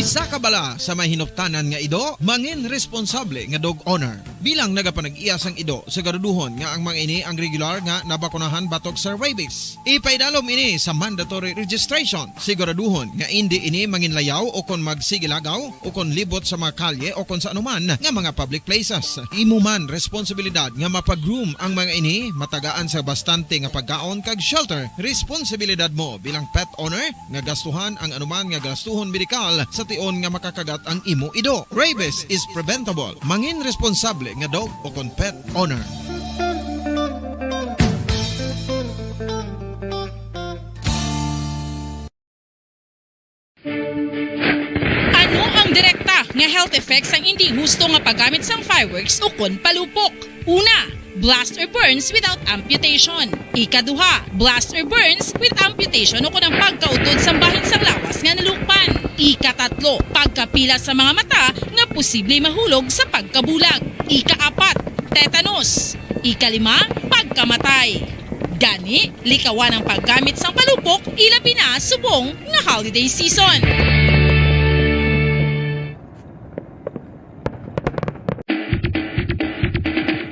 Isa ka bala sa may hinuptanan nga ido, mangin responsable nga dog owner. Bilang nagapanag-iyas ang ido, siguraduhon nga ang mga ini ang regular nga nabakunahan batok sa rabies. Ipaidalom ini sa mandatory registration. Siguraduhon nga hindi ini manginlayaw o kon magsigilagaw o kon libot sa mga kalye o kon sa anuman nga mga public places. Imuman responsibilidad nga mapag-groom ang mga ini, matagaan sa bastante nga pagkaon kag shelter. Responsibilidad mo bilang pet owner nga gastuhan ang anuman nga gastuhon medikal sa tion nga makakagat ang imo ido. Rabies is preventable. Mangin responsable nga dog o kon pet owner. Ano ang direkta nga health effects ang hindi husto nga paggamit sang fireworks o kon palupok? Una, blast or burns without amputation. Ikaduha, blast or burns with amputation o kon ang pagkautod sa bahin sang lawas nga nalukpan. Ikatatlo, pagkapila sa mga mata nga posible mahulog sa pagkabulag. Ikaapat, tetanus. Ikalima, pagkamatay. Gani, likawan ang paggamit sang palupok ilabi na subong nga holiday season.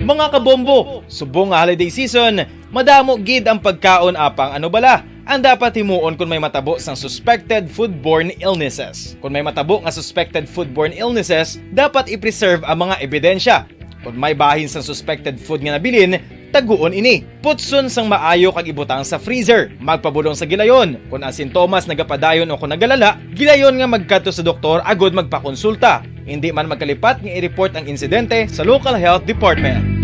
Mga kabombo, subong nga holiday season, madamo gid ang pagkaon apang ano bala ang dapat himuon kung may matabo sang suspected foodborne illnesses. Kung may matabo nga suspected foodborne illnesses, dapat i-preserve ang mga ebidensya. Kung may bahin sang suspected food nga nabilin, taguon ini. Putson sang maayo kag ibutang sa freezer. Magpabulong sa gilayon. Kung ang sintomas nagapadayon o kung nagalala, gilayon nga magkadto sa doktor agod magpakonsulta. Hindi man magkalipat nga i-report ang insidente sa local health department.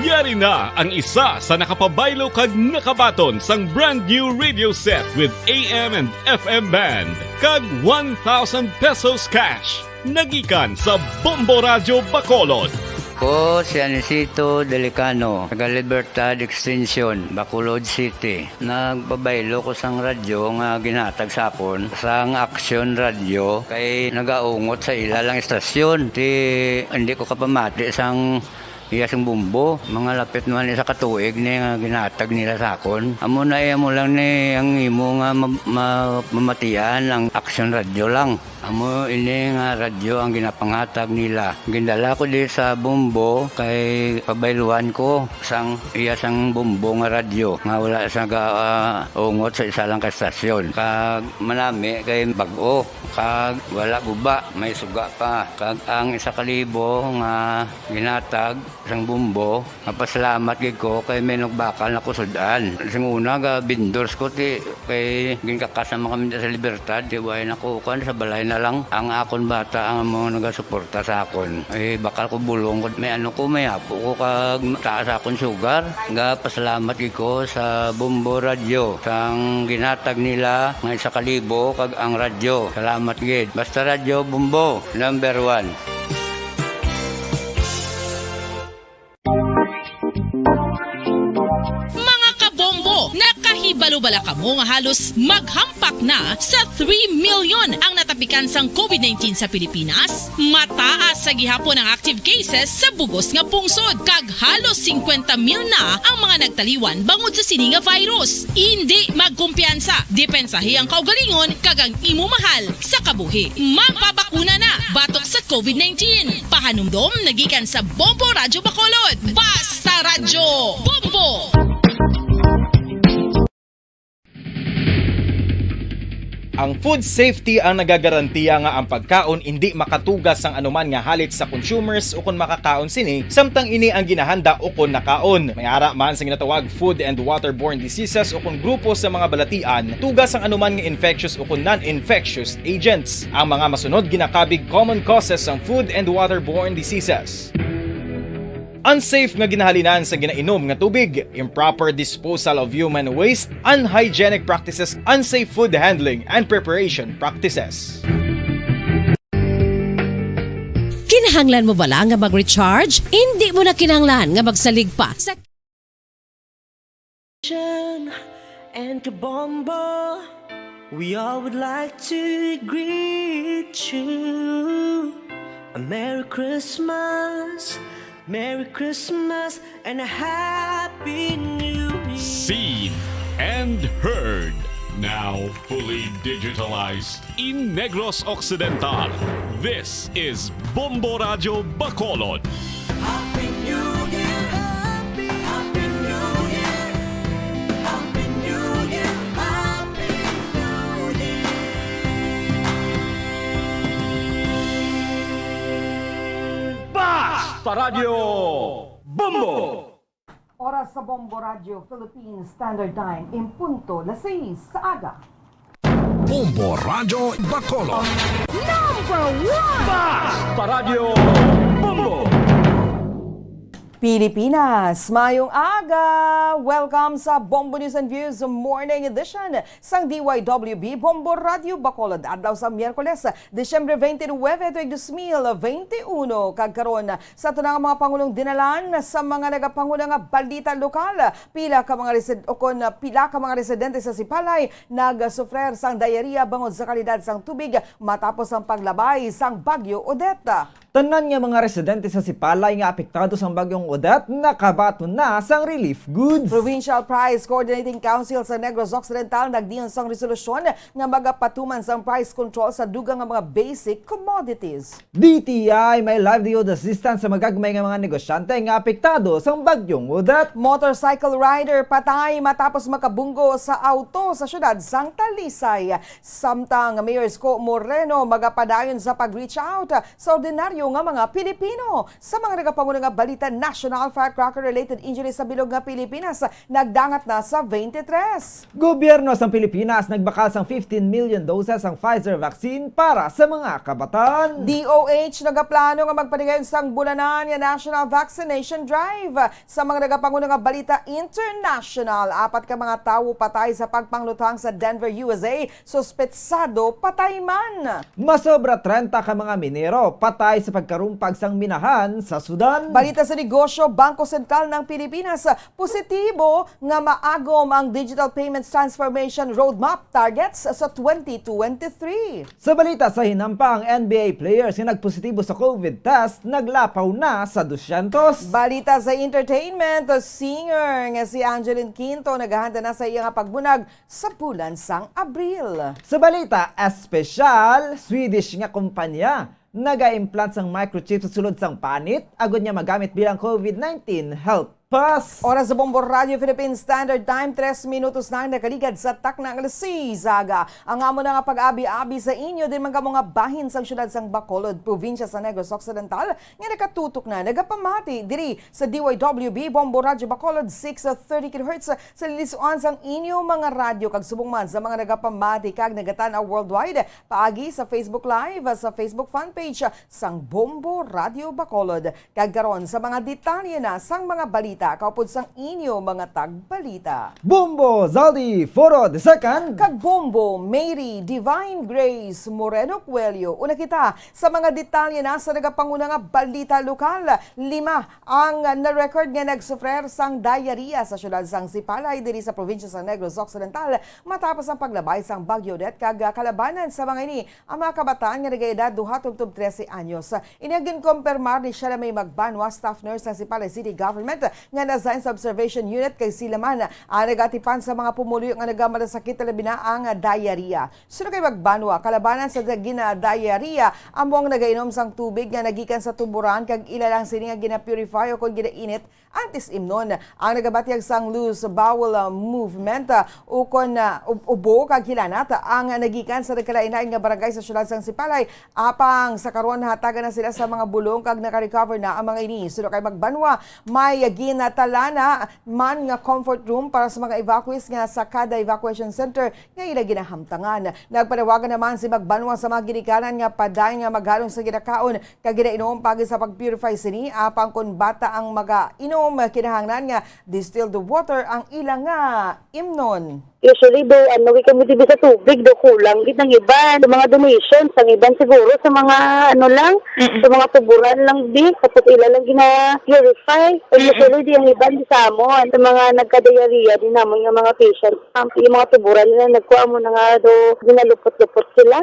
Yari na ang isa sa nakapabaylo kag nakabaton sang brand new radio set with AM and FM band kag 1,000 pesos cash. Nagikan sa Bombo Radio Bacolod. Ko si Anisito Delicano, taga Libertad Extension, Bacolod City. Nagbabaylo ko sang radyo nga ginatag sapon sang Action Radio kay nagaungot sa ilalang estasyon. Hindi ko kapamati sang iyasang Bombo, mga lapit naman sa katuig ni nga ginatag nila sakon. Amo na mo lang ni ang imo nga mamatian ang Action Radio lang. Amo ini nga radyo ang ginapangatag nila. Gindala ko di sa Bombo kay pabayluan ko sang iyasang Bombo nga radyo nga wala sa ungot sa isa lang ka estasyon. Kag manami kay bag-o kag wala guba, may suga pa. Kag ang 1,000 nga ginatag sang Bombo, napasalamat gid ko kay may nagbakal na kusudan. Sing una ga vendors ko ti kay ginkakasama kami sa Libertad, di way nakukan sa balay na lang ang akon bata ang mga nagasuporta sa akon. Bakal ko bulong ko may ano ko may apo ko kag taas akon sugar. Ga pasalamat gid ko sa Bombo Radio sang ginatag nila nga 1,000 kag ang radyo. Salamat gid. Basta Radio Bombo number 1. Nakahibalo-bala ka mo nga halos maghampak na sa 3 million ang natapikan sang COVID-19 sa Pilipinas. Mataas sa gihapon ang active cases sa bugos nga pungsod kag halos 50 mil na ang mga nagtaliwan bangod sa sini nga virus. Hindi magkumpiyansa, depensahi ang kaugalingon kag ang imo mahal sa kabuhi. Magpabakuna na batok sa COVID-19. Pahanumdom nagikan sa Bombo Radio Bacolod. Basta Radyo Bombo! Ang food safety ang nagagarantiya nga ang pagkaon hindi makatugas sang anuman nga halit sa consumers o kung makakaon sini, samtang ini ang ginahanda o kung nakaon. May ara man sa ginatawag food and waterborne diseases o kung grupo sa mga balatian, tugas ang anuman nga infectious o kung non-infectious agents. Ang mga masunod ginakabig common causes ng food and waterborne diseases. Unsafe nga ginahalinan sa ginainom nga tubig, improper disposal of human waste, unhygienic practices, unsafe food handling and preparation practices. Kinahanglan mo bala nga mag-recharge? Hindi mo na kinahanglan nga magsalig pa sa and Bombo, we all would like to greet you. A Merry Christmas, and a Happy New Year. Seen and heard. Now fully digitalized in Negros Occidental. This is Bombo Radio Bacolod. Happy New Year, Happy New Year, Happy New Year, Happy New Year. Basta Radio Bombo! Oras sa Bombo Radio Philippines Standard Time, impunto, 6 sa aga. Bombo Radio Bacolod. Number 1! Basta Radio Bombo! Pilipinas, mayong aga! Welcome sa Bombo News and Views Morning Edition sang DYWB Bombo Radio Bacolod. Adlaw sa Miyerkules, Disyembre 29, 2021. Kagkaroon sa ito nga mga Pangulong dinalan sa mga nagapangulang balita lokal. Pila ka mga residente sa Sipalay nagsufrer sang diarrhea bangod sa kalidad sang tubig matapos ang paglabay sang Bagyo Odette. Tanan nga mga residente sa Sipalay nga apektado sa bagyong Odette nakabaton na sang relief goods. Provincial Price Coordinating Council sa Negros Occidental nagdiyon sang resolusyon nga magapatuman sang price control sa dugang nga mga basic commodities. DTI may livelihood assistance sa magagmay nga mga negosyante nga apektado sa bagyong Odette. Motorcycle rider patay matapos makabunggo sa auto sa syudad sang Talisay. Samtang Mayor Isko Moreno magapadayon sa pag-reach out sa ordinaryo nga mga Pilipino. Sa mga nagapangulang nga balita, national firecracker-related injuries sa bilog nga Pilipinas nagdangat na sa 23. Gobyerno sa Pilipinas nagbakal sang 15 million doses ang Pfizer vaccine para sa mga kabataan. DOH nagaplano nga magpanigayon sang bulanan nga National Vaccination Drive. Sa mga nagapangulang nga balita international, 4 ka mga tawo patay sa pagpanglutang sa Denver, USA. Suspetsado patay man. Masobra 30 ka mga minero patay sa pagkarumpag sang minahan sa Sudan. Balita sa negosyo, Bangko Sentral ng Pilipinas, positibo nga maagom ang Digital Payments Transformation Roadmap targets sa 2023. Sa balita sa hinampang, NBA players nga nagpositibo sa COVID test naglapaw na sa 200. Balita sa entertainment, singer nga si Angeline Quinto naghahanda na sa iyang pagbunag sa bulan sang Abril. Sa balita, espesyal, Swedish nga kumpanya naga-implant sang microchip sa sulod sang panit, agad niya magamit bilang COVID-19 health pass. Oras sa Bombo Radio Philippines Standard Time, 3 minutos na nakaligad sa takna ng Zaga. Ang amo na nga pag-abi-abi sa inyo din mga mga bahin sang syudad sang Bacolod, probinsya sa Negros Occidental, nga nakatutok na nagapamati diri sa DYWB Bombo Radio Bacolod 630 kHz sa lilisuan sang inyo mga radyo kag subong man sa mga nagapamati kag nagatanaw worldwide paagi sa Facebook Live sa Facebook fanpage sang Bombo Radio Bacolod. Kag karon sa mga detalye na sang mga balita kaupod sang inyo mga tagbalita. Bombo, Zaldy, Forro, the second. Kag Bombo, Mary, Divine Grace, Moreno, Cuello. Una kita sa mga detalye na sa nagapanguna nga balita lokal. 5 ang na-record nga nagsufrer sang diarrhea sa syudad sang Sipalay diri sa probinsya sa Negros Occidental matapos ang paglabay sang Bagyo Odette kag kalabanan sa mga ini ang mga kabataan nga nag-edad 13 anyos. Inagin kumpirmar ni siya na may magbanwa staff nurse sa Sipalay City Government nga na-assign sa observation unit kay sila man nagatipan sa mga pumuloy nga nagamalasakit na labina ang diarrhea. Sino kay magbanwa kalabanan sa gina diarrhea among nagainom sang tubig nga nagikan sa tuburan kag ilalang sini nga gina-purify o kung ginainit antis-imnon. Ang nagabatyag sang loose bowel movement ukon ubo kag hilanat ang nagikan sa nagkalain-lain nga barangay sa syudad sang Sipalay. Apang sa karon hatagan na sila sa mga bulong kag naka-recover na ang mga ini. Sino kay magbanwa may natalana man nga comfort room para sa mga evacuees nga sa kada evacuation center nga ila ginahamtangan. Nagpanawagan naman si Magbanwa sa mga ginikanan nga padayon nga maghalong sa ginakaon kag ginainom pagi sa pag-purify sini apang kun bata ang mag-inom kinahanglan nga distilled water ang ilang nga imnon. Usually do we kami dibi sa tubig do kulang gid ng iban sa mga donations ang iban siguro sa mga sa mga tuburan lang di kapag ila lang gina-purify. Usually di ang iban di sa amon sa mga nagka-diarrhea din namon nga mga patients. Yung mga tuburan nila nagkuha mo na nga do ginalupot-lupot sila.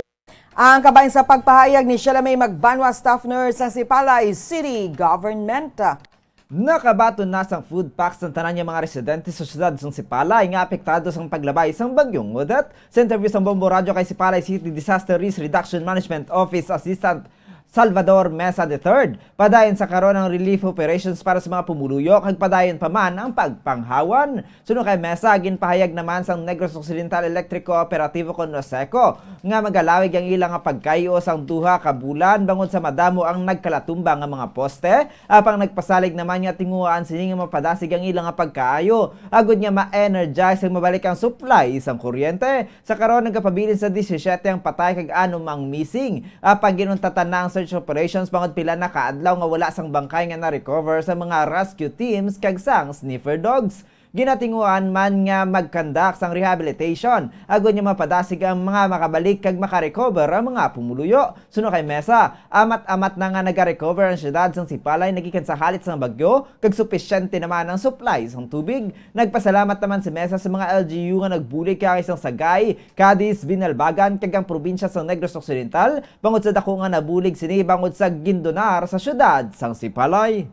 Ang kabayan sa pagpahayag ni Shalamay Magbanwa staff nurse sa Sipalay City Government. Nakabaton na sang food packs ng tanan niya mga residente sa syudad ng Sipalay nga apektado sa paglabay sang bagyong Udet. Sa interview sa Bombo Radio kay Sipalay City Disaster Risk Reduction Management Office Assistant Salvador Mesa III, padayon sa karon ng relief operations para sa mga pumuluyo kag padayon pa man ang pagpanghawan. Sunod kay Mesa, ginpahayag naman sang Negros Occidental Electric Cooperativo con Noseco nga magalawig ang ilang pagkayo sang duha ka bulan bangod sa madamo ang nagkalatumba nga mga poste. Apang nagpasalig naman nga tinguhaan sini nga mapadasig ang ilang pagkayo agud nga ma-energize ang mabalik ang supply sang kuryente. Sa karon nagapabilin sa 17 ang patay kag anom ang missing. Apang ginuntatan na ang search operations bangod pila na kaadlaw nga wala sang bangkay nga na-recover sa mga rescue teams kag sang sniffer dogs. Ginatinguan man nga magkandak sang rehabilitation agud nga mapadasig ang mga makabalik kag makarecover ang mga pumuluyo. Suno kay Mesa, amat-amat na nga nagarecover ang syudad sang Sipalay nagikan sa halit sang bagyo kag supisyente naman ang supply sang tubig. Nagpasalamat naman si Mesa sa mga LGU nga nagbulig kay sang Sagay, Cadiz, Binalbagan kag ang probinsya sang Negros Occidental bangod sa dako nga nabulig sini bangod sa gindonar sa syudad sang Sipalay.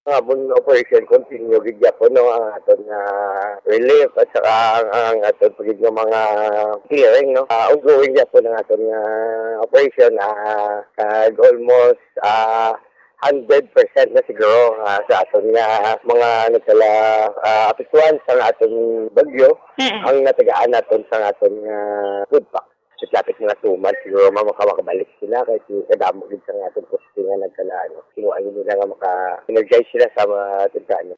Habang operation continue gid po no ang aton relief at saka ang aton pagid nga mga clearing no ongoing po ng aton operation kag almost 100% na siguro sa aton nga mga nagkala apektuhan sa aton bagyo ang natagaan naton sa aton food pack. Lapit nga 2 months, siguro makabalik sila kasi kadamo din sa ating poste nga nagkalaano. Kinuha nila nga maka-energize sila sa mga tindahan.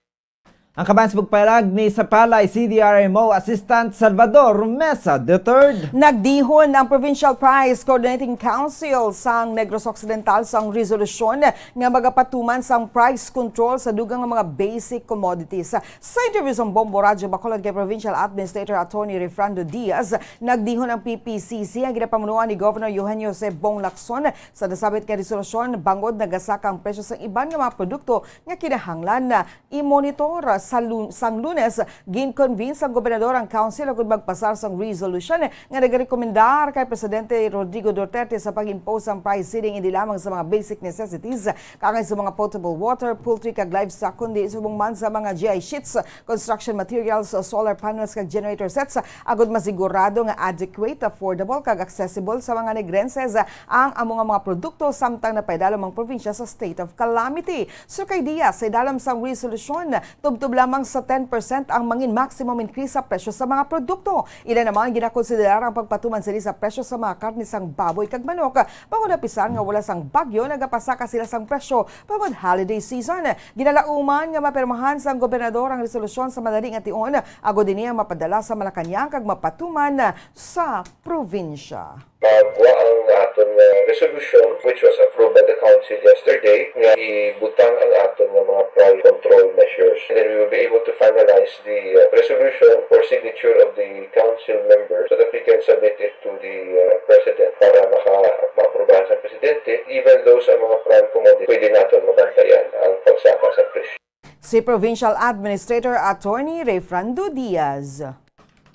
Ang kabayan sa pagpalag ni Sipalay CDRMO Assistant Salvador Mesa III. Nagdihon ang Provincial Price Coordinating Council sang Negros Occidental sang resolusyon nga magapatuman sang price control sa dugang nga mga basic commodities. Sa interview sa Bombo Radio Bacolod kay Provincial Administrator Attorney Refrando Diaz, nagdihon ang PPCC ang ginapamunuan ni Governor Eugenio C. Bong Lacson sa nasabit kay resolusyon bangod nagasak ang presyo sa iban nga mga produkto nga kinahanglan na i-monitor. Sang Lunes, gin-convince ang gobernador ang council agud magpasar sang resolution nga nagarekomendar kay Presidente Rodrigo Duterte sa pag-impose ang price ceiling hindi lamang sa mga basic necessities kagay sa mga potable water, poultry kag livestock kundi subong man sa mga GI sheets, construction materials, solar panels kag generator sets agud masigurado nga adequate, affordable kag accessible sa mga negrenses ang among mga produkto samtang napaydalom ang probinsya sa state of calamity. So kay Diaz, sa dalam sang resolution, tubtub lamang sa 10% ang mangin maximum increase sa presyo sa mga produkto. Ila naman ginakonsiderar ang pagpatuman sila sa presyo sa mga karne sang baboy kag manok. Pagod napisan nga wala sang bagyo, nagapasaka sila sang presyo pagod holiday season. Ginalauman nga mapirmahan sang gobernador ang resolusyon sa madaling ation agud dinhi ang mapadala sa Malacañang kag mapatuman sa probinsya. Magwa ang aton resolution which was approved by the council yesterday nga ibutang ang aton mga price control measures. And then we will be able to finalize the resolution for signature of the council members so that we can submit it to the president para ma-aprobahan sa presidente. Even though sa mga prime commodities, pwede natin mabantayan ang pagsaka sa presyo. Si Provincial Administrator Attorney Refrando Diaz.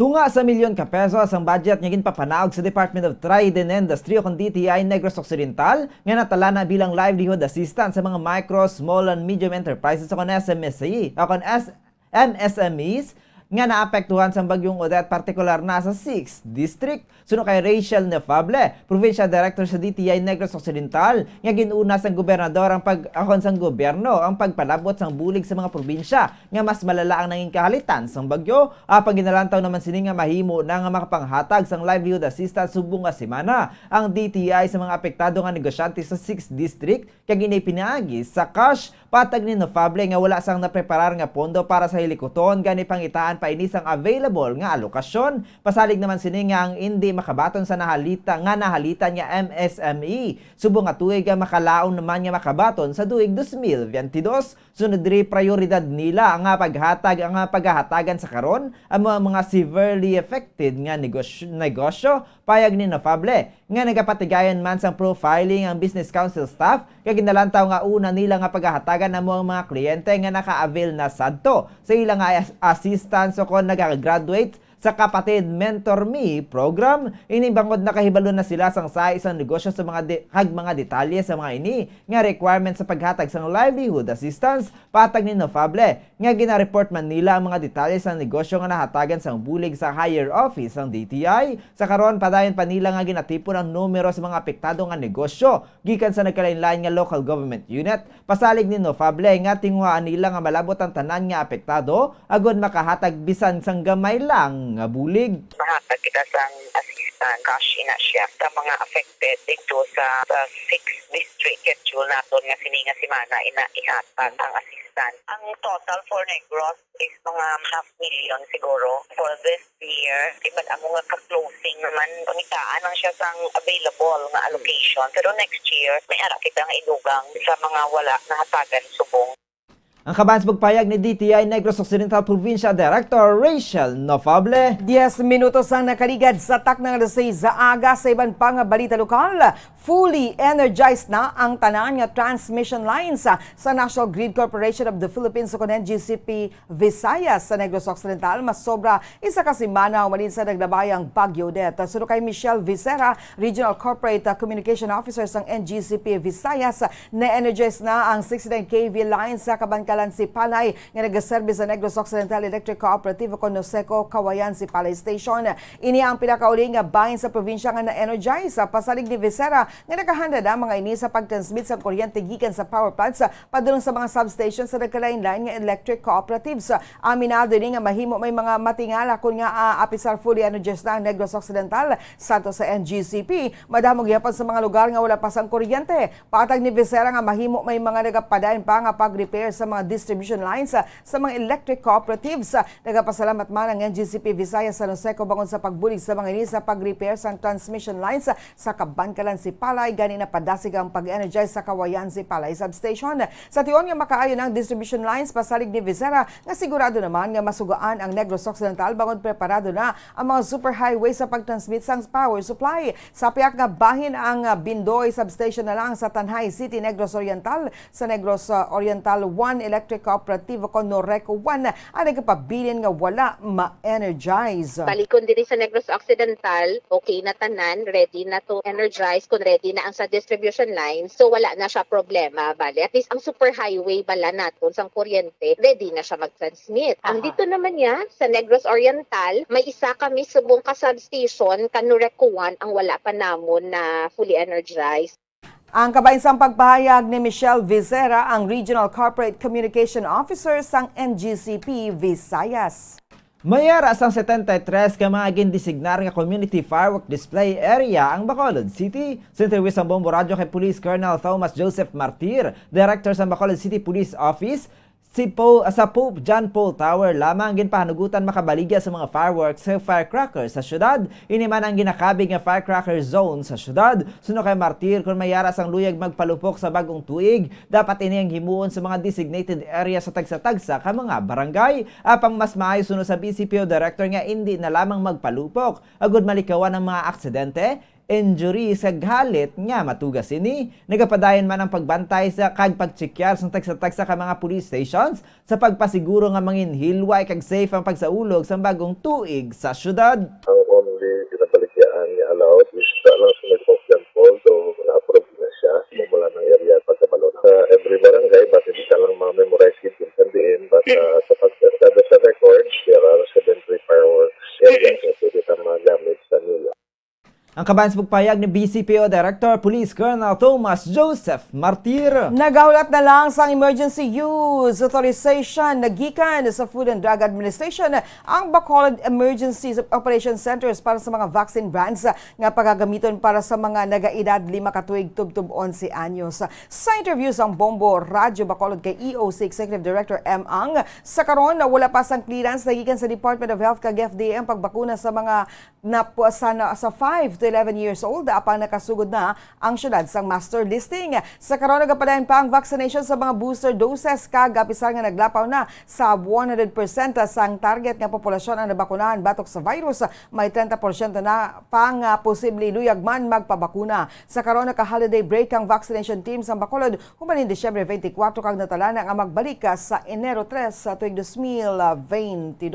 Tunga sa milyon ka pesos ang budget nga ginpapanaog sa Department of Trade and Industry o DTI Negros Occidental nga natala na bilang livelihood assistance sa mga micro, small and medium enterprises o MSMEs nga naapektuhan sa bagyong Odette, partikular na sa 6th District. Suno kay Rachel Nefable, Provincial Director sa DTI Negros Occidental, nga ginuna sang gobernador ang pag-akon sang gobyerno ang pagpalabot sang bulig sa mga probinsya nga mas malala ang nanging kahalitan sang bagyo. Pag ginalantaw naman sini nga mahimo na nga makapanghatag sang livelihood assistance subong nga semana ang DTI sa mga apektado nga negosyante sa 6th District kag ginipinaagi sa cash. Patag ni Nefable nga wala sang napreparar nga pondo para sa hilikoton gani pangitaan pa inis ang available nga alokasyon. Pasalig naman sini nga ang hindi makabaton sa nahalitan nga MSME subong nga tuig nga makalaon naman nga makabaton sa tuig 2022. Sunod diri prioridad nila ang paghahatagan sa karon ang mga severely affected nga negosyo. Payag ni Nefable nga nagapatigayon man sang profiling ang Business Council staff kag ginalantaw nga una nila nga paghahatagan ang mga kliyente nga naka-avail na sadto sa ilang assistance o kon nag-graduate sa Kapatid Mentor Me program. Inibangod na kahibalo na sila sang sa isang negosyo sa mga detalye sa mga ini nga requirement sa paghatag sang livelihood assistance. Patag ni Nefable nga gina-report man nila ang mga detalye sa negosyo nga nahatagan sang bulig sa higher office sang DTI. Sa karon padayon pa nila nga ginatipon ang numero sa mga apektado nga negosyo gikan sa nagkalain-lain nga local government unit. Pasalig ni Nefable nga tinguhaan nila nga malabot ang tanan nga apektado agod makahatag bisan sang gamay lang nga bulig. Mahatag kita sang assistant cash na siya sa mga affected dito sa 6th district. Schedule naton nga sininga semana ihatag ang assistant. Ang total for Negros is mga 500,000 siguro for this year. Iba ang mga ka-closing naman panitaan lang siya sang available nga allocation. Pero next year may ara kita nga idugang sa mga wala nahatagan subong. Ang kabans pagpayag ni DTI Negros Occidental Provincial Director Rachel Nefable. 10 minutos ang nakaligad sa tak ng 6 sa aga sa iban pang balita lokal. Fully energized na ang tanan nga transmission lines sa National Grid Corporation of the Philippines o NGCP Visayas sa Negros Occidental. Mas sobra isa ka semana umalin sa naglabayang Bagyo Odette. Suno kay Michelle Vicera, Regional Corporate Communication Officer ng NGCP Visayas, na-energize na ang 69 kV lines sa Kabangkalan si Palay nga nagaservice sa Negros Occidental Electric Cooperative o Noseco Kawayan si Palay Station. Ini ang pinakauling nga bahin sa probinsya nga na-energize. Pasalig ni Vicera nga nakahanda na mga ini sa pagtransmit sa kuryente gikan sa power plants padulong sa mga substations sa nagkalain-lain nga electric cooperatives. Aminado ni nga mahimo may mga matingala kun nga apisar fully energized na ang Negros Occidental santo sa NGCP. Madamog gyapon sa mga lugar nga wala pa sang kuryente. Patag ni Vicera nga mahimo may mga nagapadayon pa nga pag-repair sa mga distribution lines sa mga electric cooperatives. Nagapasalamat man ang NGCP Visayas sa Noseco bangon sa pagbulig sa mga ini sa pag-repair sa transmission lines sa Kabangkalan si Palay gani na padasig ang pag-energize sa Kawayan si Palay substation. Sa tion nga makaayo ng distribution lines, pasalig ni Vicera nga sigurado naman nga masugaan ang Negros Occidental bangon preparado na ang mga superhighway sa pagtransmit sang power supply. Sa piyak nga bahin ang Bindoy substation na lang sa Tanhay City, Negros Oriental sa Negros Oriental 1 Electric Cooperative o Noreco 1 ang nagpabilin nga wala ma-energize. Balikon diri sa Negros Occidental, okay na tanan, ready na to energize kung ready na ang sa distribution line, so wala na siya problema. Bali, at least ang superhighway bala naton sang kuryente, ready na siya mag-transmit. Ang dito naman niya, sa Negros Oriental, may isa kami subong ka substation, Noreco 1, ang wala pa namon na fully energized. Ang kabainsang pagpahayag ni Michelle Vicera, ang Regional Corporate Communication Officer sang NGCP Visayas. Mayara sang 73 ka mga gindesignar nga community firework display area ang Bacolod City. Sa interview sa Bombo Radio kay Police Colonel Thomas Joseph Martir, Director sa Bacolod City Police Office, sa Pope John Paul Tower lamang ginpahanugutan makabaligya sa mga fireworks sa firecrackers sa syudad. Ini man ang ginakabig nga firecracker zone sa syudad. Suno kay Martir, kung mayara sang luyag magpalupok sa bagong tuig, dapat ini ang himuon sa mga designated area sa tagsa-tagsa ka mga barangay. Apang mas maayo suno sa BCPO Director nga hindi na lamang magpalupok agud malikawan ang mga aksidente, injury sa galit nga matugas ini. Nagapadayon man ang pagbantay sa kag pagchekyar sa tagsa-tagsa ka mga police stations sa pagpasiguro nga manginhilway kag safe ang pagsaulog sa bagong tuig sa syudad. Ang only pinabaligyan niya allowed is lang sa Newscasters so na-approve na siya mula ng area pagkabalon. Sa every barangay, but hindi ka lang ma-memorize it yung sandiin, but sa pag-establish sa records, there are Ang kabayan sa pagpayag ni BCPO Director Police Colonel Thomas Joseph Martir. Nagaulat na lang sa emergency use authorization nagikan sa Food and Drug Administration ang Bacolod Emergency Operation Centers para sa mga vaccine brands nga pagagamiton para sa mga nagaedad 5 katuig tubtub 11 anyos. Sa interview sa Bombo Radyo Bacolod kay EOC Executive Director M. Ang, sa karon wala pa sang clearance nagikan sa Department of Health kag FDA ang pagbakuna sa mga sa 5 to 11 years old apang nakasugod na ang syudad sang master listing. Sa karon nagapadayon pa ang vaccination sa mga booster doses kag apisar nga naglapaw na sa 100% sang target nga populasyon ang nabakunahan batok sa virus. May 30% na pang posible luyag man magpabakuna. Sa karon naka-holiday break ang vaccination team sa Bacolod human Disyembre 24 kag natala nga magbalik sa Enero 3 sa tuig 2022.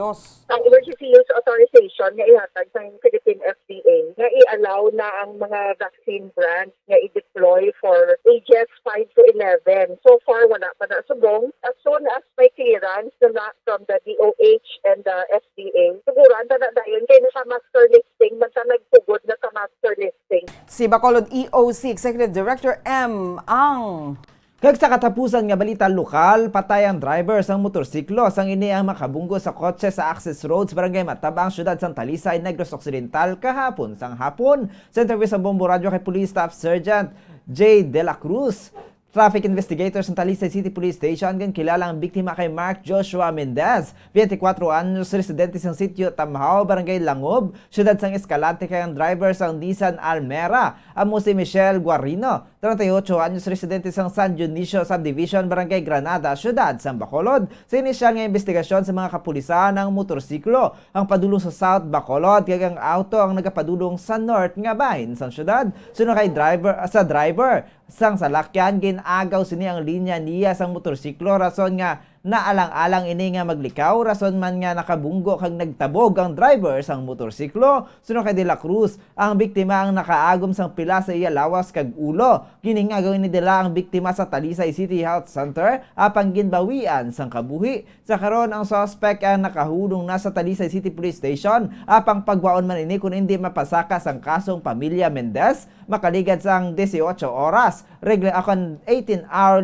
Ang emergency use authorization nga ihatag sa Philippine FDA nga i-allow na ang mga vaccine brands nga i-deploy for ages 5 to 11. So far, wala pa na subong. As soon as may clearance na from the DOH and the FDA, siguro anda na dayon kay sa master listing, man sa nagpugod na sa master listing. Si Bacolod EOC Executive Director M. Ang. Kag sa katapusan nga balita lokal, patay ang driver sang motorsiklo sang ini ang makabunggo sa kotse sa access roads barangay Matabang, syudad sang Talisay, Negros Occidental kahapon sang hapon. Sa interview sa Bombo Radio kay Police Staff Sergeant J. De La Cruz, traffic investigators ng Talisay City Police Station gan kilala ang biktima kay Mark Joshua Mendez, 24 anyos, residente sang sitio Tamhaw, barangay Langob, syudad sang Escalante kay ang driver sang Nissan Almera. Amo si Michelle Guarino, 38 anyos, residente sang San Dionisio Subdivision, barangay Granada, syudad sang Bacolod. Sa inisyal nga investigasyon sa mga kapulisan ng motorsiklo ang padulong sa South Bacolod kag ang auto ang nagapadulong sa North nga bahin sang syudad. Sunod kay driver sang salakyan ginagaw sini ang linya niya sang motorsiklo rason nga naalang-alang ini nga maglikaw rason man nga nakabunggo kag nagtabog ang driver sang motorsiklo. Sunod kay De La Cruz, ang biktima ang nakaagom sang pila sa iya lawas kag ulo. Giningagaw ni dela ang biktima sa Talisay City Health Center apang ginbawian sang kabuhi. Sa karon ang suspect ang nakahulong na sa Talisay City Police Station apang pagwaon man ini kun hindi mapasaka sang kasong pamilya Mendez makaligad sang 18 oras akon 18-hour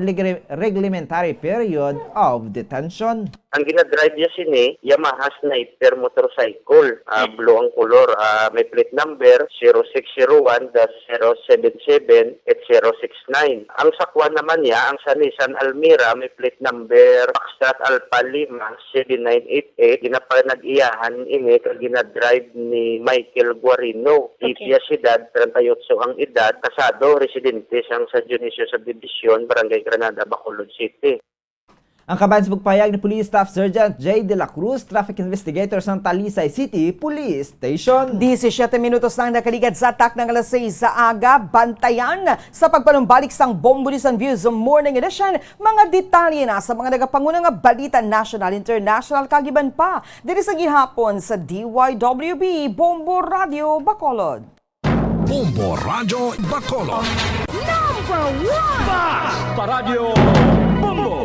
reglementary period of detention. Ang ginadrive niya sini, Yamaha Sniper motorcycle. Blue ang color. May plate number 0601-077-069. Ang sakwan naman niya, ang sa Nissan Almera, may plate number Foxtrot Alpha 5-7988. Nag-iyahan ini kag ginadrive ni Michael Guarino. Ipia sidad, 38 ang edad. Kasado, residente siyang sa Dionisio Subdivision, Barangay Granada, Bacolod City. Ang kabayan sa pagpayag ni Police Staff Sergeant J. De La Cruz, traffic investigators ng Talisay City Police Station. 17 minutos lang nakaligad sa atak ng alas 6 sa aga. Bantayan sa pagpanumbalik sang Bombo News and Views Morning Edition. Mga detalye na sa mga nagapangunang balita national, international, kagiban pa. Diri sa gihapon sa DYWB Bombo Radio Bacolod. Bombo Radio Bacolod. Number 1! Basta Radio Bombo!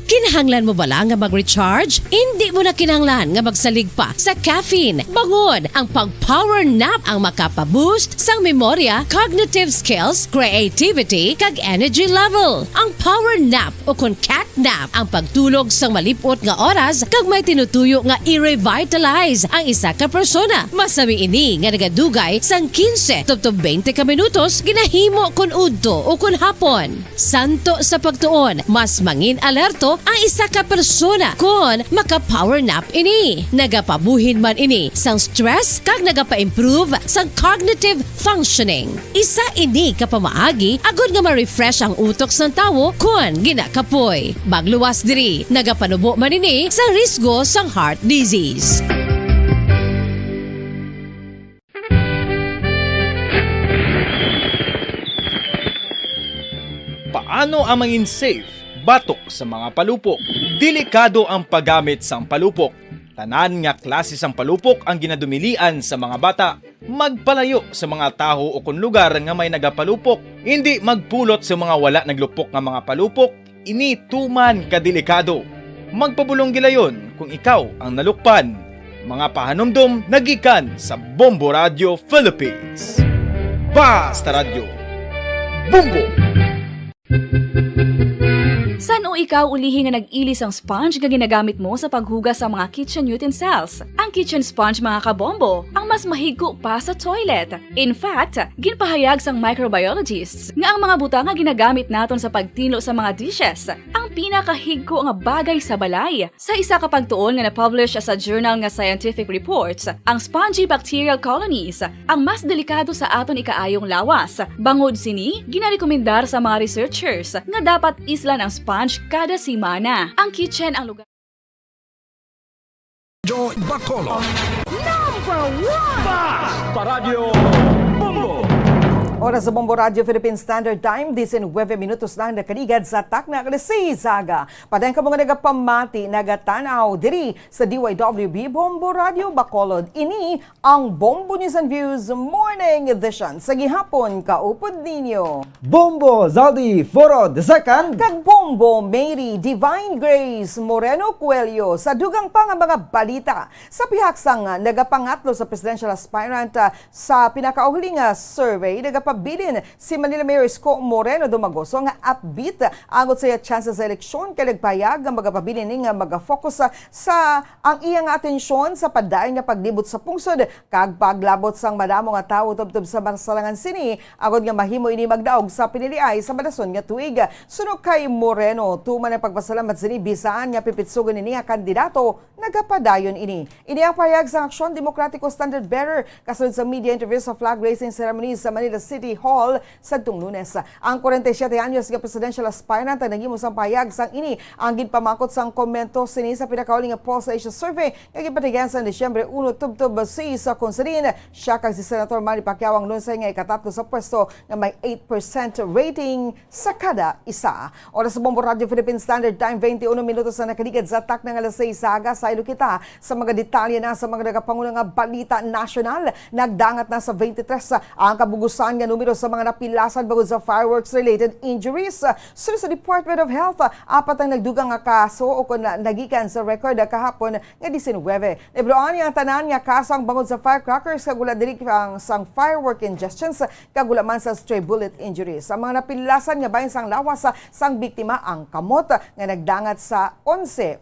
Kinahanglan mo bala nga mag-recharge? Hindi mo na kinahanglan nga magsalig pa sa caffeine. Bangod ang pag-power nap ang makapaboost sang memorya, cognitive skills, creativity, kag energy level. Ang power nap o kon cat nap ang pagtulog sang malipot nga oras kag may tinutuyo nga i-revitalize ang isa ka persona. Masami ini nga nagadugay sang 15 to 20 ka minutos ginahimo kon udto o kon hapon. Santo sa pagtuon, mas mangin alerto ang isa ka persona kon maka-power nap ini. Nagapabuhin man ini sang stress kag nagapa-improve sang cognitive functioning. Isa ini ka pamaagi agud nga ma-refresh ang utok sang tawo kon ginakapoy. Magluwas diri, nagapanubo man ini sa risgo sang heart disease. Paano ang mangin safe batok sa mga palupok? Delikado ang paggamit sang palupok. Tanan nga klase sang palupok ang ginadumilian sa mga bata. Magpalayo sa mga taho o kun lugar nga may nagapalupok. Hindi magpulot sa mga wala naglupok nga mga palupok. Ini tuman kadelikado. Magpabulong gilayon kung ikaw ang nalukpan. Mga pahanumdum nagikan sa Bombo Radio Philippines. Basta Radio Bombo! San o ikaw ulihi nga nag-ilis ang sponge nga ginagamit mo sa paghugas sa mga kitchen utensils? Ang kitchen sponge mga kabombo, ang mas mahigko pa sa toilet. In fact, ginpahayag sang microbiologists nga ang mga butang nga ginagamit naton sa pagtinlo sa mga dishes, ang pinakahigko nga bagay sa balay. Sa isa ka pagtuon nga na-publish sa journal nga Scientific Reports, ang spongy bacterial colonies ang mas delikado sa aton ikaayong lawas. Bangod sini, ginarekomendar sa mga researchers nga dapat islan ang sponge kada simana. Ang kitchen ang lugar Bacolod. Number 1! Basta Radio Bombo! Oras sa Bombo Radio Philippine Standard Time, 19 minutos lang nakaligad sa takna kasi Zaga. Padayon ka mga nagapamati, nagatanaw diri sa DYWB Bombo Radio Bacolod. Ini ang Bombo News and Views Morning Edition. Sa gihapon, kaupod ninyo. Bombo, Zaldy, Forro, the second. Kag Bombo, Mary, Divine Grace, Moreno, Cuello. Sa dugang pa nga mga balita. Sa pihaksang nagapangatlo sa presidential aspirant sa pinakauhuling survey, pabilin si Manila Mayor Isko Moreno Dumagoso nga upbeat angot sa chances sa eleksyon kay nagpayag nga magapabilin nga mag-focus sa ang iyang atensyon sa padayon nga paglibot sa pungsod kag paglabot sang madamo nga tawo tubtob sa masalangan sini agod nga mahimo ini magdaog sa piniliay sa madason nga tuig. Sunog kay Moreno tuman ang pagpasalamat sini bisaan nga pipitsugon ini nga kandidato nagapadayon ini. Ini ang payag sa Aksyon Demokratiko Standard Bearer kasunod sa media interview sa flag raising ceremony sa Manila City Hall sa Lunes. Ang 47 anyos nga presidential aspirant ang nagimo sang payag sang ini ang ginpamakot sang komento sini sa pinakauling nga Pulse Asia survey nga gipatigan sa Disyembre 1 tubtob sa konserin. Siya kag si Senator Manny Pacquiao ang lunsay nga ikatatlo sa pwesto nga may 8% rating sa kada isa. Oras sa Bombo Radio Philippine Standard Time, 21 minutos na nakaligid sa tak ng alas 6 Saga. Sa ilo kita sa mga detalye na sa mga nagapangulang nga balita nasyonal. Nagdangat na sa 23 ang kabugusan nga numero sa mga napilasan bagod sa fireworks-related injuries. Sunod sa Department of Health, apat ang nagdugang nga kaso o kung nagikan sa record kahapon nga 19. Nebroan ang tanan nga kasang bangod sa firecrackers kagula diri ang sang firework ingestions kagula man sa stray bullet injuries. Ang mga napilasan nga bahin sang lawas sang biktima ang kamot nga nagdangat sa 11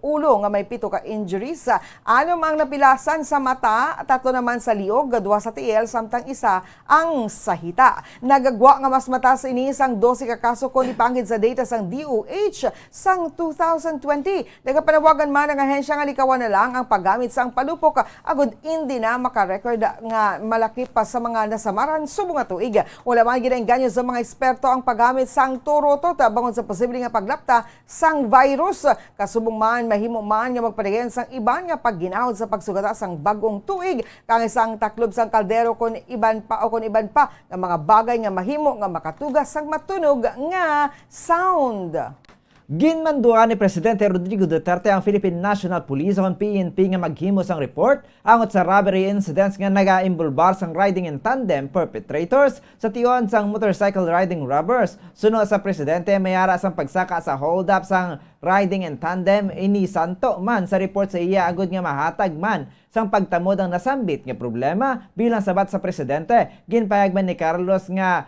ulo nga may 7 ka injuries. Ano ang napilasan sa mata, 3 naman sa liog, 2 sa tiil, samtang isa ang sahita. Nagagwa nga mas mataas ini sang 12 ka kaso kung ipangid sa data sang DOH sang 2020. Nagapanawagan man ang ahensya nga likawan na lang ang paggamit sang palupok agud hindi na makarecord nga malaki pa sa mga nasamaran subong nga tuig. Wala man ginaengganyo sa mga eksperto ang paggamit sang turotot bangon sa posible nga paglapta sang virus. Kasubong man mahimo man nga magpadayon sang iban nga pagginahod sa pagsugata sang bagong tuig kang isang taklob sang kaldero kon iban pa nga mga bagay nga mahimo nga makatugas sang matunog nga sound. Ginmanduan ni Presidente Rodrigo Duterte ang Philippine National Police o PNP nga maghimo sang report angot sa robbery incidents nga naga-imbulbar sang riding in tandem perpetrators sa tion sang motorcycle riding robbers. Sunod sa Presidente, mayara sang pagsaka sa hold-up sang riding in tandem inisanto man sa report sa iya agud nga mahatag man sang pagtamod ang nasambit nga problema bilang sabat sa Presidente. Ginpayag man ni Carlos nga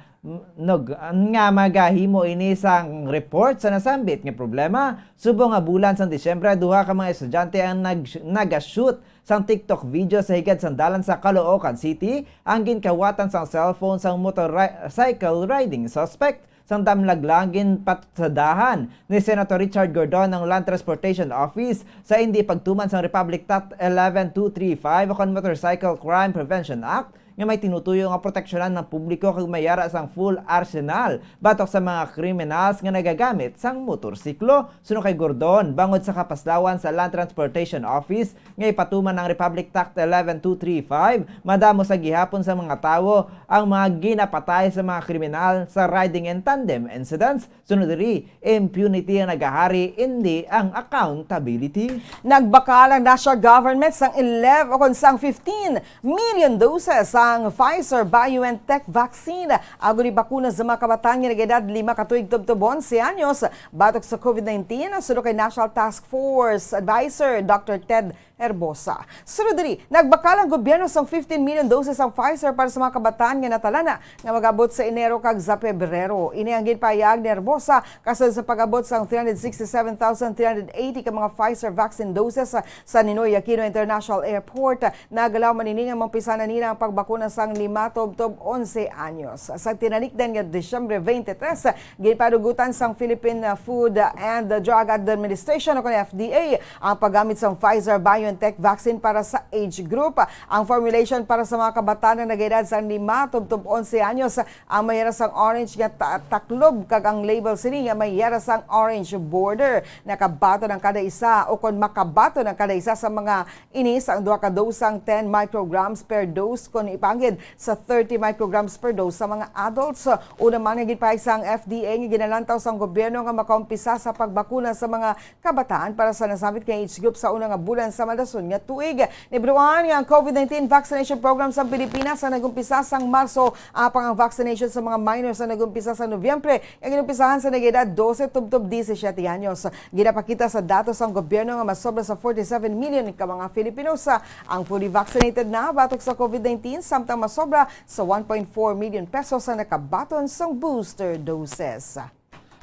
magahimo ini sang report sa nasambit nga problema subong nga bulan sang Disyembre duha ka mga estudyante ang naga-shoot sang TikTok video sa higad sandalan sa Caloocan City ang ginkawatan sang cellphone sang motorcycle riding suspect sang damlaglagin patsadahan ni Senator Richard Gordon ng Land Transportation Office sa hindi pagtuman sang Republic Act 11235 o Motorcycle Crime Prevention Act nga may tinutuyo nga proteksyonan ng publiko kag mayara sang full arsenal batok sa mga criminals nga nagagamit sang motorsiklo. Suno kay Gordon, bangod sa kapaslawan sa Land Transportation Office nga ipatuman ng Republic Act 11235, madamo sa gihapon sa mga tawo ang mga ginapatay sa mga kriminal sa riding in tandem incidents. Sunod diri, impunity ang nagahari, hindi ang accountability. Nagbakal ang national government sang 11 o sang 15 million doses ang Pfizer-BioNTech vaccine. Ago ni bakuna sa mga kabataan nga nag-edad 5 katuig tubtubon 11 anyos batok sa COVID-19. Sunod kay National Task Force Advisor Dr. Ted Herbosa. Sunod diri, nagbakal ang gobyerno sa 15 million doses ang Pfizer para sa mga kabataan nga natalana nga magabot sa Enero kag sa Pebrero. Ini ang ginpahayag ni Herbosa kasod sa pag-abot sa 367,380 ka mga Pfizer vaccine doses sa Ninoy Aquino International Airport. Nagalaw manining ang mampisa na nila ang pagbakuna sang 5 tub 11 anyos. Sa tinanikdan nga Disyembre 23, ginpadugutan sang Philippine Food and Drug Administration o FDA ang paggamit sa Pfizer BioNTech vaccine para sa age group. Ang formulation para sa mga kabataan na nag-edad sa 5 tub 11 anyos ang mayara sang orange nga taklob kag ang label sini nga mayara sang orange border. Nakabato ng kada isa o kung makabato ng kada isa sa mga inis ang duha ka dosang 10 micrograms per dose kung ipangid sa 30 micrograms per dose sa mga adults. Una man nga gipahayag sa FDA nga ginalantaw sa gobyerno nga makaumpisa sa pagbakuna sa mga kabataan para sa nasabit nga age group sa unang bulan sa madason nga tuig. Nibruan nga ang COVID-19 vaccination program sa Pilipinas sa nagumpisa sang Marso, apang ang vaccination sa mga minors sa nagumpisa sa Nobyembre ang ginumpisahan sa nag-edad 12 tubtob 17 anyos. Ginapakita sa datos ng gobyerno nga mas sobra sa 47 million ka mga Filipinos ang fully vaccinated na batok sa COVID-19 samtang mas sobra sa 1.4 million pesos sa nakabaton sang booster doses.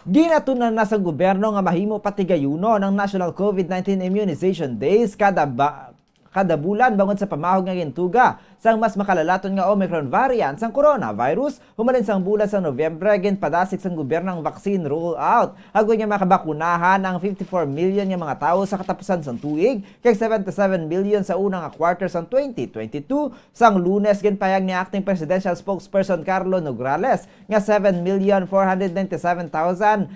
Ginatunan na sa gobyerno nga mahimo patigayuno ng National COVID-19 Immunization Days kada bulan bangod sa pamahog nga gintuga sang mas makalalaton nga Omicron variant sang coronavirus. Humalin sang bulan sa Nobyembre ginpadasig sang gobyerno ang vaccine rollout. Hagon nga makabakunahan ang 54 million nga mga tawo sa katapusan sang tuig kay 77 million sa unang quarter sang 2022. Sang Lunes ginpayag ni acting presidential spokesperson Carlo Nograles nga 7,497,802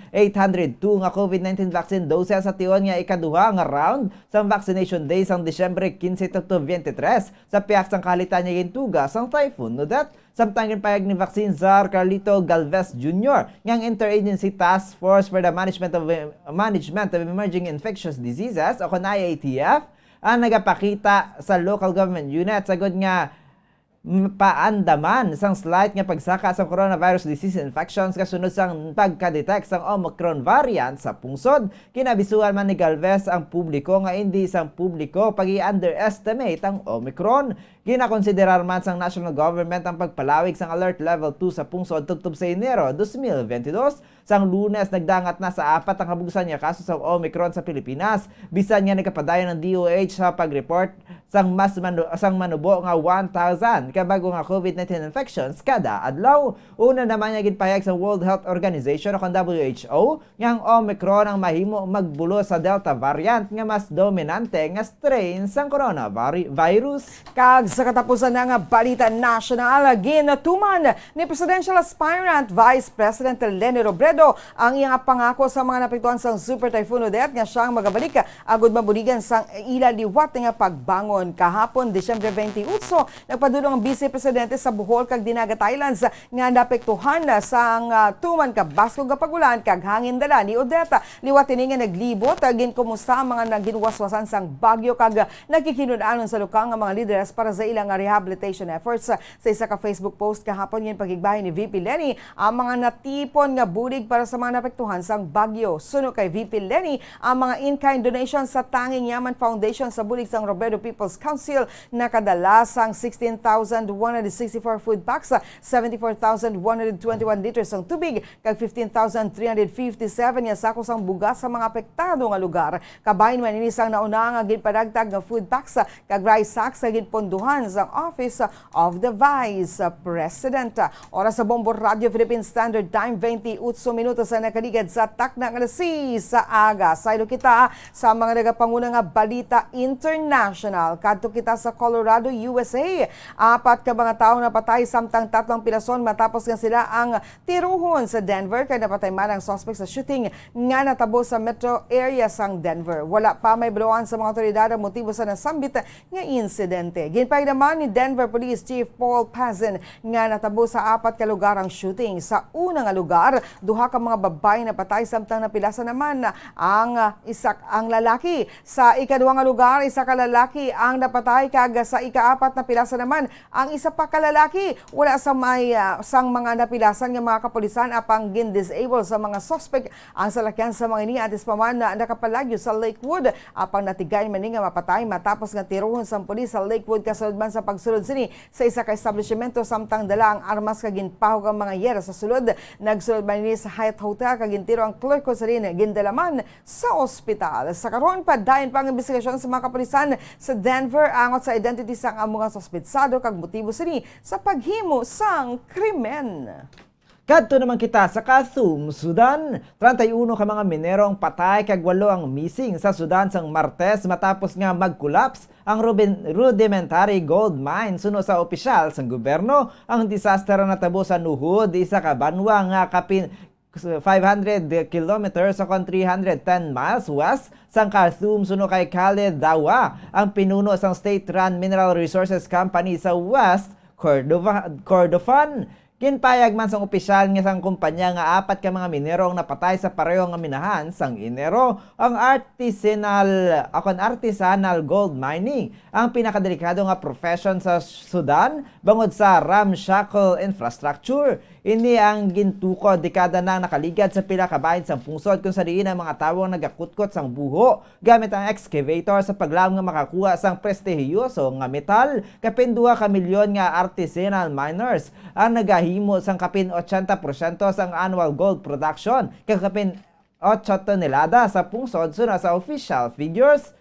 nga COVID-19 vaccine doses sa tion nga ikaduha nga round sang vaccination day sang Disyembre 15 to 23 sa piyak sang kahalitan niya gintuga sang Typhoon Odette. Samtang ginpayag ni Vaccine Czar Carlito Galvez Jr. ngang Interagency Task Force for the Management of Emerging Infectious Diseases o IATF ang nagapakita sa local government unit sagod nga paandaman sang slight nga pagsaka sa coronavirus disease infections kasunod sang pagka-detect sang Omicron variant sa pungsod. Kinabisuhan man ni Galvez ang publiko nga hindi sang publiko pag-i-underestimate ang Omicron. Ginakonsiderar man sang national government ang pagpalawig sang alert level 2 sa pungsod tubtob sa Enero 2022. Sang Lunes nagdangat na sa 4 ang kabugusan nga kaso sa Omicron sa Pilipinas. Bisan nga nagkapadayon ng DOH sa pag-report sang manubo nga 1,000 kabago nga COVID-19 infections kada adlaw. Una naman nga ginpahayag sa World Health Organization o WHO nga ang Omicron ang mahimo magbulo sa Delta variant nga mas dominante nga strain sang coronavirus. Kag sa katapusan na nga balita national, ginatuman ni Presidential Aspirant Vice President Leni Robredo ang iyang pangako sa mga napektuhan sang Super Typhoon Odette nga siyang magabalik agud mabuligan sang ilaliwat nga pagbangon. Kahapon, Disyembre 28, nagpadulong ang Vice Presidente sa Bohol kag Dinagat Islands nga napektuhan sang tuman ka basko nga pagulan kag hangin dala ni Odette. Liwat ini nga naglibot agin kumusta ang mga naginwaswasan sang bagyo kag nakikinudanon sa lukang nga mga leaders para sa ilang rehabilitation efforts. Sa isa ka Facebook post kahapon yung pagigbahin ni VP Leni ang mga natipon nga bulig para sa mga napektuhan sang bagyo. Suno kay VP Leni ang mga in-kind donations sa Tanging Yaman Foundation sa bulig sang Robredo People's Council nakadala sang 16,164 food packs, 74,121 liters ng tubig kag 15,357 nga sako sang bugas sa mga apektado nga lugar. Kabahin man ini sang nauna nga ginpadagtag nga food packs kag rice sacks sa ginponduhan sa Office of the Vice President. Oras sa Bombo Radio Philippine Standard Time 28 minutos sa nakaligad sa takna nga sa aga. Saylo kita sa mga nagapangunang nga balita international. Kadto kita sa Colorado, USA. 4 ka mga taong napatay samtang 3 pirason matapos nga sila ang tiruhon sa Denver kay napatay man ang suspect sa shooting nga natabo sa metro area sang Denver. Wala pa may blowan sa mga otoridad ang motibo sa nasambit nga insidente. Ginpay Ginpay naman ni Denver Police Chief Paul Pazin nga natabo sa 4 ka lugar ang shooting. Sa una nga lugar, duha ka mga babae na patay samtang napilasa naman ang lalaki. Sa ikaduha nga lugar, isa ka lalaki ang napatay kag sa ika-4 na pilasa naman ang isa pa ka lalaki. Wala sa sang mga napilasan nga mga kapulisan apang gin-disable sa mga suspect ang salakyan sa mga ini atis pa man na nakapalagyo sa Lakewood apang natigay man nga mapatay matapos nga tiruhon sa pulis sa Lakewood kasulod man sa pagsulod sini sa isa ka establishmento samtang dala ang armas kag ginpahog ang mga yera sa sulod. Nagsulod man ni sa Hyatt Hotel kag gintiro ang clerk ko sa rin gindalaman sa ospital. Sa karon pa dayon pang investigasyon sa mga kapulisan sa Denver angot sa identity sang mga suspetsado kag motibo sini sa paghimo sang krimen. Kadto naman kita sa Khartoum, Sudan. 31 ka mga minero ang patay kag 8 ang missing sa Sudan sang Martes matapos nga mag-collapse ang rudimentary gold mine suno sa opisyal sang gobyerno. Ang disaster natabo sa Nuhud, isa ka banwa nga kapin 500 kilometers o 310 miles west sang Khartoum suno kay Khaled Dawa, ang pinuno sang state-run mineral resources company sa West Kordofan. Ginpayag man sang opisyal nga sang kumpanya nga 4 ka mga minero ang napatay sa pareho nga minahan sang Enero. Ang artisanal gold mining ang pinakadelikado nga profession sa Sudan bangod sa ramshackle infrastructure. Ini ang gintuko dekada na nakaligad sa pila ka bahin sang pungsod kung sa diin ang mga tawo nagakutkot sang buho gamit ang excavator sa paglaom nga makakuha sang prestihiyoso nga metal. Kapin 2 ka milyon nga artisanal miners ang nagahimo sang kapin 80% sang annual gold production kag kapin 8 tonelada sa pungsod suna sa official figures.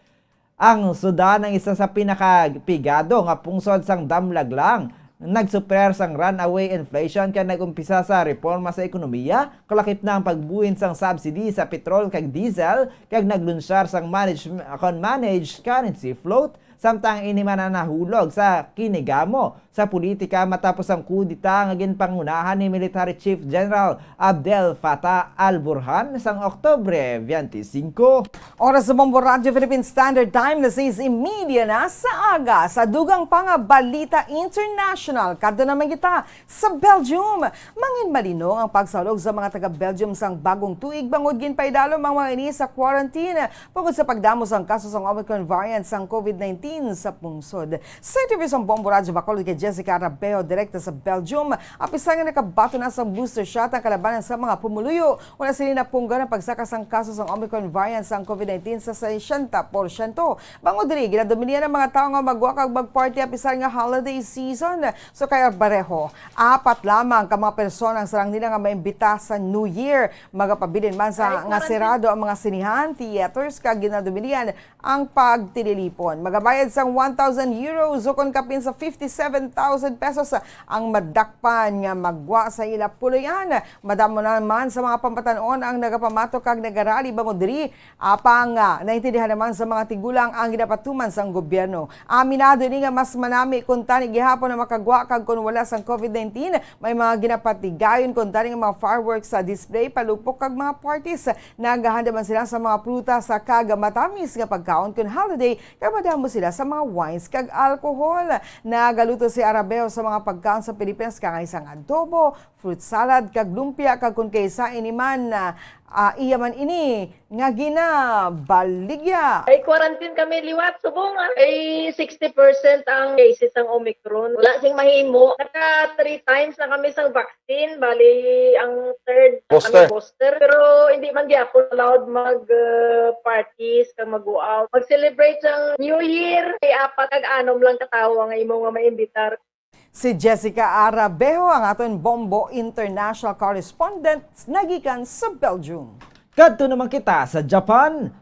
Ang Sudan ang isa sa pinakapigado nga pungsod sang damlaglang. Nagsuper sang runaway inflation kaya nagumpisa sa reforma sa ekonomiya, kalakip na ang pagbuhin sang subsidy sa petrol kag diesel, kag naglunsyar sang managed currency float, samtang ini man nahulog sa kinigamo sa politika matapos ang kudita nga ginpangunahan ni Military Chief General Abdel Fattah al-Burhan sang Oktubre 25. Oras sa Bombo Radio Philippine Standard Time na 6:30 na sa aga sa dugang panga Balita International. Kadto naman kita sa Belgium. Mangin malinong ang pagsalog sa mga taga-Belgium sang bagong tuig bangod ginpaydalom ang mga ini sa quarantine pagod sa pagdamo sang kaso sang Omicron variant sang COVID-19 sa pungsod. Sa TV sa Bombo Radio Bacolod kay Jessica Arabeo direkta sa Belgium, apisa nga nakabato na sa booster shot ang kalabanan sa mga pumuluyo. Wala sila na pungga ng pagsakas ang kaso sa Omicron variant sa COVID-19 sa 60%. Bangod diri, ginadominian ng mga tao nga magwa kag magparty apisa nga holiday season. So kaya bareho, 4 lamang ka mga persona ang sarang nila nga maimbita sa New Year. Magapabilin man sa nga sirado ang mga sinihan, theaters kag ginadominian ang pagtililipon. Magabayad sang 1,000 euros o kon kapin sa 57,000 pesos ang madakpan nga magwa sa ila puluyan. Madamo naman sa mga pampatanon ang nagapamato kag nagarali bangod diri apang naintindihan naman sa mga tigulang ang ginapatuman sang gobyerno. Aminado ni nga mas manami kun tani gihapon na makagwa kag kun wala sang COVID-19 may mga ginapatigayon kun tani nga mga fireworks sa display palupok kag mga parties. Naghahanda man sila sa mga prutas sa kag matamis nga pagkaon kun holiday kay madamo sila sa mga wines kag alcohol. Nagaluto si Arabeo sa mga pagkaon sa Pilipinas kang isang adobo, fruit salad kag lumpia kag kun kaysa iniman iyaman ini nga ginabaligya. Ay quarantine kami liwat subong ay 60% ang cases ng Omicron. Wala sing mahimo. Naka 3 times na kami sang vaccine, bali ang third booster. Pero hindi man gyapon allowed mag parties kag mag-go out. Mag-celebrate sang New Year ay 4 kag 6 lang katawo nga imo nga maimbitar. Si Jessica Arabeo ang aton Bombo International Correspondent nagikan sa Belgium. Kadto naman kita sa Japan.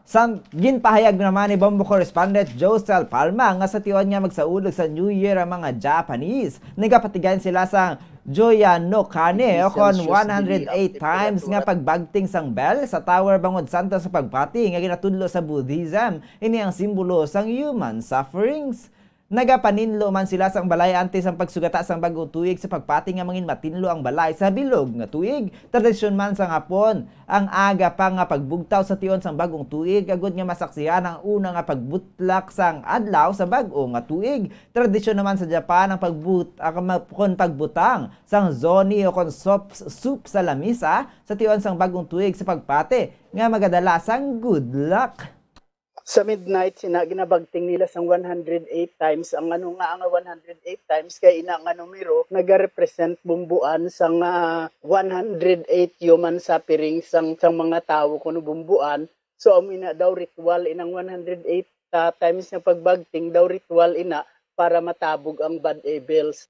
Ginpahayag naman ni Bombo Correspondent Josel Palma nga sa tiyon nga magsaulog sa New Year ang mga Japanese. Nagapatigayan sila sa Joya no Kane o kon 108 times nga pagbagting sang bell sa Tower bangod santo sa pagpati nga ginatudlo sa Buddhism. Ini ang simbolo sang human sufferings. Nagapaninlo man sila sang balay antes ang pagsugata sang bagong tuig sa pagpati nga mangin matinlo ang balay sa bilog nga tuig. Tradisyon man sang hapon ang aga pa nga pagbugtaw sa tion sang bagong tuig agud nga masaksihan ang una nga pagbutlak sang adlaw sa bag-o nga tuig. Tradisyon naman sa Japan ang pagbutang sang zoni o kon soup sa lamisa sa tion sang bagong tuig sa pagpati nga magadala sang good luck. Sa midnight, ginabagting nila sang 108 times. Ang ang 108 times kay ina nga numero nagarepresent bumbuan sang 108 human suffering sang mga tao kuno bumbuan. So amina daw ritual inang 108 times na pagbagting daw ritual ina para matabog ang bad evils.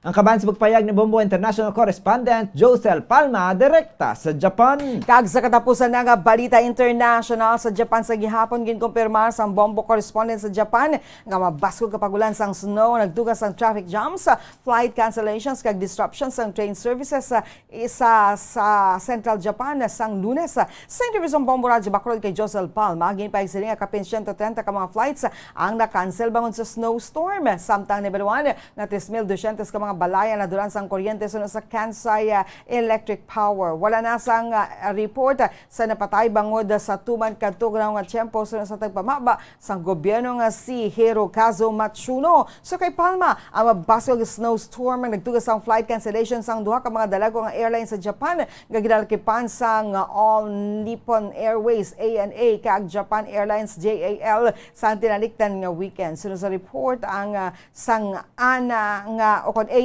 Ang kaban sa pagpayag ni Bombo International Correspondent Josel Palma direkta sa Japan. Kag sa katapusan na nga balita international sa Japan sa gihapon ginkumpirmar sang Bombo Correspondent sa Japan nga mabaskog kapagulan sang snow, nagdugas sang traffic jams, flight cancellations kag disruptions sang train services sa Central Japan sang Lunes. Sa interview sa Bombo Radio bakrod kay Josel Palma, ginpayag sila nga kapin 130 ka mga flights ang na-cancel bangon sa snowstorm. Samtang nibeluan na 3,200 ka mga balaya na duran sang kuryente sunod sa Kansai Electric Power. Wala na sang report sa napatay bangod sa tuman kadtog nga tiyempo sunod sa tagpamaba sang gobyerno nga si Hirokazu Matsuno. So kay Palma, ang mabasog snowstorm ang nagtugas sang flight cancellation sang duha ka mga dalago nga airlines sa Japan nga ginalkipan sang All Nippon Airways ANA kag Japan Airlines JAL sa tinalikdan nga weekend. Sunod sa report ang sang ANA nga o kon ANA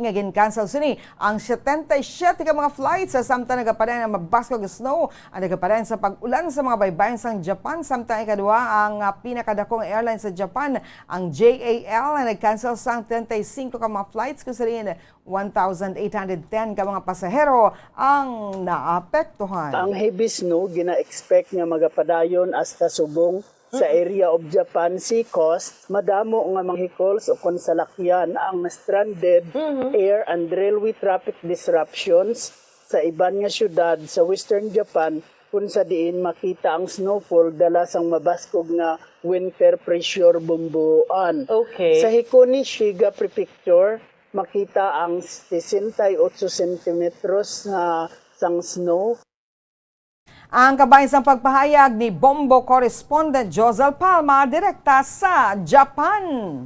nga gin-cancel sini ang 77 ka mga flights sa samtang nagaparan ang mabaskog snow ang nagaparan sa pag-ulan sa mga baybayin sang Japan. Samtang ikadua ang pinakadakong airline sa Japan ang JAL na nag-cancel sang 35 ka mga flights kung sarin 1,810 ka mga pasahero ang naapektuhan. Ang heavy snow gina-expect nga magapadayon hasta subong sa area of Japan Sea Coast. Madamo nga mga vehicles o konsalakyan ang stranded air and railway traffic disruptions sa iban nga syudad sa Western Japan kung sa diin makita ang snowfall dala sang mabaskog nga winter pressure bumbuan. Okay. Sa Hikone, Shiga Prefecture, makita ang 68 centimetros na sang snow. Ang kabayan sa pagpahayag ni Bombo Correspondent Josel Palma direkta sa Japan.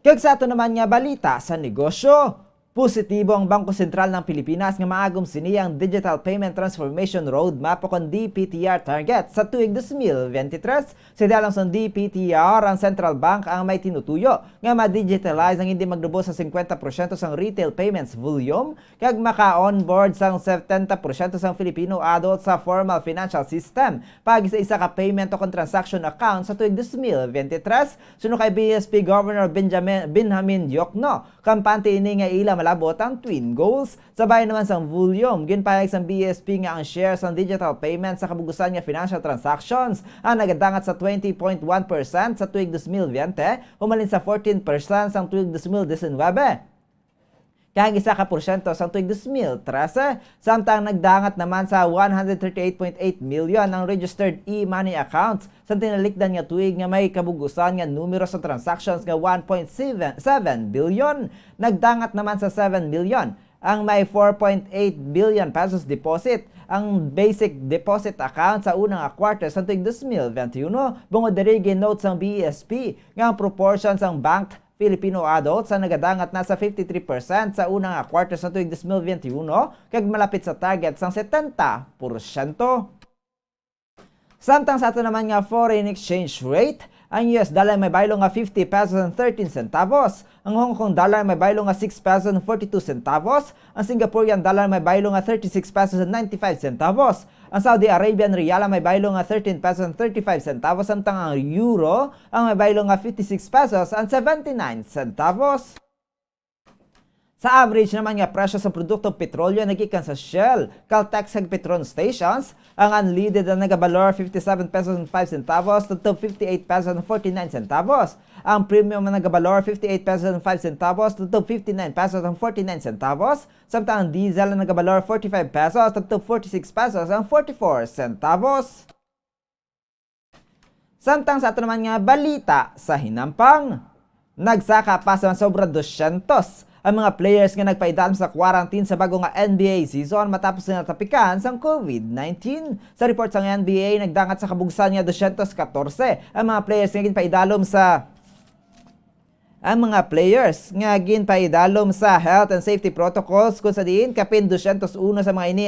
Kag sa ato naman nga balita sa negosyo. Positibo ang Bangko Sentral ng Pilipinas nga maagom sini ang Digital Payment Transformation Roadmap o kon DPTR target sa tuig 2023. Sa dalang sa DPTR, ang Central Bank ang may tinutuyo nga ma-digitalize ang hindi magdubo sa 50% sang retail payments volume kag maka-onboard sang 70% sang Filipino adults sa formal financial system pag isa ka payment o kon transaction account sa tuig 2023. Suno kay BSP Governor Benjamin Diokno, kampante ini nga ila malabot ang twin goals. Sabay naman sang volume, ginpayag sang BSP nga ang share sang digital payments sa kabugusan nga financial transactions ang nagadangat sa 20.1% sa tuig 2020, humalin sa 14% sang tuig 2019. Kaya isa ka porsyento sa tuig 2013, samtang nagdangat naman sa 138.8 million ang registered e-money accounts sa tinalikdan nga tuig nga may kabugusan nga numero sa transactions nga 1.7 billion. Nagdangat naman sa 7 million ang may 4.8 billion pesos deposit ang basic deposit account sa unang quarter sa tuig 2021. Bungod diri ginote sang BSP nga ang proportion sang banked Filipino adults ang nagadangat na sa 53% sa unang quarter sa tuig 2021 kag malapit sa target sang 70%. Samtang sa ato naman nga foreign exchange rate, ang US dollar may baylo nga 50 pesos and 13 centavos. Ang Hong Kong dollar may baylo nga 6 pesos and 42 centavos. Ang Singaporean dollar may baylo nga 36 pesos and 95 centavos. Ang Saudi Arabian Riyal may baylo nga 13 pesos and 35 centavos. Samtang ang Euro ang may baylo nga 56 pesos and 79 centavos. Sa average naman nga presyo sa produktong petrolyo nagikan sa Shell, Caltex ug Petron stations, ang unleaded na nagabalor 57 pesos and 5 centavos to 58 pesos and 49 centavos. Ang premium na nagabalor 58 pesos and 5 centavos to 59 pesos and 49 centavos. Samtang ang diesel na nagabalor 45 pesos to 46 pesos and 44 centavos. Samtang sa ato naman nga balita sa hinampang. Nagsaka pa sa sobra 200 ang mga players nga nagpaidalom sa quarantine sa bago nga NBA season matapos na natapikan sa COVID-19. Sa report sa NBA, nagdangat sa kabugsan nga 214 ang mga players nga ginpaidalom sa health and safety protocols kung sa diin kapin 201 sa mga ini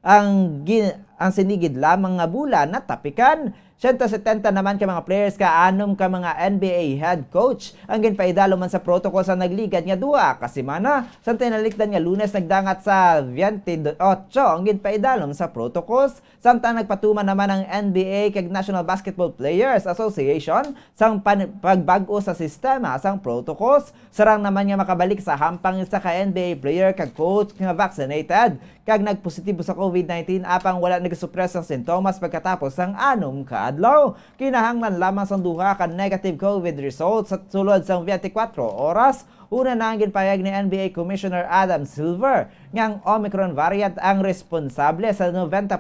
ang sinigid lamang nga bulan na tapikan. 170 naman ka mga players kaanom ka mga NBA head coach ang ginpaidalo man sa protocol sa nagligad nga duha ka semana. Sa tinalikdan nga Lunes nagdangat sa 28 ang ginpaidalom sa protocols. Samtang nagpatuman naman ang NBA kag National Basketball Players Association sang pagbag-o sa sistema sang protocols. Sarang naman nga makabalik sa hampang sa ka NBA player kag coach nga vaccinated kag nagpositibo sa COVID-19 apang wala nagsuppress ang sintomas pagkatapos sang 6 ka adlaw. Kinahanglan lamang sang duha ka negative COVID results sa sulod sang 24 oras. Una na ang ginpayag ni NBA Commissioner Adam Silver ngang Omicron variant ang responsable sa 90%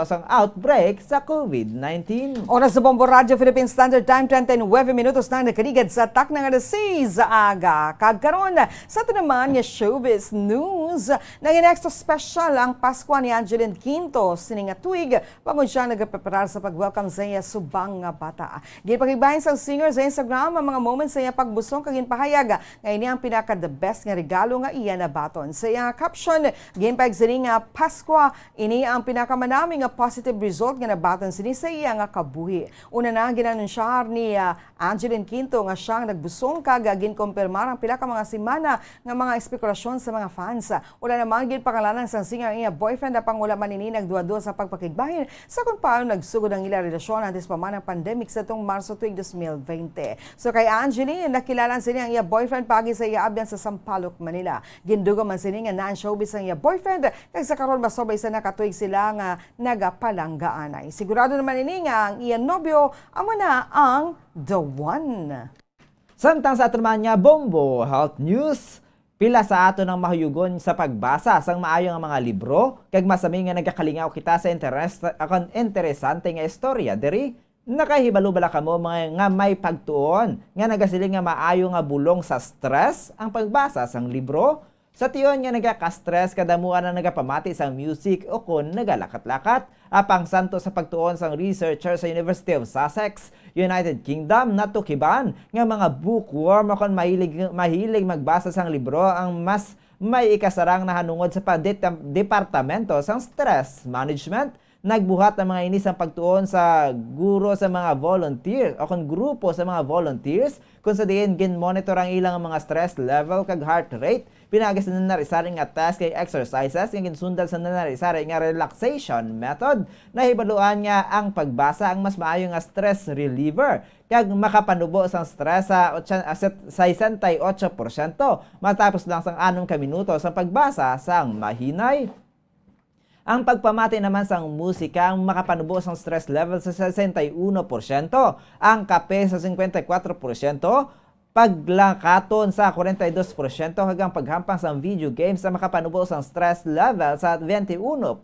sang outbreak sa COVID-19. Oras sa Bombo Radio Philippine Standard Time 10:09 minutos na nakaligad sa tak ng alas 6 aga. Kagkaroon sa ito naman yung showbiz news na extra special ang Pasko ni Angeline Quinto sining tuig pagod siya nagpapreparar sa pag-welcome sa iya subang nga bata. Ginpakibahin sa singer sa Instagram ang mga moments sa iya pagbusong kagin pahayag ngayon ang pinaka the best nga regalo nga iya na baton. Sa iya caption, ginpayag sini nga Pasko ini ang pinakamanami nga positive result nga nabaton sini sa iya nga kabuhi. Una na ginanunsyar ni Angeline Quinto nga siyang nagbusong kagagin kumpirmar ang pila ka mga semana nga mga espekulasyon sa mga fans. Wala naman ginpakalanan sang singer ang iya boyfriend na pang wala manini nagduwa-duwa sa pagpakigbahin sa kung paano nagsugod ang ila relasyon antes pa man ang pandemic sa itong Marso tuig 2020. So kay Angeline, nakilalan sini ang iya boyfriend pagi sa iya abyan sa Sampaloc, Manila. Gindugo man sini nga non-showbiz ang iya boyfriend kag sa karon masobay sa nakatuig sila nga nagapalanggaanay. Sigurado naman ini nga ang iya nobyo amo na ang the one. Samtang sa aton man nga Bombo Health News, pila sa ato ng mahuyugon sa pagbasa sang maayo nga mga libro kag masami nga nagakalingaw kita sa interesante nga istorya diri. Nakahibalo bala kamo mga nga may pagtuon nga nagasiling nga maayo nga bulong sa stress ang pagbasa sang libro. Sa tiyon nga nagaka-stress kadamuan na nagapamati sang music o kon nagalakat-lakat. Apang santo sa pagtuon sang researcher sa University of Sussex, United Kingdom natukiban nga mga bookworm o kon mahilig magbasa sang libro ang mas may ikasarang nahanungod sa departamento sang stress management. Nagbuhat ang mga inis ang pagtuon sa guro sa mga volunteer o kung grupo sa mga volunteers kung sa diin gin-monitor ang ilang mga stress level kag heart rate. Pinagas na narisari nga task kay exercises nga ginsundal sa narisari nga relaxation method. Nahibaluan nga ang pagbasa ang mas maayo nga stress reliever kag makapanubo sang stress sa 68% matapos lang sang 6 ka minuto sa pagbasa sang mahinay. Ang pagpamati naman sang musika ang makapanubo sang stress level sa 61%, ang kape sa 54%, paglangkaton sa 42% hanggang paghampang sa video games sa makapanubo sang stress level sa 21%.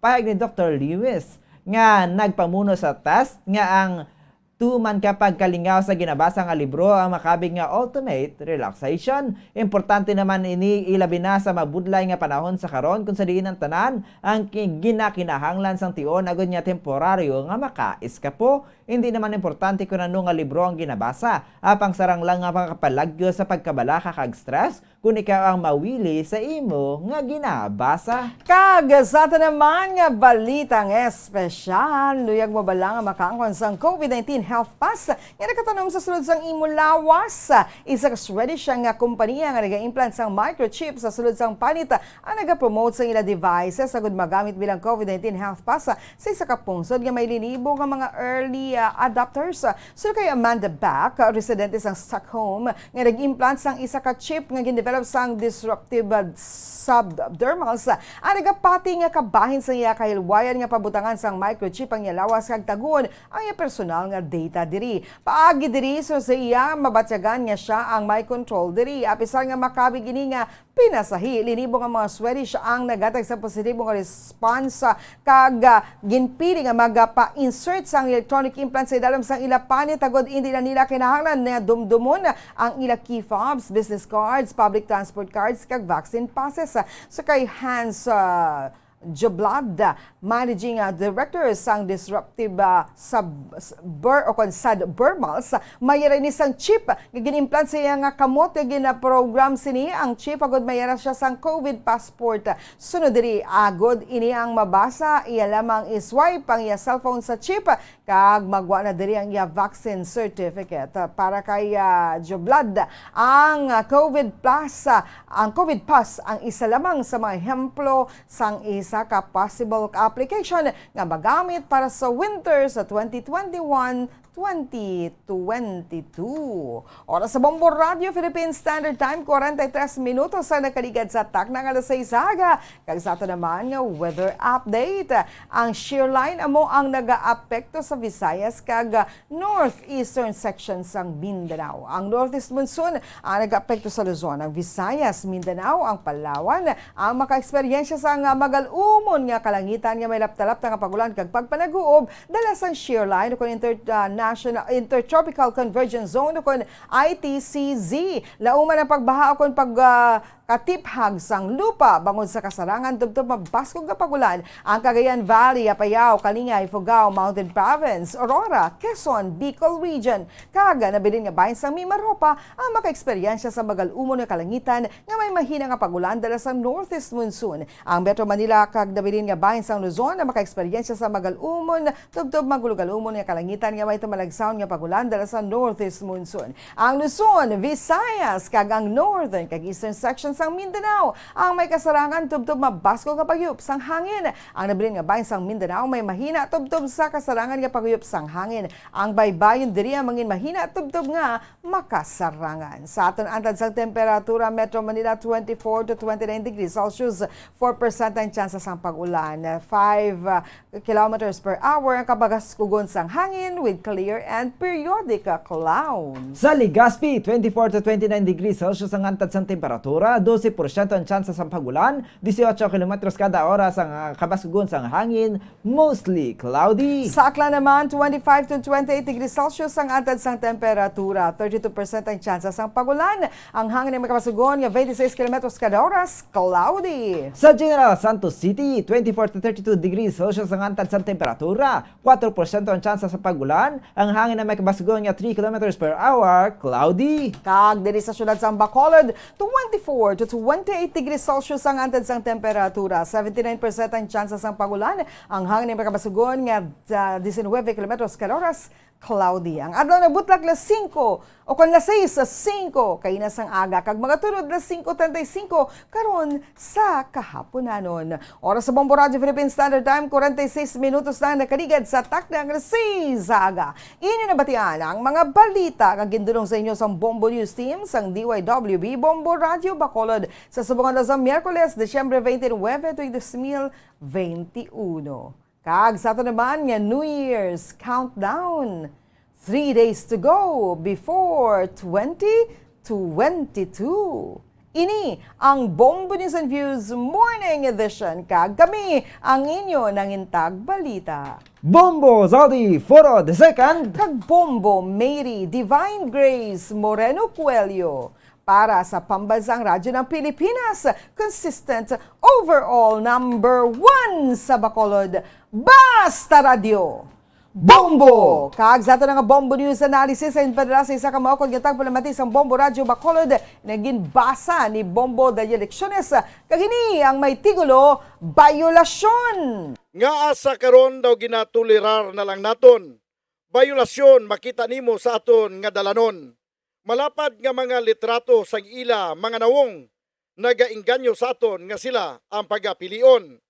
Pahayag ni Dr. Lewis nga nagpamuno sa test nga ang tuman kapag kalingaw sa ginabasa nga libro ang makabig nga ultimate relaxation. Importante naman ini ilabi na sa mabudlay nga panahon sa karon kung sa diin ang tanan ang ginakinahanglan sang tion agud nga temporaryo nga maka-eskapo. Hindi naman importante kung ano nga libro ang ginabasa. Apang sarang lang nga makapalagyo sa pagkabalaka kag stress kung ikaw ang mawili sa imo nga ginabasa. Kag sa ito naman nga balitang espesyal, luyag mo ba lang ang makaangkon sang COVID-19 Health Pass nga nakatanong sa sulod sang imo lawas. Isa ka Swedish nga kompanya nga nag-implant sang microchip sa sulod sang panita ang nag-promote sa ila devices sagud magamit bilang COVID-19 Health Pass sa isa ka pungsod nga may linibo nga mga early adopters. So kay Amanda Back, residente sang Stockholm nga nag-implant sang isa ka chip nga gin-develop sang disruptive subdermals ang nagapati nga kabahin sa iya kahilwayan nga pabutangan sang microchip ang iya lawas kag tagon ang iya personal nga data diri. Paagi diri so sa iya mabatyagan nga siya ang may control diri. Apisar nga makabig ini nga pinasahi. Linibo nga mga Swedish ang nagatag sa positibong response kag ginpili nga magapa-insert sang electronic implant sa idalam sang ila panit agod hindi na nila kinahanglan na dumdumon ang ila key fobs, business cards, public transport cards kag vaccine passes. So kay Hans Joblad, Managing Director sang Disruptive Sad Burmals, mayara ni sang chip nga ginimplant siya nga kamot gina-program sini ang chip agod mayara siya sang COVID passport. Sunod diri agod ini ang mabasa iya lamang iswipe ang iya cellphone sa chip kag magwa na diri ang iya vaccine certificate. Para kay Joblad, ang COVID Pass ang isa lamang sa mga ehemplo sang isa ka possible application nga magamit para sa winter sa 2021-2022. Oras sa Bombo Radio, Philippine Standard Time, 43 minutos sa nakaligad sa takna nga alas 6 aga. Kag sa ito naman nga weather update. Ang shear line amo ang nagaapekto sa Visayas kag northeastern section sang Mindanao. Ang northeast monsoon ang nagaapekto sa Luzon. Ang Visayas, Mindanao, ang Palawan ang maka-eksperyensya sa nga magal-umon nga kalangitan nga may laptalap nga pagulan kag pagpanaguob dala sang shear line kung Intertropical Convergence Zone kung ITCZ. Lauman ang pagbaha kung katiphag sang lupa bangod sa kasarangan tubtob mabaskog nga pagulan ang Cagayan Valley, Apayao, Kalingay, Ifugao, Mountain Province, Aurora, Quezon, Bicol Region. Kaga nabilin nga bahin sang Mimaropa ang makaeksperyensya sa magal-umon nga kalangitan nga may mahina nga pagulan dala sa northeast monsoon. Ang Metro Manila kag nabilin nga bahin sang Luzon na makaeksperyensya sa magal-umon tubtob magulugal-umon nga kalangitan nga may tumalagsaon nga pagulan dala sa northeast monsoon. Ang Luzon, Visayas kag ang northern kag eastern sections sang Mindanao ang may kasarangan tubtob mabasko nga pagyup sang hangin. Ang nabilin nga bahin sang Mindanao may mahina tubtob sa kasarangan nga pagyup sang hangin. Ang baybayon diri ang mangin mahina tubtob nga makasarangan. Sa aton antad sang temperatura, Metro Manila 24 to 29 degrees Celsius, 4% ang tsansa sang pag-ulan, 5 kilometers per hour ang kabagaskugon sang hangin with clear and periodic clouds. Sa Legazpi, 24 to 29 degrees Celsius ang antad sang temperatura, 12% ang tsansa sa pagulan, 18 kilometros kada oras ang kabaskugon sang hangin, mostly cloudy. Sa Aklan naman, 25 to 28 degrees Celsius ang antad sang temperatura, 32% ang tsansa sang pagulan, ang hangin ay makabaskugon nga 26 kilometros kada oras, cloudy. Sa General Santos City, 24 to 32 degrees Celsius ang antad sang temperatura, 4% ang tsansa sa pagulan, ang hangin ay makabaskugon nga 3 kilometers per hour, cloudy. Kag diri sa syudad sang Bacolod, 24 to 28 degrees Celsius ang antad sang temperatura, 79% ang tsansa sang pagulan, ang hangin ay makabaskugon nga 19 kilometros kada oras, cloudy. Ang adlaw na butlak las 5 o kung las 6 sa 5 kay na sang aga kag mga tunod las 5:35 karon sa kahaponanon. Oras sa Bombo Radio Philippine Standard Time, 46 minutos na nakaligad sa takna ng 6 sa aga. Ini nabatian ang mga balita nga gindulong sa inyo sa Bombo News Team sang DYWB Bombo Radio Bacolod sa subungan sa Miyerkules, Desyembre 29, 2021. Kag sa ito naman nga New Year's Countdown. 3 days to go before 2022. Ini ang Bombo News and Views Morning Edition. Kag kami ang inyo ng Intag Balita. Bombo, Zaldy, Forro, the second. Kag Bombo, Mary, Divine Grace, Moreno, Cuello. Para sa Pambansang Radyo ng Pilipinas, consistent overall number 1 sa Bacolod, Basta Radio. Bombo! Kagsato nga Bombo News Analysis sa Inpadala sa isa ka maokog yatag palamatis ang Bombo Radio Bacolod naging basa ni Bombo de Elecciones kagini ang may tigulo, Bayolasyon. Nga asa karon daw ginatulirar na lang naton. Bayolasyon makita nimo sa aton nga dalanon. Malapad nga mga litrato sang ila mga nawong nagainganyo sa aton nga sila ang pagapilion.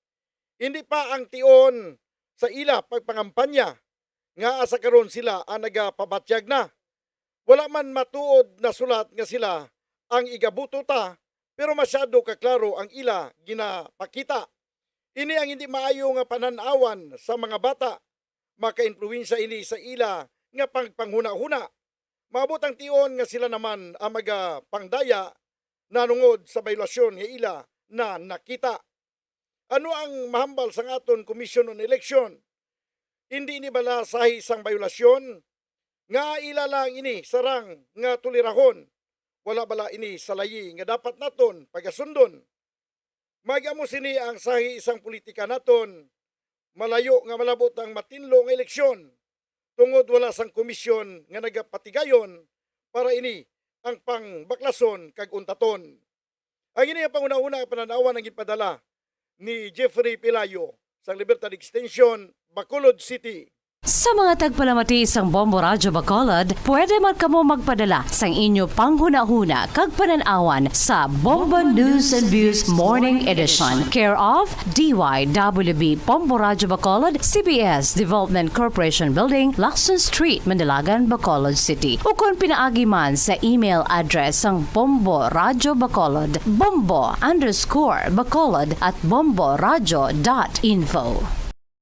Hindi pa ang tion sa ila pagpangampanya nga asa karon sila ang nagapabatyag na. Wala man matuod na sulat nga sila ang igabuto ta pero masyado kaklaro ang ila ginapakita. Ini ang hindi maayo nga pananawan sa mga bata. Maka-influensya ini sa ila nga pangpanghuna-huna. Maabot ang tion nga sila naman ang pangdaya nanungod sa bayulasyon nga ila na nakita. Ano ang mahambal sa aton Commission on Election? Hindi ni bala sahi sang bayulasyon nga ila lang ini sarang nga tulirahon. Wala bala ini salayi nga dapat naton pagasundon. Magamo sini ang sahi isang politika naton. Malayo nga malabot ang matinlo nga eleksyon. Tungod wala sang komisyon nga nagapatigayon para ini ang pangbaklason kag untaton. Ang ini ang panguna-una pananawan ang ipadala ni Jeffrey Pilayo sa Libertad Extension, Bacolod City. Sa mga tagpalamati sang Bombo Radyo Bacolod, pwede man kamo magpadala sang inyo panghuna-huna kag pananawan sa Bombo News and Views Morning Edition. Care of DYWB Bombo Radyo Bacolod, CBS Development Corporation Building, Lacson Street, Mandalagan, Bacolod City. O kung pinaagi man sa email address sang Bombo Radyo Bacolod, bombo_bacolod@bomboradyo.info.